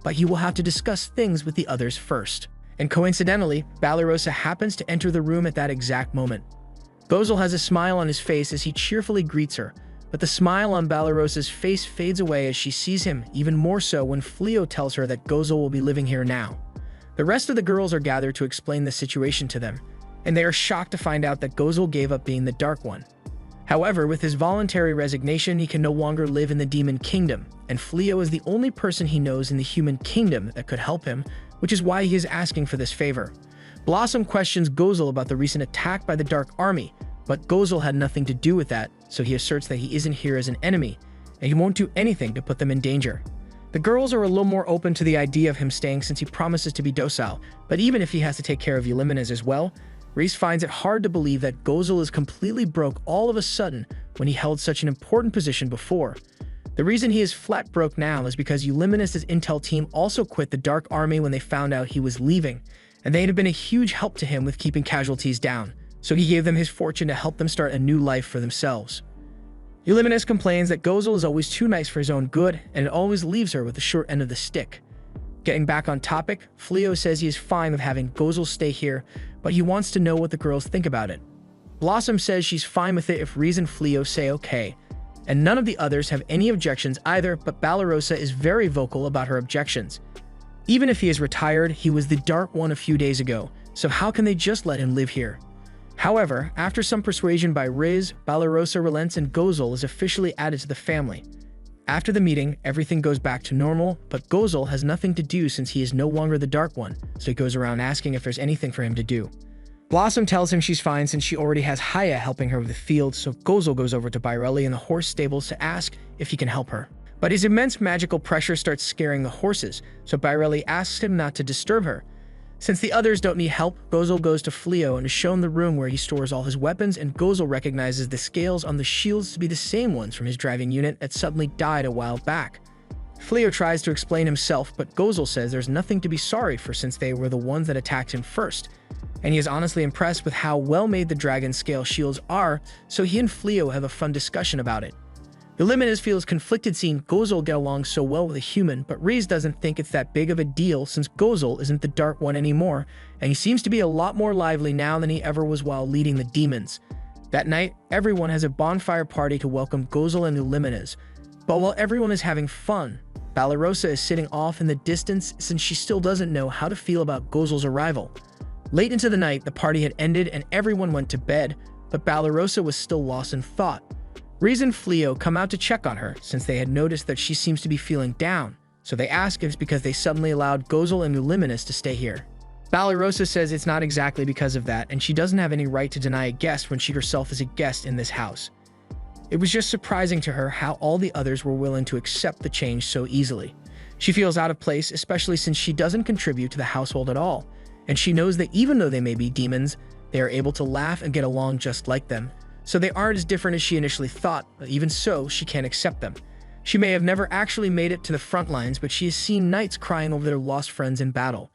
but he will have to discuss things with the others first. And coincidentally, Balarosa happens to enter the room at that exact moment. Gozel has a smile on his face as he cheerfully greets her, but the smile on Balarosa's face fades away as she sees him, even more so when Fleo tells her that Gozel will be living here now. The rest of the girls are gathered to explain the situation to them, and they are shocked to find out that Gozel gave up being the Dark One. However, with his voluntary resignation, he can no longer live in the Demon Kingdom, and Fleo is the only person he knows in the Human Kingdom that could help him, which is why he is asking for this favor. Blossom questions Gozel about the recent attack by the Dark Army, but Gozel had nothing to do with that, so he asserts that he isn't here as an enemy, and he won't do anything to put them in danger. The girls are a little more open to the idea of him staying since he promises to be docile, but even if he has to take care of Eulimenes as well, Reese finds it hard to believe that Gozel is completely broke all of a sudden when he held such an important position before. The reason he is flat broke now is because Eulimenes' intel team also quit the Dark Army when they found out he was leaving, and they'd have been a huge help to him with keeping casualties down, so he gave them his fortune to help them start a new life for themselves. Eulimenes complains that Gozel is always too nice for his own good, and it always leaves her with the short end of the stick. Getting back on topic, Fleo says he is fine with having Gozel stay here, but he wants to know what the girls think about it. Blossom says she's fine with it if Reese and Fleo say okay, and none of the others have any objections either, but Balarosa is very vocal about her objections. Even if he is retired, he was the Dark One a few days ago, so how can they just let him live here? However, after some persuasion by Riz, Balarosa relents and Gozel is officially added to the family. After the meeting, everything goes back to normal, but Gozel has nothing to do since he is no longer the Dark One, so he goes around asking if there's anything for him to do. Blossom tells him she's fine since she already has Haya helping her with the field, so Gozel goes over to Byrelli in the horse stables to ask if he can help her. But his immense magical pressure starts scaring the horses, so Byrelli asks him not to disturb her. Since the others don't need help, Gozel goes to Fleo and is shown the room where he stores all his weapons, and Gozel recognizes the scales on the shields to be the same ones from his driving unit that suddenly died a while back. Fleo tries to explain himself, but Gozel says there's nothing to be sorry for since they were the ones that attacked him first, and he is honestly impressed with how well made the dragon scale shields are, so he and Fleo have a fun discussion about it. Eulimenes feels conflicted seeing Gozel get along so well with a human, but Reese doesn't think it's that big of a deal since Gozel isn't the Dark One anymore, and he seems to be a lot more lively now than he ever was while leading the demons. That night, everyone has a bonfire party to welcome Gozel and Eulimenes, but while everyone is having fun, Balarosa is sitting off in the distance since she still doesn't know how to feel about Gozel's arrival. Late into the night, the party had ended and everyone went to bed, but Balarosa was still lost in thought. Reese and Fleo come out to check on her since they had noticed that she seems to be feeling down, so they ask if it's because they suddenly allowed Gozel and Eulimenes to stay here. Balarosa says it's not exactly because of that, and she doesn't have any right to deny a guest when she herself is a guest in this house. It was just surprising to her how all the others were willing to accept the change so easily. She feels out of place, especially since she doesn't contribute to the household at all, and she knows that even though they may be demons, they are able to laugh and get along just like them. So they aren't as different as she initially thought, but even so, she can't accept them. She may have never actually made it to the front lines, but she has seen knights crying over their lost friends in battle.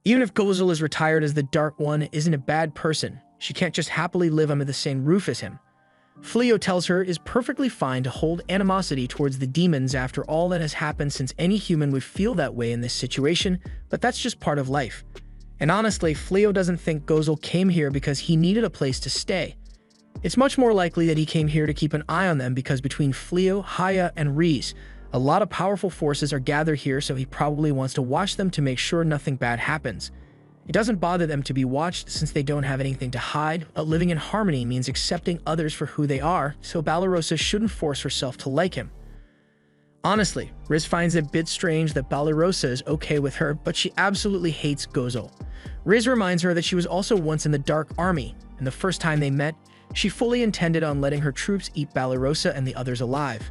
Even if Gozel is retired as the Dark One isn't a bad person, she can't just happily live under the same roof as him. Fleo tells her it is perfectly fine to hold animosity towards the demons after all that has happened since any human would feel that way in this situation, but that's just part of life. And honestly, Fleo doesn't think Gozel came here because he needed a place to stay. It's much more likely that he came here to keep an eye on them because between Fleo, Haya, and Reese, a lot of powerful forces are gathered here, so he probably wants to watch them to make sure nothing bad happens. It doesn't bother them to be watched since they don't have anything to hide, but living in harmony means accepting others for who they are, so Balarosa shouldn't force herself to like him. Honestly, Riz finds it a bit strange that Balarosa is okay with her, but she absolutely hates Gozel. Riz reminds her that she was also once in the Dark Army, and the first time they met, she fully intended on letting her troops eat Balarosa and the others alive.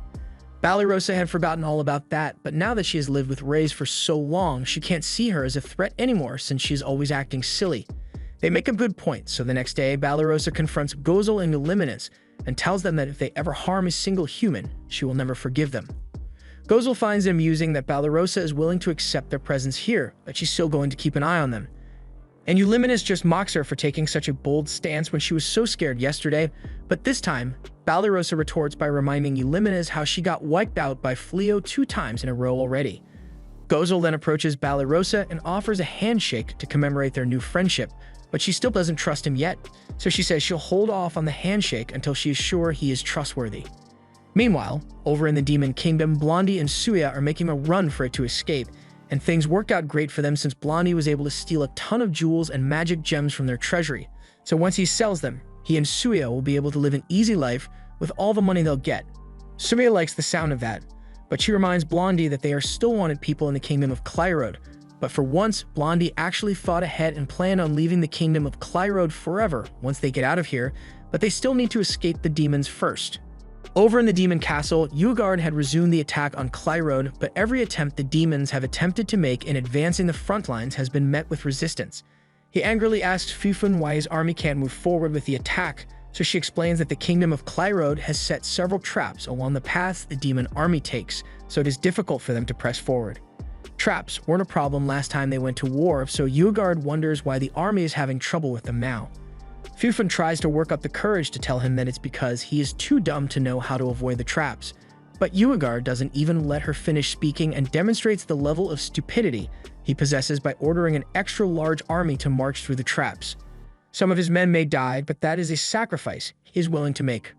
Balarosa had forgotten all about that, but now that she has lived with Riz for so long, she can't see her as a threat anymore since she is always acting silly. They make a good point, so the next day, Balarosa confronts Gozel and Eulimenes and tells them that if they ever harm a single human, she will never forgive them. Gozel finds it amusing that Balarosa is willing to accept their presence here, but she's still going to keep an eye on them. And Eulimenes just mocks her for taking such a bold stance when she was so scared yesterday, but this time, Balarosa retorts by reminding Eulimenes how she got wiped out by Fleo 2 times in a row already. Gozel then approaches Balarosa and offers a handshake to commemorate their new friendship, but she still doesn't trust him yet, so she says she'll hold off on the handshake until she is sure he is trustworthy. Meanwhile, over in the Demon Kingdom, Blondie and Suya are making a run for it to escape, and things work out great for them since Blondie was able to steal a ton of jewels and magic gems from their treasury. So once he sells them, he and Suya will be able to live an easy life with all the money they'll get. Suya likes the sound of that, but she reminds Blondie that they are still wanted people in the kingdom of Clyrode. But for once, Blondie actually thought ahead and planned on leaving the kingdom of Clyrode forever once they get out of here, but they still need to escape the demons first. Over in the demon castle, Yugard had resumed the attack on Clyrode, but every attempt the demons have attempted to make in advancing the front lines has been met with resistance. He angrily asks Fufun why his army can't move forward with the attack, so she explains that the kingdom of Clyrode has set several traps along the paths the demon army takes, so it is difficult for them to press forward. Traps weren't a problem last time they went to war, so Yugard wonders why the army is having trouble with them now. Fufun tries to work up the courage to tell him that it's because he is too dumb to know how to avoid the traps, but Yugard doesn't even let her finish speaking and demonstrates the level of stupidity he possesses by ordering an extra large army to march through the traps. Some of his men may die, but that is a sacrifice he is willing to make.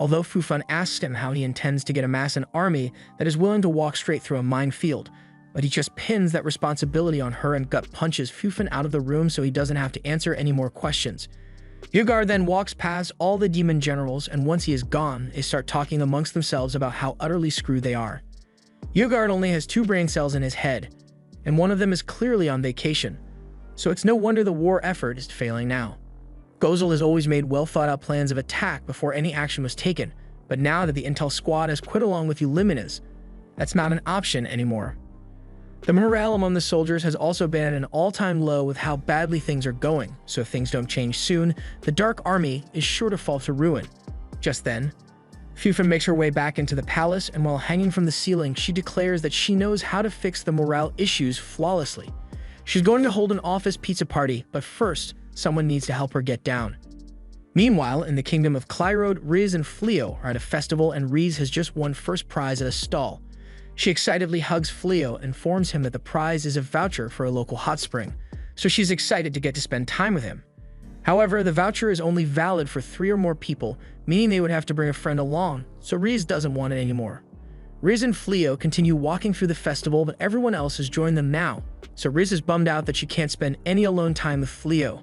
Although Fufun asks him how he intends to amass an army that is willing to walk straight through a minefield, but he just pins that responsibility on her and gut punches Fufun out of the room so he doesn't have to answer any more questions. Yugard then walks past all the demon generals, and once he is gone, they start talking amongst themselves about how utterly screwed they are. Yugard only has 2 brain cells in his head, and one of them is clearly on vacation, so it's no wonder the war effort is failing now. Gozel has always made well-thought-out plans of attack before any action was taken, but now that the intel squad has quit along with Uliminas, that's not an option anymore. The morale among the soldiers has also been at an all-time low with how badly things are going, so if things don't change soon, the Dark Army is sure to fall to ruin. Just then, Fufun makes her way back into the palace, and while hanging from the ceiling, she declares that she knows how to fix the morale issues flawlessly. She's going to hold an office pizza party, but first, someone needs to help her get down. Meanwhile, in the kingdom of Clyrode, Riz and Fleo are at a festival, and Riz has just won first prize at a stall. She excitedly hugs Fleo and informs him that the prize is a voucher for a local hot spring, so she's excited to get to spend time with him. However, the voucher is only valid for 3 or more people, meaning they would have to bring a friend along, so Riz doesn't want it anymore. Riz and Fleo continue walking through the festival, but everyone else has joined them now, so Riz is bummed out that she can't spend any alone time with Fleo.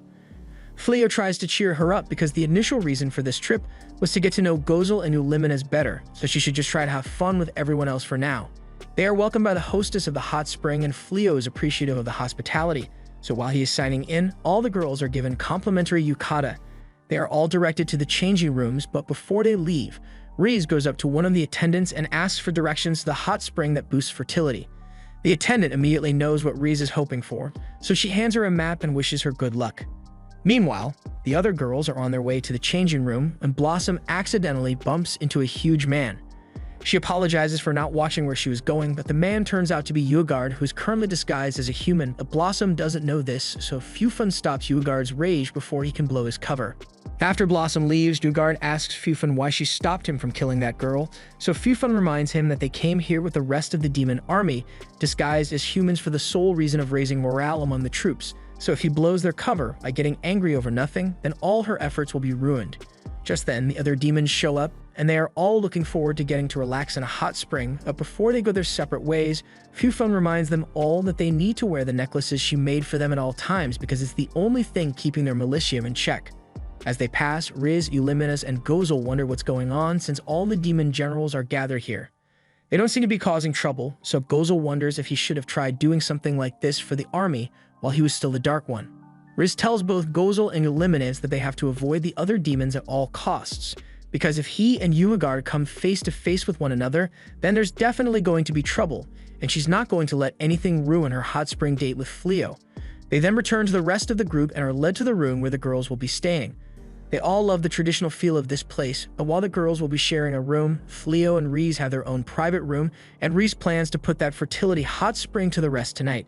Fleo tries to cheer her up because the initial reason for this trip was to get to know Gozel and Uliminas better, so she should just try to have fun with everyone else for now. They are welcomed by the hostess of the hot spring, and Fleo is appreciative of the hospitality, so while he is signing in, all the girls are given complimentary yukata. They are all directed to the changing rooms, but before they leave, Riz goes up to one of the attendants and asks for directions to the hot spring that boosts fertility. The attendant immediately knows what Riz is hoping for, so she hands her a map and wishes her good luck. Meanwhile, the other girls are on their way to the changing room, and Blossom accidentally bumps into a huge man. She apologizes for not watching where she was going, but the man turns out to be Yugard, who is currently disguised as a human, but Blossom doesn't know this, so Fufun stops Yugard's rage before he can blow his cover. After Blossom leaves, Yugard asks Fufun why she stopped him from killing that girl, so Fufun reminds him that they came here with the rest of the demon army, disguised as humans for the sole reason of raising morale among the troops, so if he blows their cover by getting angry over nothing, then all her efforts will be ruined. Just then, the other demons show up, and they are all looking forward to getting to relax in a hot spring, but before they go their separate ways, Fufun reminds them all that they need to wear the necklaces she made for them at all times because it's the only thing keeping their militium in check. As they pass, Riz, Uliminas, and Gozel wonder what's going on since all the demon generals are gathered here. They don't seem to be causing trouble, so Gozel wonders if he should have tried doing something like this for the army while he was still the Dark One. Riz tells both Gozel and Uliminas that they have to avoid the other demons at all costs, because if he and Yugard come face to face with one another, then there's definitely going to be trouble, and she's not going to let anything ruin her hot spring date with Fleo. They then return to the rest of the group and are led to the room where the girls will be staying. They all love the traditional feel of this place, but while the girls will be sharing a room, Fleo and Riz have their own private room, and Riz plans to put that fertility hot spring to the rest tonight.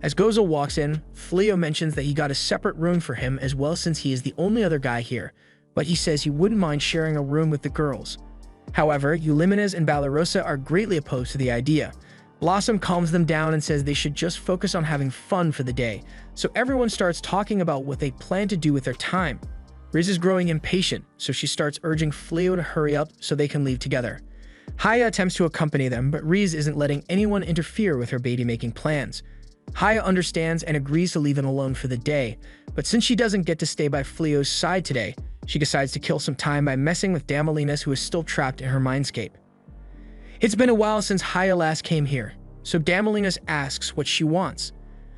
As Gozel walks in, Fleo mentions that he got a separate room for him as well since he is the only other guy here, but he says he wouldn't mind sharing a room with the girls. However, Uliminas and Balarosa are greatly opposed to the idea. Blossom calms them down and says they should just focus on having fun for the day, so everyone starts talking about what they plan to do with their time. Riz is growing impatient, so she starts urging Fleo to hurry up so they can leave together. Haya attempts to accompany them, but Riz isn't letting anyone interfere with her baby-making plans. Haya understands and agrees to leave them alone for the day, but since she doesn't get to stay by Fleo's side today, she decides to kill some time by messing with Damalinas, who is still trapped in her mindscape. It's been a while since Haya last came here, so Damalinas asks what she wants.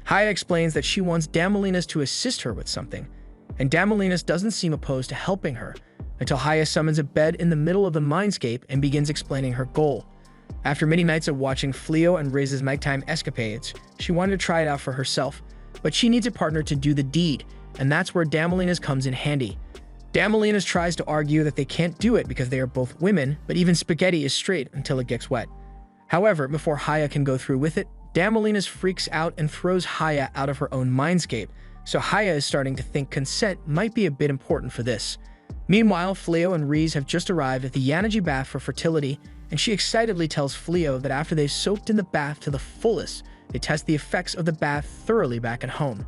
Haya explains that she wants Damalinas to assist her with something, and Damalinas doesn't seem opposed to helping her, until Haya summons a bed in the middle of the mindscape and begins explaining her goal. After many nights of watching Fleo and Riz's nighttime escapades, she wanted to try it out for herself, but she needs a partner to do the deed, and that's where Damalinas comes in handy. Damalinas tries to argue that they can't do it because they are both women, but even spaghetti is straight until it gets wet. However, before Haya can go through with it, Damalinas freaks out and throws Haya out of her own mindscape, so Haya is starting to think consent might be a bit important for this. Meanwhile, Fleo and Riz have just arrived at the Yanaji bath for fertility, and she excitedly tells Fleo that after they've soaked in the bath to the fullest, they test the effects of the bath thoroughly back at home.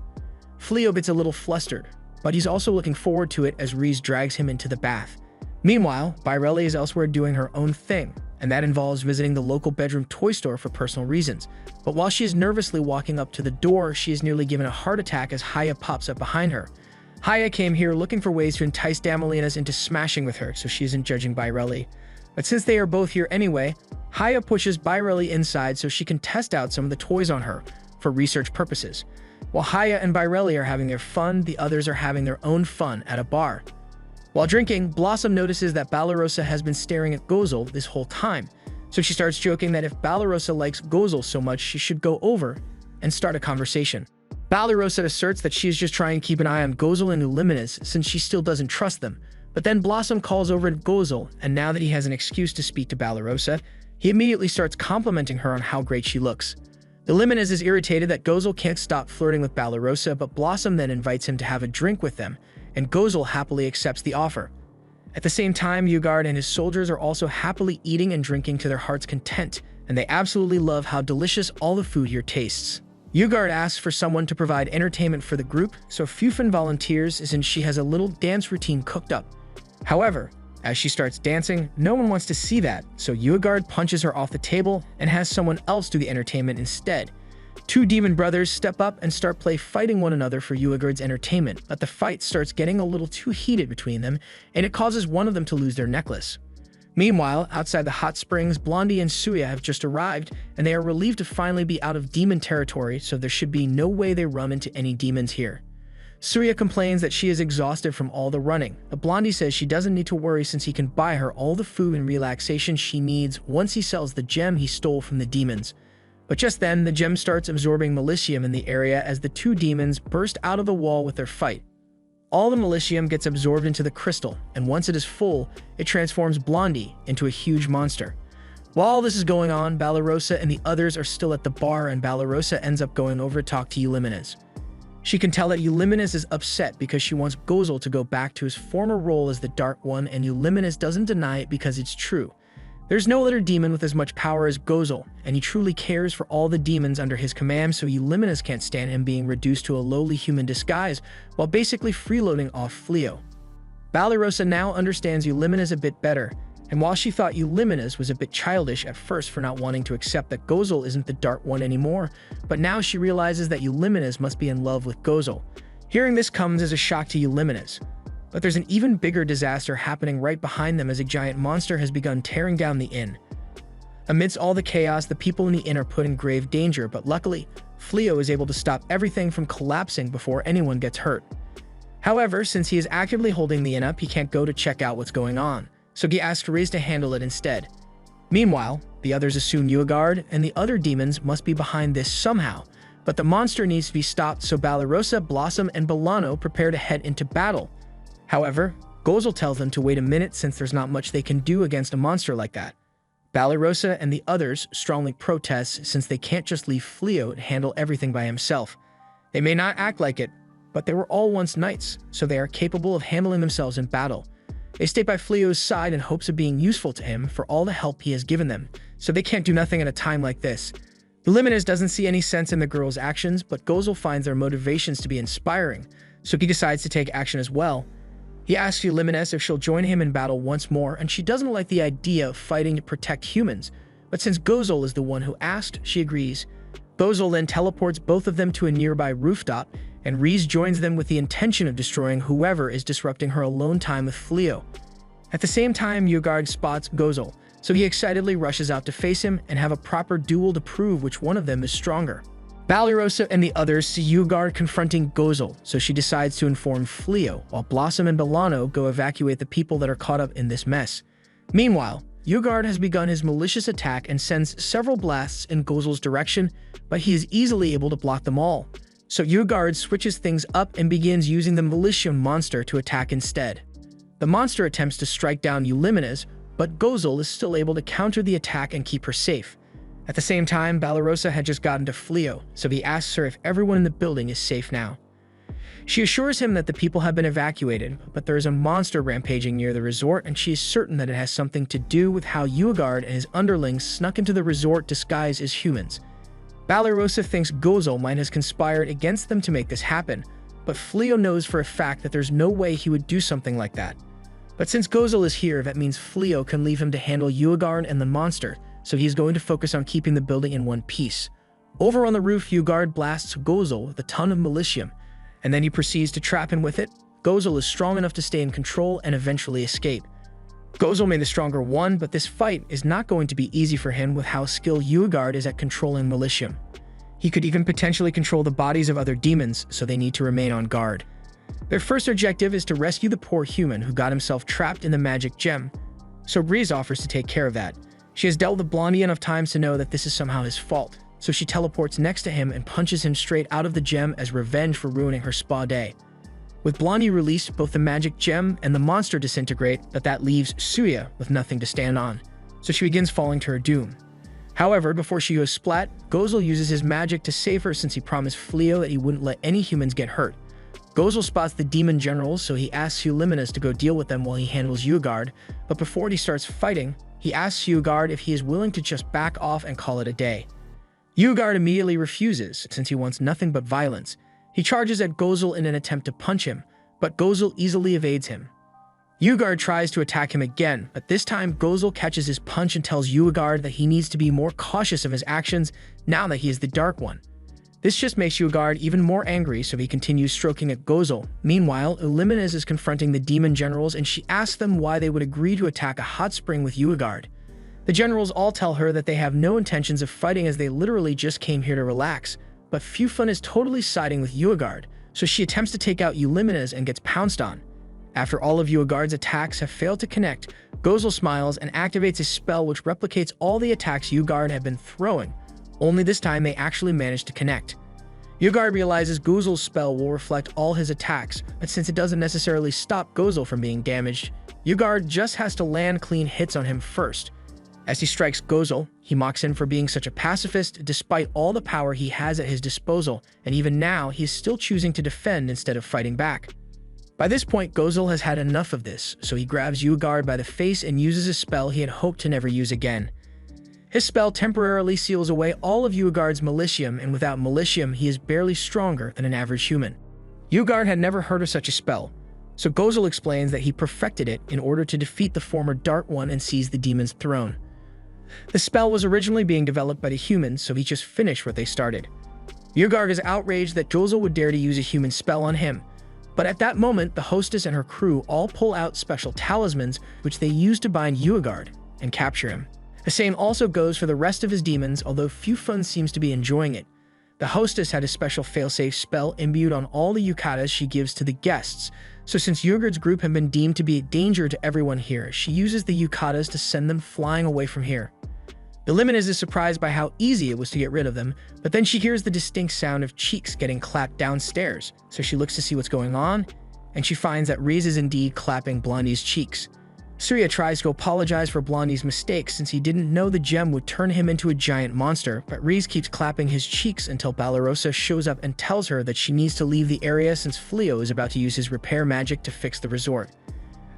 Fleo gets a little flustered, but he's also looking forward to it as Riz drags him into the bath. Meanwhile, Bairelli is elsewhere doing her own thing, and that involves visiting the local bedroom toy store for personal reasons. But while she is nervously walking up to the door, she is nearly given a heart attack as Haya pops up behind her. Haya came here looking for ways to entice Damalinas into smashing with her, so she isn't judging Bairelli. But since they are both here anyway, Haya pushes Bairelli inside so she can test out some of the toys on her for research purposes. While Haya and Bairelli are having their fun, the others are having their own fun at a bar. While drinking, Blossom notices that Balarosa has been staring at Gozel this whole time, so she starts joking that if Balarosa likes Gozel so much, she should go over and start a conversation. Balarosa asserts that she is just trying to keep an eye on Gozel and Uliminas since she still doesn't trust them, but then Blossom calls over to Gozel, and now that he has an excuse to speak to Balarosa, he immediately starts complimenting her on how great she looks. Uliminas is irritated that Gozel can't stop flirting with Balarosa, but Blossom then invites him to have a drink with them, and Gozel happily accepts the offer. At the same time, Ugard and his soldiers are also happily eating and drinking to their heart's content, and they absolutely love how delicious all the food here tastes. Ugard asks for someone to provide entertainment for the group, so Fufin volunteers since she has a little dance routine cooked up. However, as she starts dancing, no one wants to see that, so Ugard punches her off the table and has someone else do the entertainment instead. Two demon brothers step up and start fighting one another for Ugard's entertainment, but the fight starts getting a little too heated between them, and it causes one of them to lose their necklace. Meanwhile, outside the hot springs, Blondie and Suya have just arrived, and they are relieved to finally be out of demon territory, so there should be no way they run into any demons here. Suya complains that she is exhausted from all the running, but Blondie says she doesn't need to worry since he can buy her all the food and relaxation she needs once he sells the gem he stole from the demons. But just then, the gem starts absorbing Malicium in the area as the two demons burst out of the wall with their fight. All the Malicium gets absorbed into the crystal, and once it is full, it transforms Blondie into a huge monster. While all this is going on, Balarosa and the others are still at the bar, and Balarosa ends up going over to talk to Uliminas. She can tell that Uliminas is upset because she wants Gozel to go back to his former role as the Dark One, and Uliminas doesn't deny it because it's true. There's no other demon with as much power as Gozel, and he truly cares for all the demons under his command, so Uliminas can't stand him being reduced to a lowly human disguise while basically freeloading off Fleo. Balarosa now understands Uliminas a bit better, and while she thought Uliminas was a bit childish at first for not wanting to accept that Gozel isn't the Dark One anymore, but now she realizes that Uliminas must be in love with Gozel. Hearing this comes as a shock to Uliminas. But there's an even bigger disaster happening right behind them as a giant monster has begun tearing down the inn. Amidst all the chaos, the people in the inn are put in grave danger, but luckily, Fleo is able to stop everything from collapsing before anyone gets hurt. However, since he is actively holding the inn up, he can't go to check out what's going on, so he asks Riz to handle it instead. Meanwhile, the others assume Ugard and the other demons must be behind this somehow, but the monster needs to be stopped, so Balarosa, Blossom, and Bolano prepare to head into battle. However, Gozel tells them to wait a minute since there's not much they can do against a monster like that. Balarosa and the others strongly protest since they can't just leave Fleo to handle everything by himself. They may not act like it, but they were all once knights, so they are capable of handling themselves in battle. They stay by Fleo's side in hopes of being useful to him for all the help he has given them, so they can't do nothing at a time like this. Eulimenes doesn't see any sense in the girls' actions, but Gozel finds their motivations to be inspiring, so he decides to take action as well. He asks Eulimenes if she'll join him in battle once more, and she doesn't like the idea of fighting to protect humans, but since Gozel is the one who asked, she agrees. Gozel then teleports both of them to a nearby rooftop, and Reese joins them with the intention of destroying whoever is disrupting her alone time with Fleo. At the same time, Ugard spots Gozel, so he excitedly rushes out to face him and have a proper duel to prove which one of them is stronger. Balarosa and the others see Ugard confronting Gozel, so she decides to inform Fleo, while Blossom and Belano go evacuate the people that are caught up in this mess. Meanwhile, Ugard has begun his malicious attack and sends several blasts in Gozel's direction, but he is easily able to block them all. So Ugard switches things up and begins using the Malicium monster to attack instead. The monster attempts to strike down Eulimenes, but Gozel is still able to counter the attack and keep her safe. At the same time, Balarosa had just gotten to Fleo, so he asks her if everyone in the building is safe now. She assures him that the people have been evacuated, but there is a monster rampaging near the resort, and she is certain that it has something to do with how Ugard and his underlings snuck into the resort disguised as humans. Balarosa thinks Gozel might have conspired against them to make this happen, but Fleo knows for a fact that there's no way he would do something like that. But since Gozel is here, that means Fleo can leave him to handle Ugard and the monster, so he's going to focus on keeping the building in one piece. Over on the roof, Ugard blasts Gozel with a ton of Malicium, and then he proceeds to trap him with it. Gozel is strong enough to stay in control and eventually escape. Gozel may the stronger one, but this fight is not going to be easy for him with how skilled Ugard is at controlling Malicium. He could even potentially control the bodies of other demons, so they need to remain on guard. Their first objective is to rescue the poor human who got himself trapped in the magic gem, so Breeze offers to take care of that. She has dealt with Blondie enough times to know that this is somehow his fault, so she teleports next to him and punches him straight out of the gem as revenge for ruining her spa day. With Blondie released, both the magic gem and the monster disintegrate, but that leaves Suya with nothing to stand on, so she begins falling to her doom. However, before she goes splat, Gozel uses his magic to save her since he promised Fleo that he wouldn't let any humans get hurt. Gozel spots the demon generals, so he asks Eulimenes to go deal with them while he handles Ugard, but before he starts fighting, he asks Ugard if he is willing to just back off and call it a day. Ugard immediately refuses, since he wants nothing but violence. He charges at Gozel in an attempt to punch him, but Gozel easily evades him. Ugard tries to attack him again, but this time Gozel catches his punch and tells Ugard that he needs to be more cautious of his actions now that he is the Dark One. This just makes Ugard even more angry, so he continues stroking at Gozel. Meanwhile, Eulimenes is confronting the demon generals, and she asks them why they would agree to attack a hot spring with Ugard. The generals all tell her that they have no intentions of fighting as they literally just came here to relax, but Fufun is totally siding with Ugard, so she attempts to take out Eulimenes and gets pounced on. After all of Ugard's attacks have failed to connect, Gozel smiles and activates a spell which replicates all the attacks Ugard had been throwing, only this time they actually manage to connect. Ugard realizes Gozel's spell will reflect all his attacks, but since it doesn't necessarily stop Gozel from being damaged, Ugard just has to land clean hits on him first. As he strikes Gozel, he mocks him for being such a pacifist despite all the power he has at his disposal, and even now he is still choosing to defend instead of fighting back. By this point, Gozel has had enough of this, so he grabs Ugard by the face and uses a spell he had hoped to never use again. His spell temporarily seals away all of Ugard's Malicium, and without Malicium, he is barely stronger than an average human. Ugard had never heard of such a spell, so Gozel explains that he perfected it in order to defeat the former Dark One and seize the demon's throne. The spell was originally being developed by the humans, so he just finished what they started. Ugard is outraged that Gozel would dare to use a human spell on him, but at that moment, the hostess and her crew all pull out special talismans which they use to bind Ugard and capture him. The same also goes for the rest of his demons, although Fufun seems to be enjoying it. The hostess had a special failsafe spell imbued on all the yukatas she gives to the guests, so since Ugard's group have been deemed to be a danger to everyone here, she uses the yukatas to send them flying away from here. Eulimenes is surprised by how easy it was to get rid of them, but then she hears the distinct sound of cheeks getting clapped downstairs, so she looks to see what's going on, and she finds that Riz is indeed clapping Blondie's cheeks. Surya tries to apologize for Blondie's mistake since he didn't know the gem would turn him into a giant monster, but Riz keeps clapping his cheeks until Balarosa shows up and tells her that she needs to leave the area since Fleo is about to use his repair magic to fix the resort.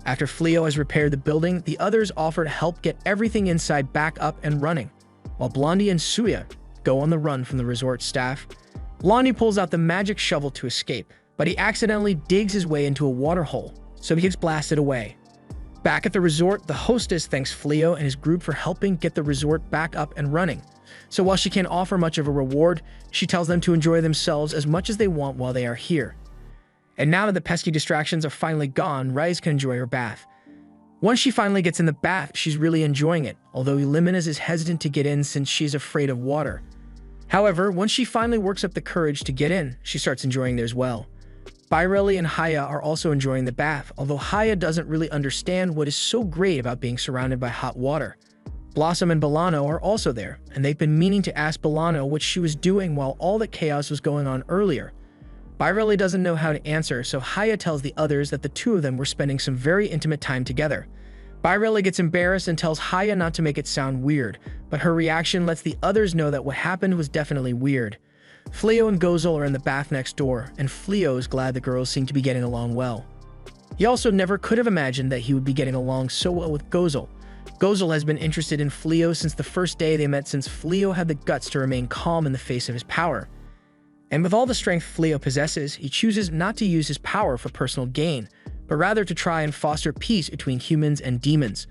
After Fleo has repaired the building, the others offer to help get everything inside back up and running, while Blondie and Suya go on the run from the resort staff. Lonnie pulls out the magic shovel to escape, but he accidentally digs his way into a water hole, so he gets blasted away. Back at the resort, the hostess thanks Fleo and his group for helping get the resort back up and running. So while she can't offer much of a reward, she tells them to enjoy themselves as much as they want while they are here. And now that the pesky distractions are finally gone, Rize can enjoy her bath. Once she finally gets in the bath, she's really enjoying it, although Illuminus is hesitant to get in since she's afraid of water. However, once she finally works up the courage to get in, she starts enjoying it as well. Byrelli and Haya are also enjoying the bath, although Haya doesn't really understand what is so great about being surrounded by hot water. Blossom and Bolano are also there, and they've been meaning to ask Bolano what she was doing while all that chaos was going on earlier. Byrelli doesn't know how to answer, so Haya tells the others that the two of them were spending some very intimate time together. Byrelli gets embarrassed and tells Haya not to make it sound weird, but her reaction lets the others know that what happened was definitely weird. Fleo and Gozel are in the bath next door, and Fleo is glad the girls seem to be getting along well. He also never could have imagined that he would be getting along so well with Gozel. Gozel has been interested in Fleo since the first day they met, since Fleo had the guts to remain calm in the face of his power. And with all the strength Fleo possesses, he chooses not to use his power for personal gain, but rather to try and foster peace between humans and demons.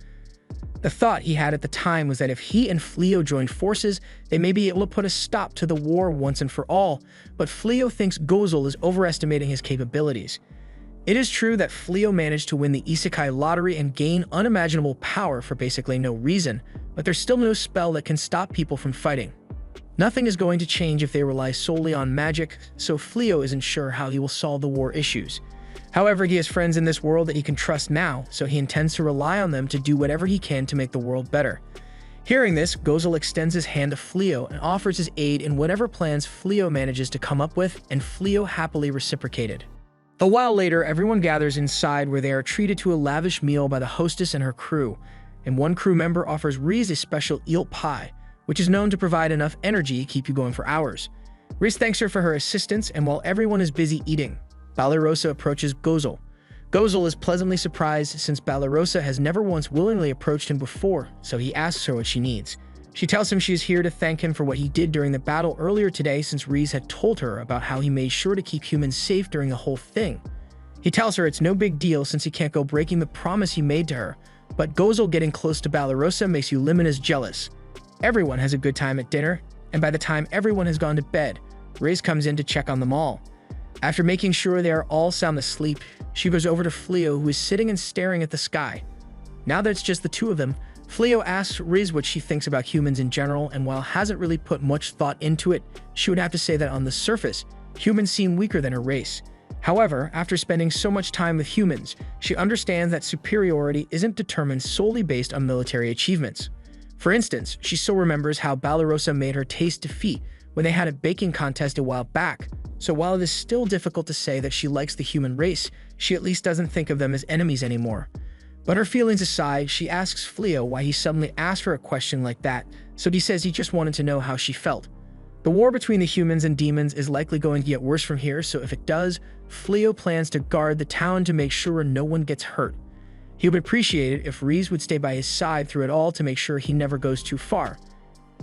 The thought he had at the time was that if he and Fleo joined forces, they may be able to put a stop to the war once and for all, but Fleo thinks Gozel is overestimating his capabilities. It is true that Fleo managed to win the Isekai lottery and gain unimaginable power for basically no reason, but there's still no spell that can stop people from fighting. Nothing is going to change if they rely solely on magic, so Fleo isn't sure how he will solve the war issues. However, he has friends in this world that he can trust now, so he intends to rely on them to do whatever he can to make the world better. Hearing this, Gozel extends his hand to Fleo and offers his aid in whatever plans Fleo manages to come up with, and Fleo happily reciprocated. A while later, everyone gathers inside where they are treated to a lavish meal by the hostess and her crew, and one crew member offers Riz a special eel pie, which is known to provide enough energy to keep you going for hours. Riz thanks her for her assistance, and while everyone is busy eating, Balarosa approaches Gozel. Gozel is pleasantly surprised since Balarosa has never once willingly approached him before, so he asks her what she needs. She tells him she is here to thank him for what he did during the battle earlier today, since Riz had told her about how he made sure to keep humans safe during the whole thing. He tells her it's no big deal since he can't go breaking the promise he made to her, but Gozel getting close to Balarosa makes Uliminas jealous. Everyone has a good time at dinner, and by the time everyone has gone to bed, Riz comes in to check on them all. After making sure they are all sound asleep, she goes over to Fleo, who is sitting and staring at the sky. Now that it's just the two of them, Fleo asks Riz what she thinks about humans in general, and while hasn't really put much thought into it, she would have to say that on the surface, humans seem weaker than her race. However, after spending so much time with humans, she understands that superiority isn't determined solely based on military achievements. For instance, she still remembers how Balarosa made her taste defeat when they had a baking contest a while back, so while it is still difficult to say that she likes the human race, she at least doesn't think of them as enemies anymore. But her feelings aside, she asks Fleo why he suddenly asked her a question like that, so he says he just wanted to know how she felt. The war between the humans and demons is likely going to get worse from here, so if it does, Fleo plans to guard the town to make sure no one gets hurt. He would appreciate it if Riz would stay by his side through it all to make sure he never goes too far.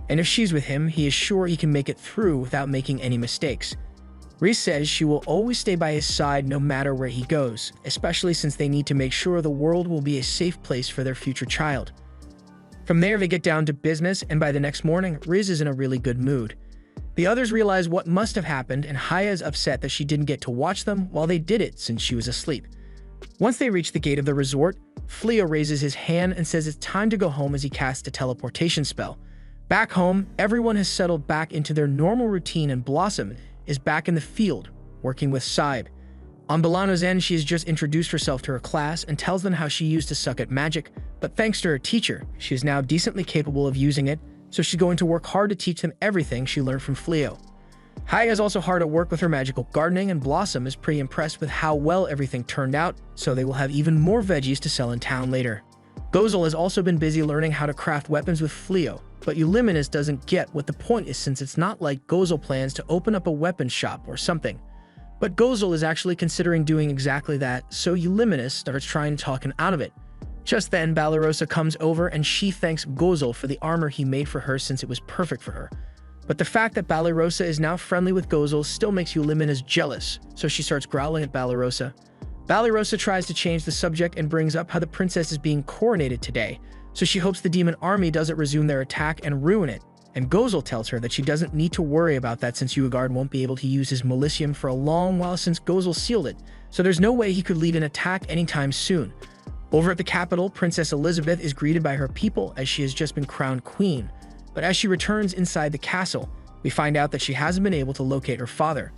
And if she's with him, he is sure he can make it through without making any mistakes. Riz says she will always stay by his side no matter where he goes, especially since they need to make sure the world will be a safe place for their future child. From there, they get down to business, and by the next morning, Riz is in a really good mood. The others realize what must have happened, and Haya is upset that she didn't get to watch them while they did it since she was asleep. Once they reach the gate of the resort, Fleo raises his hand and says it's time to go home as he casts a teleportation spell. Back home, everyone has settled back into their normal routine, and Blossom is back in the field, working with Saib. On Bolano's end, she has just introduced herself to her class and tells them how she used to suck at magic, but thanks to her teacher, she is now decently capable of using it, so she's going to work hard to teach them everything she learned from Fleo. Haya is also hard at work with her magical gardening, and Blossom is pretty impressed with how well everything turned out, so they will have even more veggies to sell in town later. Gozel has also been busy learning how to craft weapons with Fleo, but Uliminas doesn't get what the point is, since it's not like Gozel plans to open up a weapon shop or something. But Gozel is actually considering doing exactly that, so Uliminas starts trying to talk him out of it. Just then, Balarosa comes over and she thanks Gozel for the armor he made for her since it was perfect for her. But the fact that Balarosa is now friendly with Gozel still makes Eulimina's jealous, so she starts growling at Balarosa. Balarosa tries to change the subject and brings up how the princess is being coronated today, so she hopes the demon army doesn't resume their attack and ruin it. And Gozel tells her that she doesn't need to worry about that since Uegard won't be able to use his Melicium for a long while since Gozel sealed it, so there's no way he could lead an attack anytime soon. Over at the capital, Princess Elizabeth is greeted by her people as she has just been crowned queen. But as she returns inside the castle, we find out that she hasn't been able to locate her father.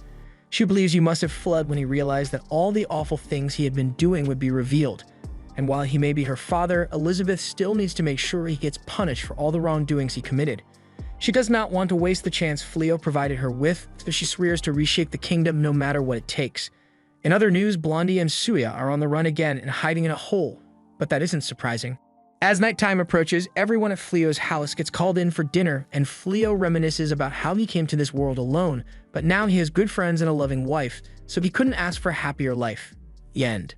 She believes he must have fled when he realized that all the awful things he had been doing would be revealed. And while he may be her father, Elizabeth still needs to make sure he gets punished for all the wrongdoings he committed. She does not want to waste the chance Fleo provided her with, so she swears to reshape the kingdom no matter what it takes. In other news, Blondie and Suya are on the run again and hiding in a hole, but that isn't surprising. As nighttime approaches, everyone at Fleo's house gets called in for dinner, and Fleo reminisces about how he came to this world alone, but now he has good friends and a loving wife, so he couldn't ask for a happier life. The end.